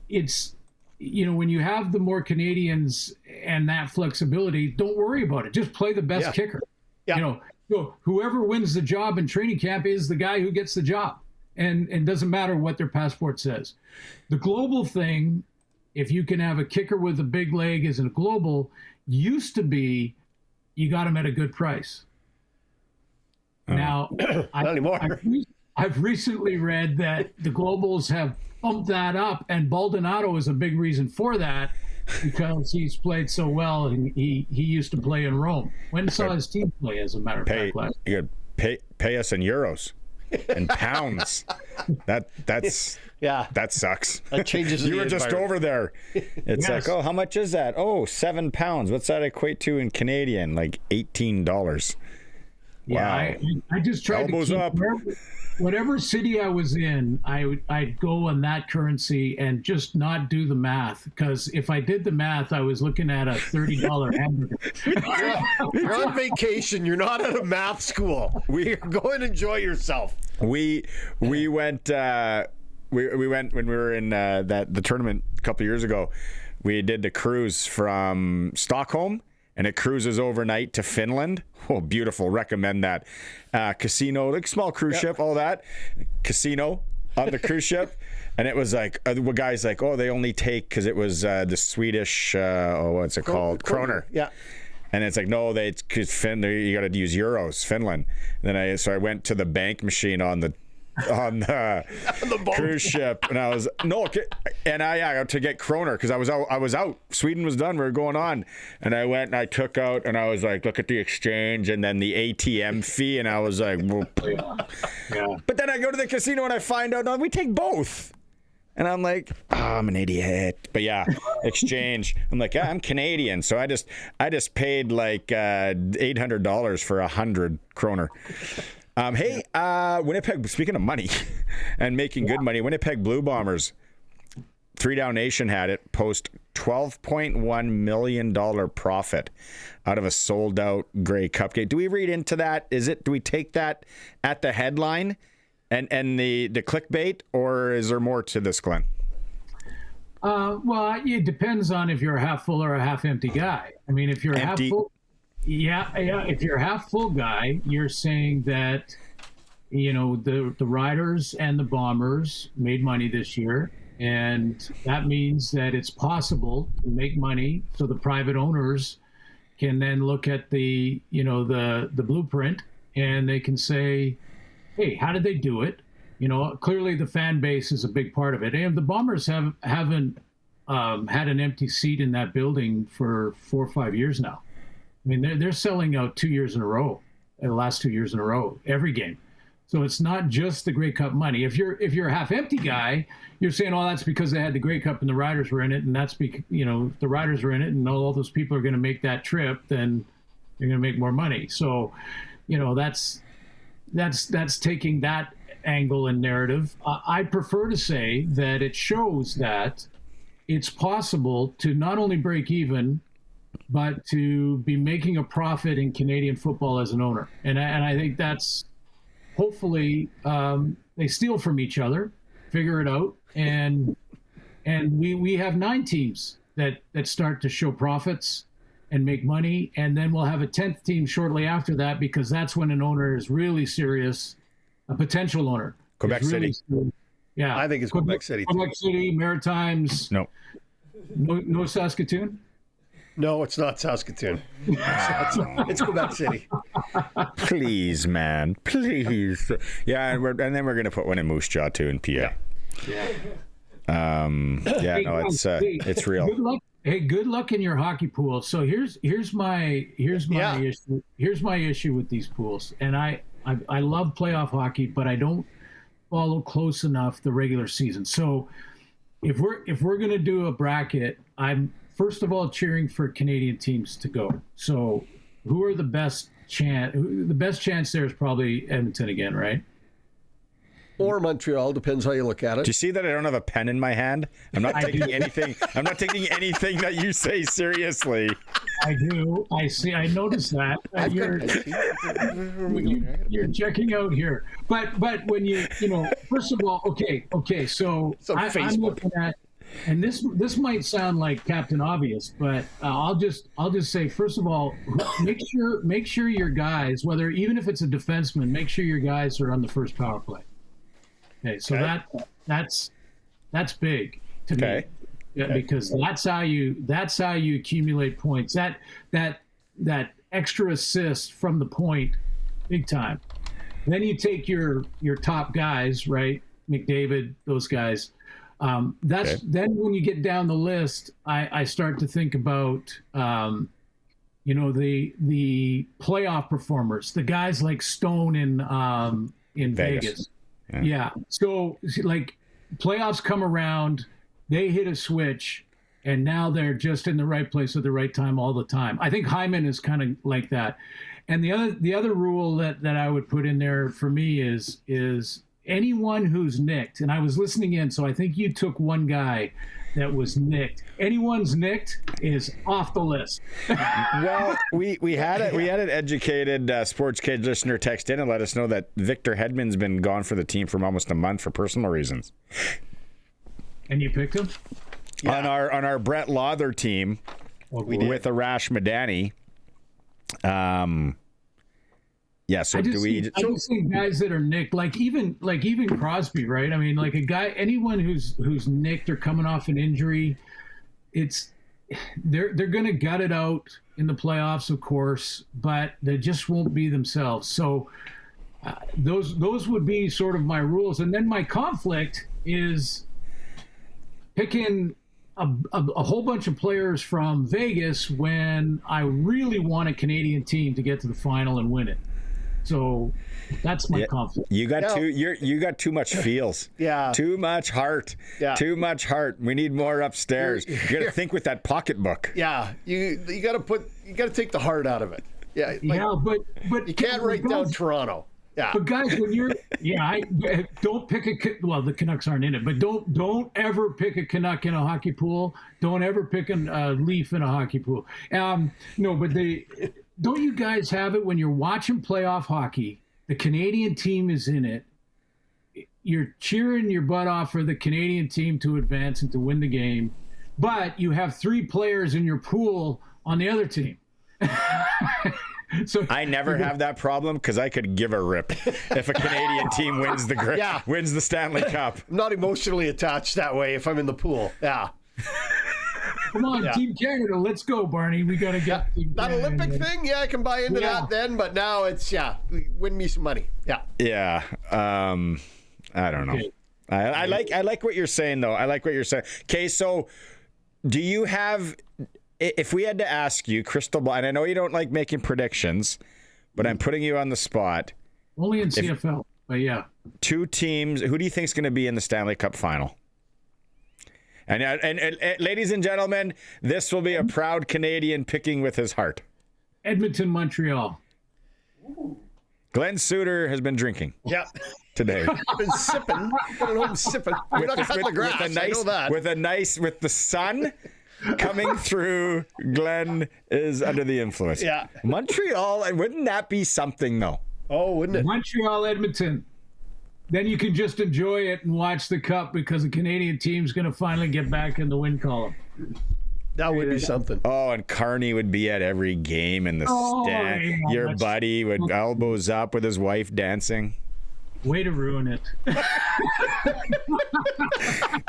it's, when you have the more Canadians and that flexibility, don't worry about it. Just play the best kicker. Yeah. Whoever wins the job in training camp is the guy who gets the job. And it doesn't matter what their passport says. The global thing, if you can have a kicker with a big leg as a global, used to be you got him at a good price. Now, not anymore. I've recently read that the globals have bumped that up, and Baldonado is a big reason for that because he's played so well, and he used to play in Rome. When saw his team play, as a matter of fact, last year? You pay us in euros and pounds. That's that sucks. That changes. You were just over there. It's like, oh, how much is that? Oh, 7 pounds. What's that equate to in Canadian? Like $18. Yeah, wow. I just tried Elbows to keep up. Whatever city I was in, I'd go on that currency and just not do the math, because if I did the math, I was looking at a $30 hamburger. You're on vacation. You're not at a math school. Go and enjoy yourself. We went we went when we were in the tournament a couple of years ago. We did the cruise from Stockholm, and it cruises overnight to Finland. Oh, beautiful. Recommend that. Casino, like small cruise ship, all that. Casino on the cruise ship. And it was like, the guy's like, oh, they only take, because it was the Swedish, what's it called? Kroner. Yeah. And it's like, no, because you got to use euros, Finland. And then I went to the bank machine on the cruise ship, and I was to get kroner, because I was out. Sweden was done. We were going on, and I went and I took out, and I was like, look at the exchange and then the ATM fee, and I was like, well. Yeah. But then I go to the casino and I find out, no, we take both. And I'm like, oh, I'm an idiot. But yeah, exchange. I'm like, yeah, I'm Canadian, so I just paid like $800 for 100 kroner. Hey, Winnipeg, speaking of money and making good money, Winnipeg Blue Bombers, 3 Down Nation had it, post $12.1 million profit out of a sold-out Grey Cup game. Do we read into that? Do we take that at the headline and the clickbait, or is there more to this, Glenn? Well, it depends on if you're a half full or a half empty guy. I mean, if you're empty. Half full... Yeah. If you're a half full guy, you're saying that, the Riders and the Bombers made money this year, and that means that it's possible to make money, so the private owners can then look at the blueprint, and they can say, hey, how did they do it? Clearly the fan base is a big part of it, and the Bombers haven't had an empty seat in that building for 4 or 5 years now. I mean, they're selling out 2 years in a row, the last 2 years in a row, every game. So it's not just the Grey Cup money. If you're a half empty guy, you're saying, oh, that's because they had the Grey Cup and the Riders were in it, and that's because if the Riders were in it and all those people are going to make that trip, then you're going to make more money. So, that's taking that angle and narrative. I prefer to say that it shows that it's possible to not only break even, but to be making a profit in Canadian football as an owner. And I think that's, hopefully, they steal from each other, figure it out, and we have 9 teams that start to show profits and make money, and then we'll have a 10th team shortly after that, because that's when an owner is really serious, a potential owner. Quebec City. Serious. Yeah. I think it's Quebec City. Quebec City, Maritimes. No Saskatoon? No, it's not Saskatoon. It's Quebec City. Please, man. Please. Yeah, and then we're going to put one in Moose Jaw, too, in PA. Yeah. It's real. Good luck. Hey, good luck in your hockey pool. So here's my issue. Here's my issue with these pools. And I love playoff hockey, but I don't follow close enough the regular season. So if we're going to do a bracket, I'm first of all cheering for Canadian teams to go. So who are the best chance. The best chance there is probably Edmonton again, right? Or Montreal, depends how you look at it. Do you see that I don't have a pen in my hand? I'm not taking anything. I'm not taking anything that you say seriously. I do. I see. I noticed that. You're checking out here. But when you first of all, okay. So I'm looking at, and this might sound like Captain Obvious, but I'll just say, first of all, make sure your guys, even if it's a defenseman, make sure your guys are on the first power play. Okay, so that's big to me, because that's how you accumulate points. That extra assist from the point, big time. Then you take your top guys, right? McDavid, those guys. Then when you get down the list, I start to think about the playoff performers, the guys like Stone in Vegas. Yeah. So like playoffs come around, they hit a switch, and now they're just in the right place at the right time all the time. I think Hyman is kind of like that. And the other rule that I would put in there for me is anyone who's nicked, and I was listening in, so I think you took one guy that was nicked. Anyone's nicked is off the list. Well, we had an educated SportsCage listener text in and let us know that Victor Hedman's been gone for the team for almost a month for personal reasons. And you picked him? Yeah. On our Brett Lawther team with Arash Madani. Yeah, so I just think guys that are nicked, like even Crosby, right? I mean, like anyone who's nicked or coming off an injury, they're going to gut it out in the playoffs, of course, but they just won't be themselves. So those would be sort of my rules, and then my conflict is picking a whole bunch of players from Vegas when I really want a Canadian team to get to the final and win it. So that's my conflict. You got you got too much feels. Yeah. Too much heart. Yeah. Too much heart. We need more upstairs. You got to think with that pocketbook. Yeah. You got to take the heart out of it. Yeah. But you can't write down Toronto. Yeah. But guys, when you're don't pick the Canucks aren't in it, but don't ever pick a Canuck in a hockey pool. Don't ever pick a Leaf in a hockey pool. No, but don't you guys have it when you're watching playoff hockey? The Canadian team is in it. You're cheering your butt off for the Canadian team to advance and to win the game, but you have 3 players in your pool on the other team. So I never have that problem because I could give a rip if a Canadian team wins the Stanley Cup. I'm not emotionally attached that way if I'm in the pool. Yeah. Come on, Team Canada, let's go, Barney. We got to get that Olympic thing. Yeah, I can buy into that then, but now it's win me some money. Yeah. Yeah. I don't know. Okay. I like what you're saying though. I like what you're saying. Okay, so do you have? If we had to ask you, crystal ball, and I know you don't like making predictions, but I'm putting you on the spot. Only in CFL, but yeah. 2 teams. Who do you think is going to be in the Stanley Cup final? And ladies and gentlemen, this will be a proud Canadian picking with his heart. Edmonton, Montreal. Glen Suitor has been drinking. Yeah. Today. Been sipping. Been home sipping. We're not cutting the grass. I know that. With the sun coming through, Glen is under the influence. Yeah. Montreal, and wouldn't that be something though? Oh, wouldn't it? Montreal, Edmonton. Then you can just enjoy it and watch the cup because the Canadian team's going to finally get back in the win column. That would be something. Oh, and Carney would be at every game in the stand. Yeah, your buddy would elbows up with his wife dancing. Way to ruin it.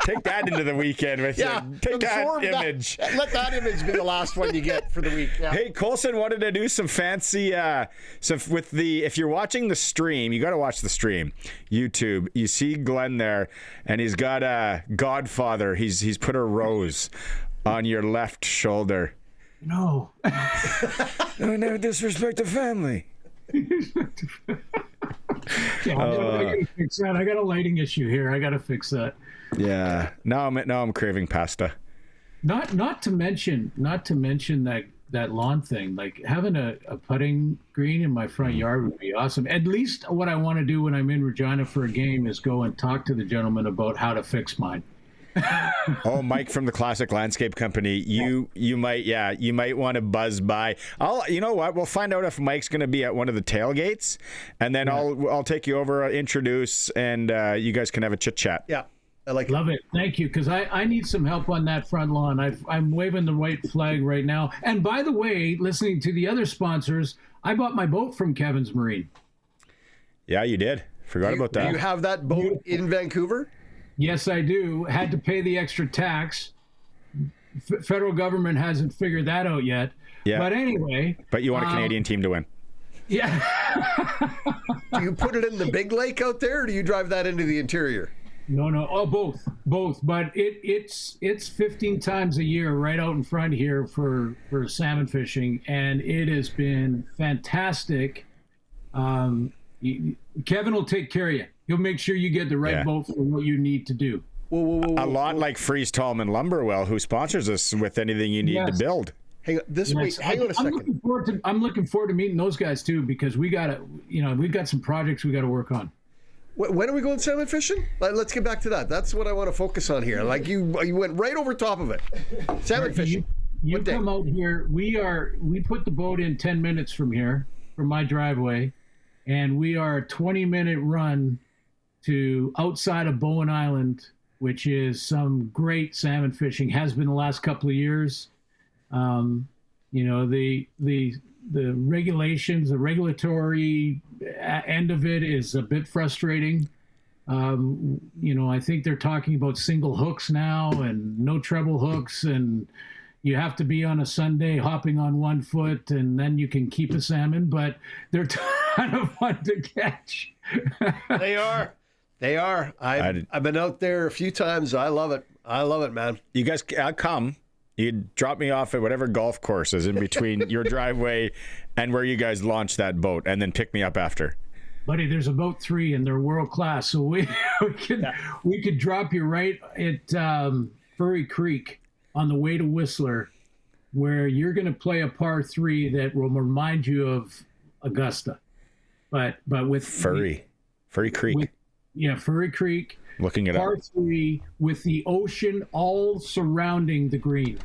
Take that into the weekend with you. Take that image. Let that image be the last one you get for the week. Yeah. Hey, Colson wanted to do some fancy if you're watching the stream, you got to watch the stream. YouTube. You see Glenn there, and he's got a Godfather. He's put a rose on your left shoulder. No. Don't never disrespect the family. I gotta fix that. I got a lighting issue here. I gotta fix that. Yeah. Now I'm craving pasta. Not to mention that lawn thing. Like having a putting green in my front yard would be awesome. At least what I want to do when I'm in Regina for a game is go and talk to the gentleman about how to fix mine. Oh, Mike from the Classic Landscape Company. You might want to buzz by. You know what? We'll find out if Mike's going to be at one of the tailgates, and then I'll take you over, introduce, and you guys can have a chit chat. Yeah. I Love it. Thank you. Because I need some help on that front lawn. I'm waving the white flag right now. And by the way, listening to the other sponsors, I bought my boat from Kevin's Marine. Yeah, you did. Forgot about that. Do you have that boat in Vancouver? Yes, I do. Had to pay the extra tax. Federal government hasn't figured that out yet. Yeah. But anyway. But you want a Canadian team to win. Yeah. Do you put it in the big lake out there, or do you drive that into the interior? No. Oh, both. But it's 15 times a year right out in front here for salmon fishing, and it has been fantastic. Kevin will take care of you. He'll make sure you get the right boat for what you need to do. Whoa. A lot like Freeze Tallman Lumberwell, who sponsors us with anything you need to build. Hang on a second. I'm looking forward to meeting those guys too, because we've got some projects we got to work on. When are we going salmon fishing? Let's get back to that. That's what I want to focus on here. Like you went right over top of it. Salmon fishing. You come out here. We put the boat in 10 minutes from here, from my driveway, and we are a 20-minute run to outside of Bowen Island, which is some great salmon fishing. Has been the last couple of years. The regulations, the regulatory end of it is a bit frustrating. I think they're talking about single hooks now and no treble hooks, and you have to be on a Sunday hopping on 1 foot, and then you can keep a salmon, but they're kind of fun to catch. They are. I've been out there a few times. I love it, man. You guys, I'll come. You drop me off at whatever golf course is in between your driveway and where you guys launch that boat, and then pick me up after. Buddy, there's about 3, and they're world class. So we could drop you right at Furry Creek on the way to Whistler, where you're going to play a par 3 that will remind you of Augusta, but with Furry Creek. Furry Creek. Looking it par up. 3 with the ocean all surrounding the green.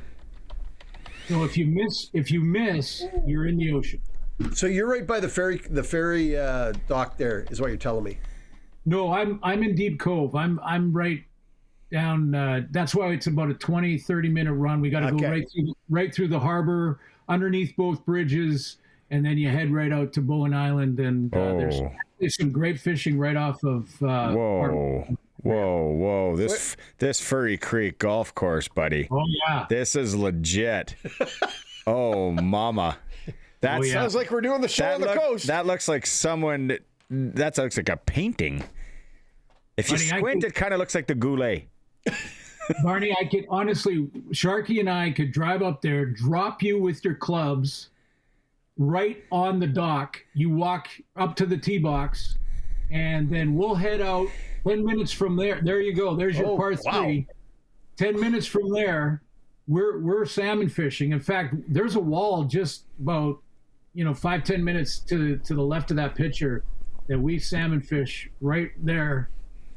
So if you miss, you're in the ocean. So you're right by the ferry dock there, is what you're telling me. No, I'm in Deep Cove. I'm right down. That's why it's about a 20-30 minute run. We got to go right through the harbor, underneath both bridges, and then you head right out to Bowen Island. And there's some great fishing right off of. Whoa! This Furry Creek golf course, buddy. Oh yeah, this is legit. Oh mama, that sounds like we're doing the show on the coast. That looks like someone. That looks like a painting. If you squint, it kind of looks like the Goulet. Barney, I could honestly, Sharky and I could drive up there, drop you with your clubs, right on the dock. You walk up to the tee box, and then we'll head out. 10 minutes from there. There you go. There's your par 3. 10 minutes from there, we're salmon fishing. In fact, there's a wall just about 5-10 minutes to the left of that picture that we salmon fish right there,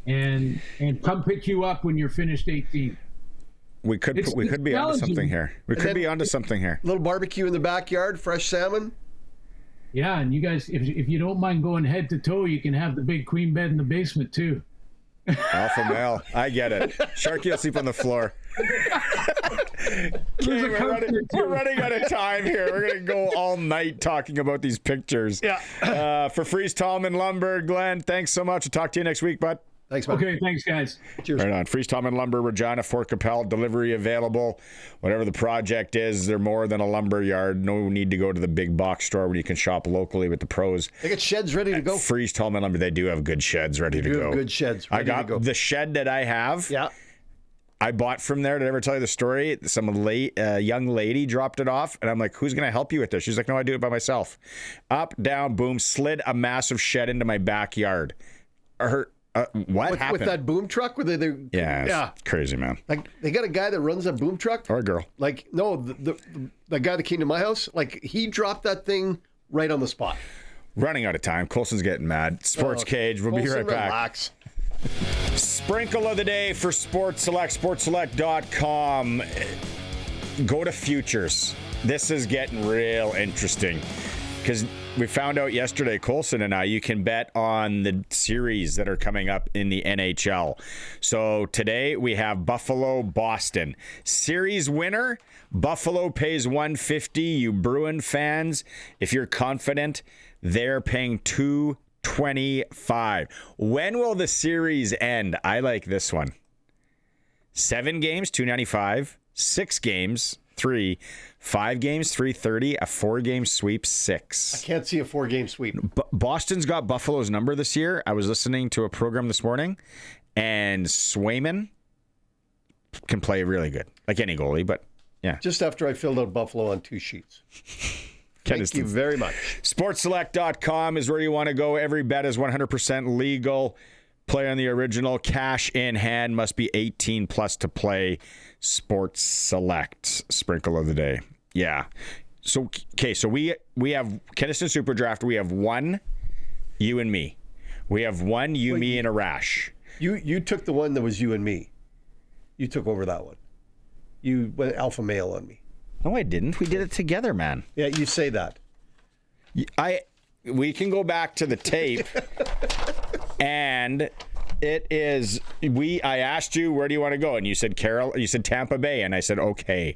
and come pick you up when you're finished 18. We could be onto something here. We could be onto something here. Little barbecue in the backyard, fresh salmon. Yeah, and you guys, if you don't mind going head to toe, you can have the big queen bed in the basement too. Alpha male, I get it. Sharky will sleep on the floor. We're running out of time here. We're going to go all night talking about these pictures. Yeah. For Freeze Tallman Lumber, Glenn, thanks so much. I'll talk to you next week, bud. Thanks, man. Okay, thanks, guys. Cheers. Right on. Freeze Tallman Lumber, Regina, Fort Capel, delivery available. Whatever the project is, they're more than a lumber yard. No need to go to the big box store where you can shop locally with the pros. They got sheds ready to go. Freeze Tallman Lumber, they do have good sheds ready to go. Good sheds ready to go. The shed that I have. Yeah. I bought from there. Did I ever tell you the story? Some young lady dropped it off, and I'm like, who's going to help you with this? She's like, no, I do it by myself. Up, down, boom, slid a massive shed into my backyard. What happened? With that boom truck? It's crazy, man. Like, they got a guy that runs a boom truck? Or a girl. Like, no, the guy that came to my house, like, he dropped that thing right on the spot. Running out of time. Colson's getting mad. SportsCage. We'll be right back. Relax. Sprinkle of the day for Sports Select. SportsSelect.com. Go to futures. This is getting real interesting because we found out yesterday, Colson and I, you can bet on the series that are coming up in the NHL. So today we have Buffalo-Boston. Series winner, Buffalo pays $150. You Bruin fans, if you're confident, they're paying $225. When will the series end? I like this one. 7 games, $295. 6 games, $3. 5 games, $330. A 4-game sweep, $6. I can't see a 4-game sweep. Boston's got Buffalo's number this year. I was listening to a program this morning, and Swayman can play really good, like any goalie, but yeah. Just after I filled out Buffalo on 2 sheets. Thank you very much. SportsSelect.com is where you want to go. Every bet is 100% legal. Play on the original. Cash in hand. Must be 18 plus to play. Sports Select. Sprinkle of the day. Yeah. So, okay. So we have Kenaston Super Draft. We have 1, you and me. We have 1, you, me, and Arash. You took the one that was you and me. You took over that one. You went alpha male on me. No, I didn't. We did it together, man. Yeah, you say that. We can go back to the tape, and it is I asked you, where do you want to go? And you said you said Tampa Bay, and I said okay.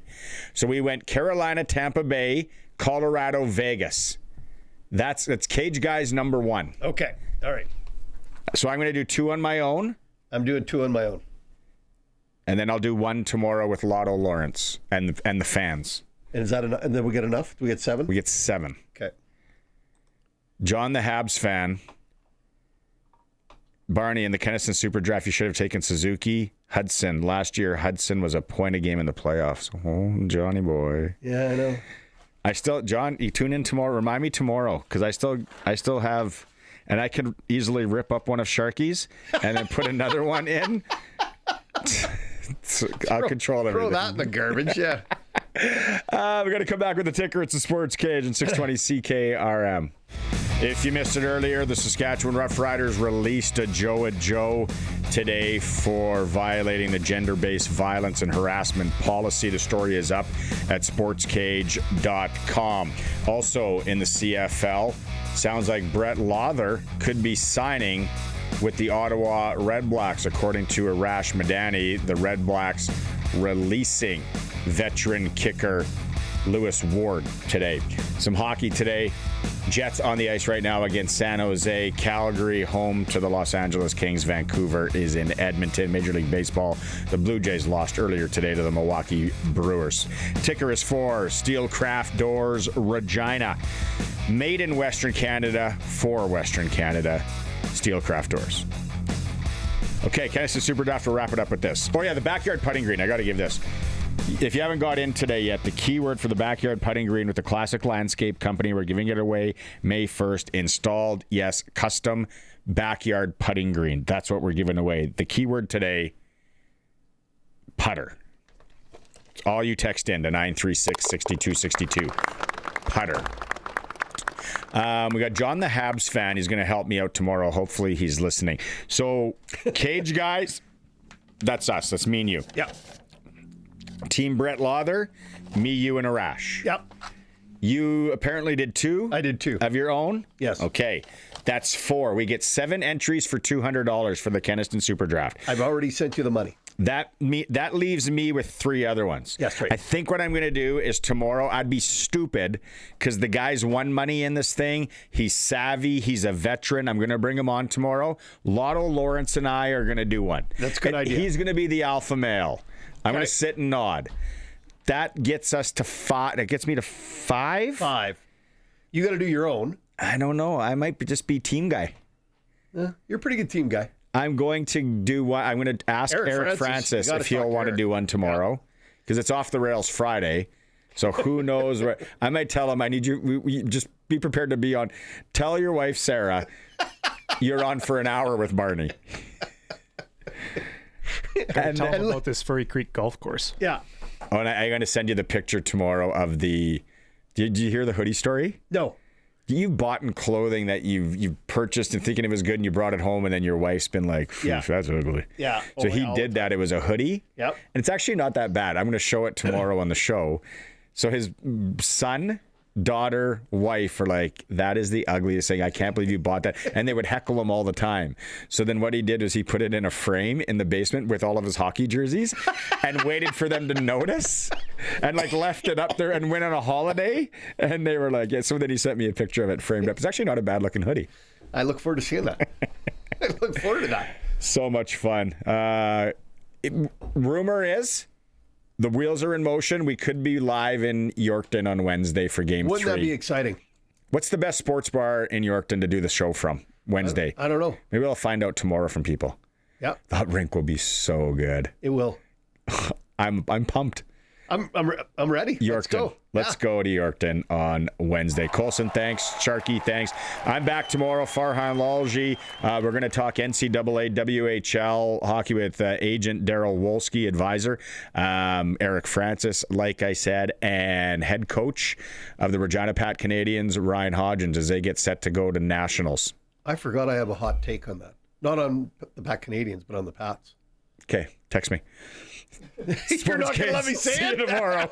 So we went Carolina, Tampa Bay, Colorado, Vegas. That's Cage Guys number 1. Okay. All right. So I'm going to do 2 on my own. I'm doing 2 on my own. And then I'll do 1 tomorrow with Lotto Lawrence and the fans. And is that enough? And then we get enough? Do we get 7? We get 7. Okay. John the Habs fan. Barney, in the Kenaston Super Draft, you should have taken Suzuki. Hudson. Last year, Hudson was a point a game in the playoffs. Oh, Johnny boy. Yeah, I know. John, you tune in tomorrow. Remind me tomorrow, because I still have, and I can easily rip up one of Sharky's and then put another one in. I'll control everything. Throw that in the garbage, yeah. We're going to come back with the ticker. It's the Sports Cage and 620 CKRM. If you missed it earlier, the Saskatchewan Roughriders released Ajou Ajou today for violating the gender-based violence and harassment policy. The story is up at sportscage.com. Also in the CFL, sounds like Brett Lawther could be signing with the Ottawa Red Blacks, according to Arash Madani. The Red Blacks releasing veteran kicker Lewis Ward today. Some hockey today. Jets on the ice right now against San Jose. Calgary home to the Los Angeles Kings. Vancouver is in Edmonton. Major League Baseball. The Blue Jays lost earlier today to the Milwaukee Brewers. Ticker is for Steelcraft Doors Regina. Made in Western Canada for Western Canada. Steelcraft Doors. Okay, Kenaston Super Draft. We'll wrap it up with this. Oh yeah, the backyard putting green. I got to give this. If you haven't got in today yet, the keyword for the backyard putting green with the Classic Landscape Company, we're giving it away May 1st. Installed, yes, custom backyard putting green. That's what we're giving away. The keyword today, putter. It's all you text in to 936-6262. Putter. We got John the Habs fan. He's going to help me out tomorrow. Hopefully he's listening. So, Cage Guys, that's us. That's me and you. Yep. Team Brett Lawther, me, you, and Arash. Yep. You apparently did 2? I did 2. Of your own? Yes. Okay. That's 4. We get 7 entries for $200 for the Kenaston Super Draft. I've already sent you the money. That leaves me with 3 other ones. Yes, right. I think what I'm going to do is tomorrow, I'd be stupid because the guy's won money in this thing. He's savvy. He's a veteran. I'm going to bring him on tomorrow. Lotto Lawrence and I are going to do one. That's a good idea. He's going to be the alpha male. I'm going to sit and nod. That gets us to 5. That gets me to 5? 5. You got to do your own. I don't know. I might just be team guy. You're a pretty good team guy. I'm going to do one. I'm going to ask Eric Francis if he'll want to do one tomorrow because it's off the rails Friday. So who knows where I might tell him I need you. We just be prepared to be on. Tell your wife, Sarah, you're on for an hour with Barney. Tell them about this Furry Creek golf course. Yeah. Oh, and I'm going to send you the picture tomorrow of the. Did you hear the hoodie story? No. You bought in clothing that you've purchased and thinking it was good, and you brought it home, and then your wife's been like, that's ugly. Yeah. So he did that. It was a hoodie. Yep. And it's actually not that bad. I'm going to show it tomorrow on the show. So his son, daughter, wife are like, that is the ugliest thing. I can't believe you bought that. And they would heckle him all the time. So then what he did was he put it in a frame in the basement with all of his hockey jerseys and waited for them to notice and like left it up there and went on a holiday. And they were like, yeah. So then he sent me a picture of it framed up. It's actually not a bad looking hoodie. I look forward to seeing that. I look forward to that. So much fun. Rumor is the wheels are in motion. We could be live in Yorkton on Wednesday for Game 3. Wouldn't that be exciting? What's the best sports bar in Yorkton to do the show from Wednesday? I don't know. Maybe we'll find out tomorrow from people. Yeah. That rink will be so good. It will. I'm pumped. I'm ready. Yorkton. Let's go to Yorkton on Wednesday. Colson, thanks. Sharky, thanks. I'm back tomorrow. Farhan Lalji. We're going to talk NCAA, WHL hockey with agent Daryl Wolski, advisor Eric Francis, like I said, and head coach of the Regina Pat Canadians, Ryan Hodgins, as they get set to go to nationals. I forgot I have a hot take on that. Not on the Pat Canadians, but on the Pats. Okay, text me. You're not going to let me say See it? you tomorrow.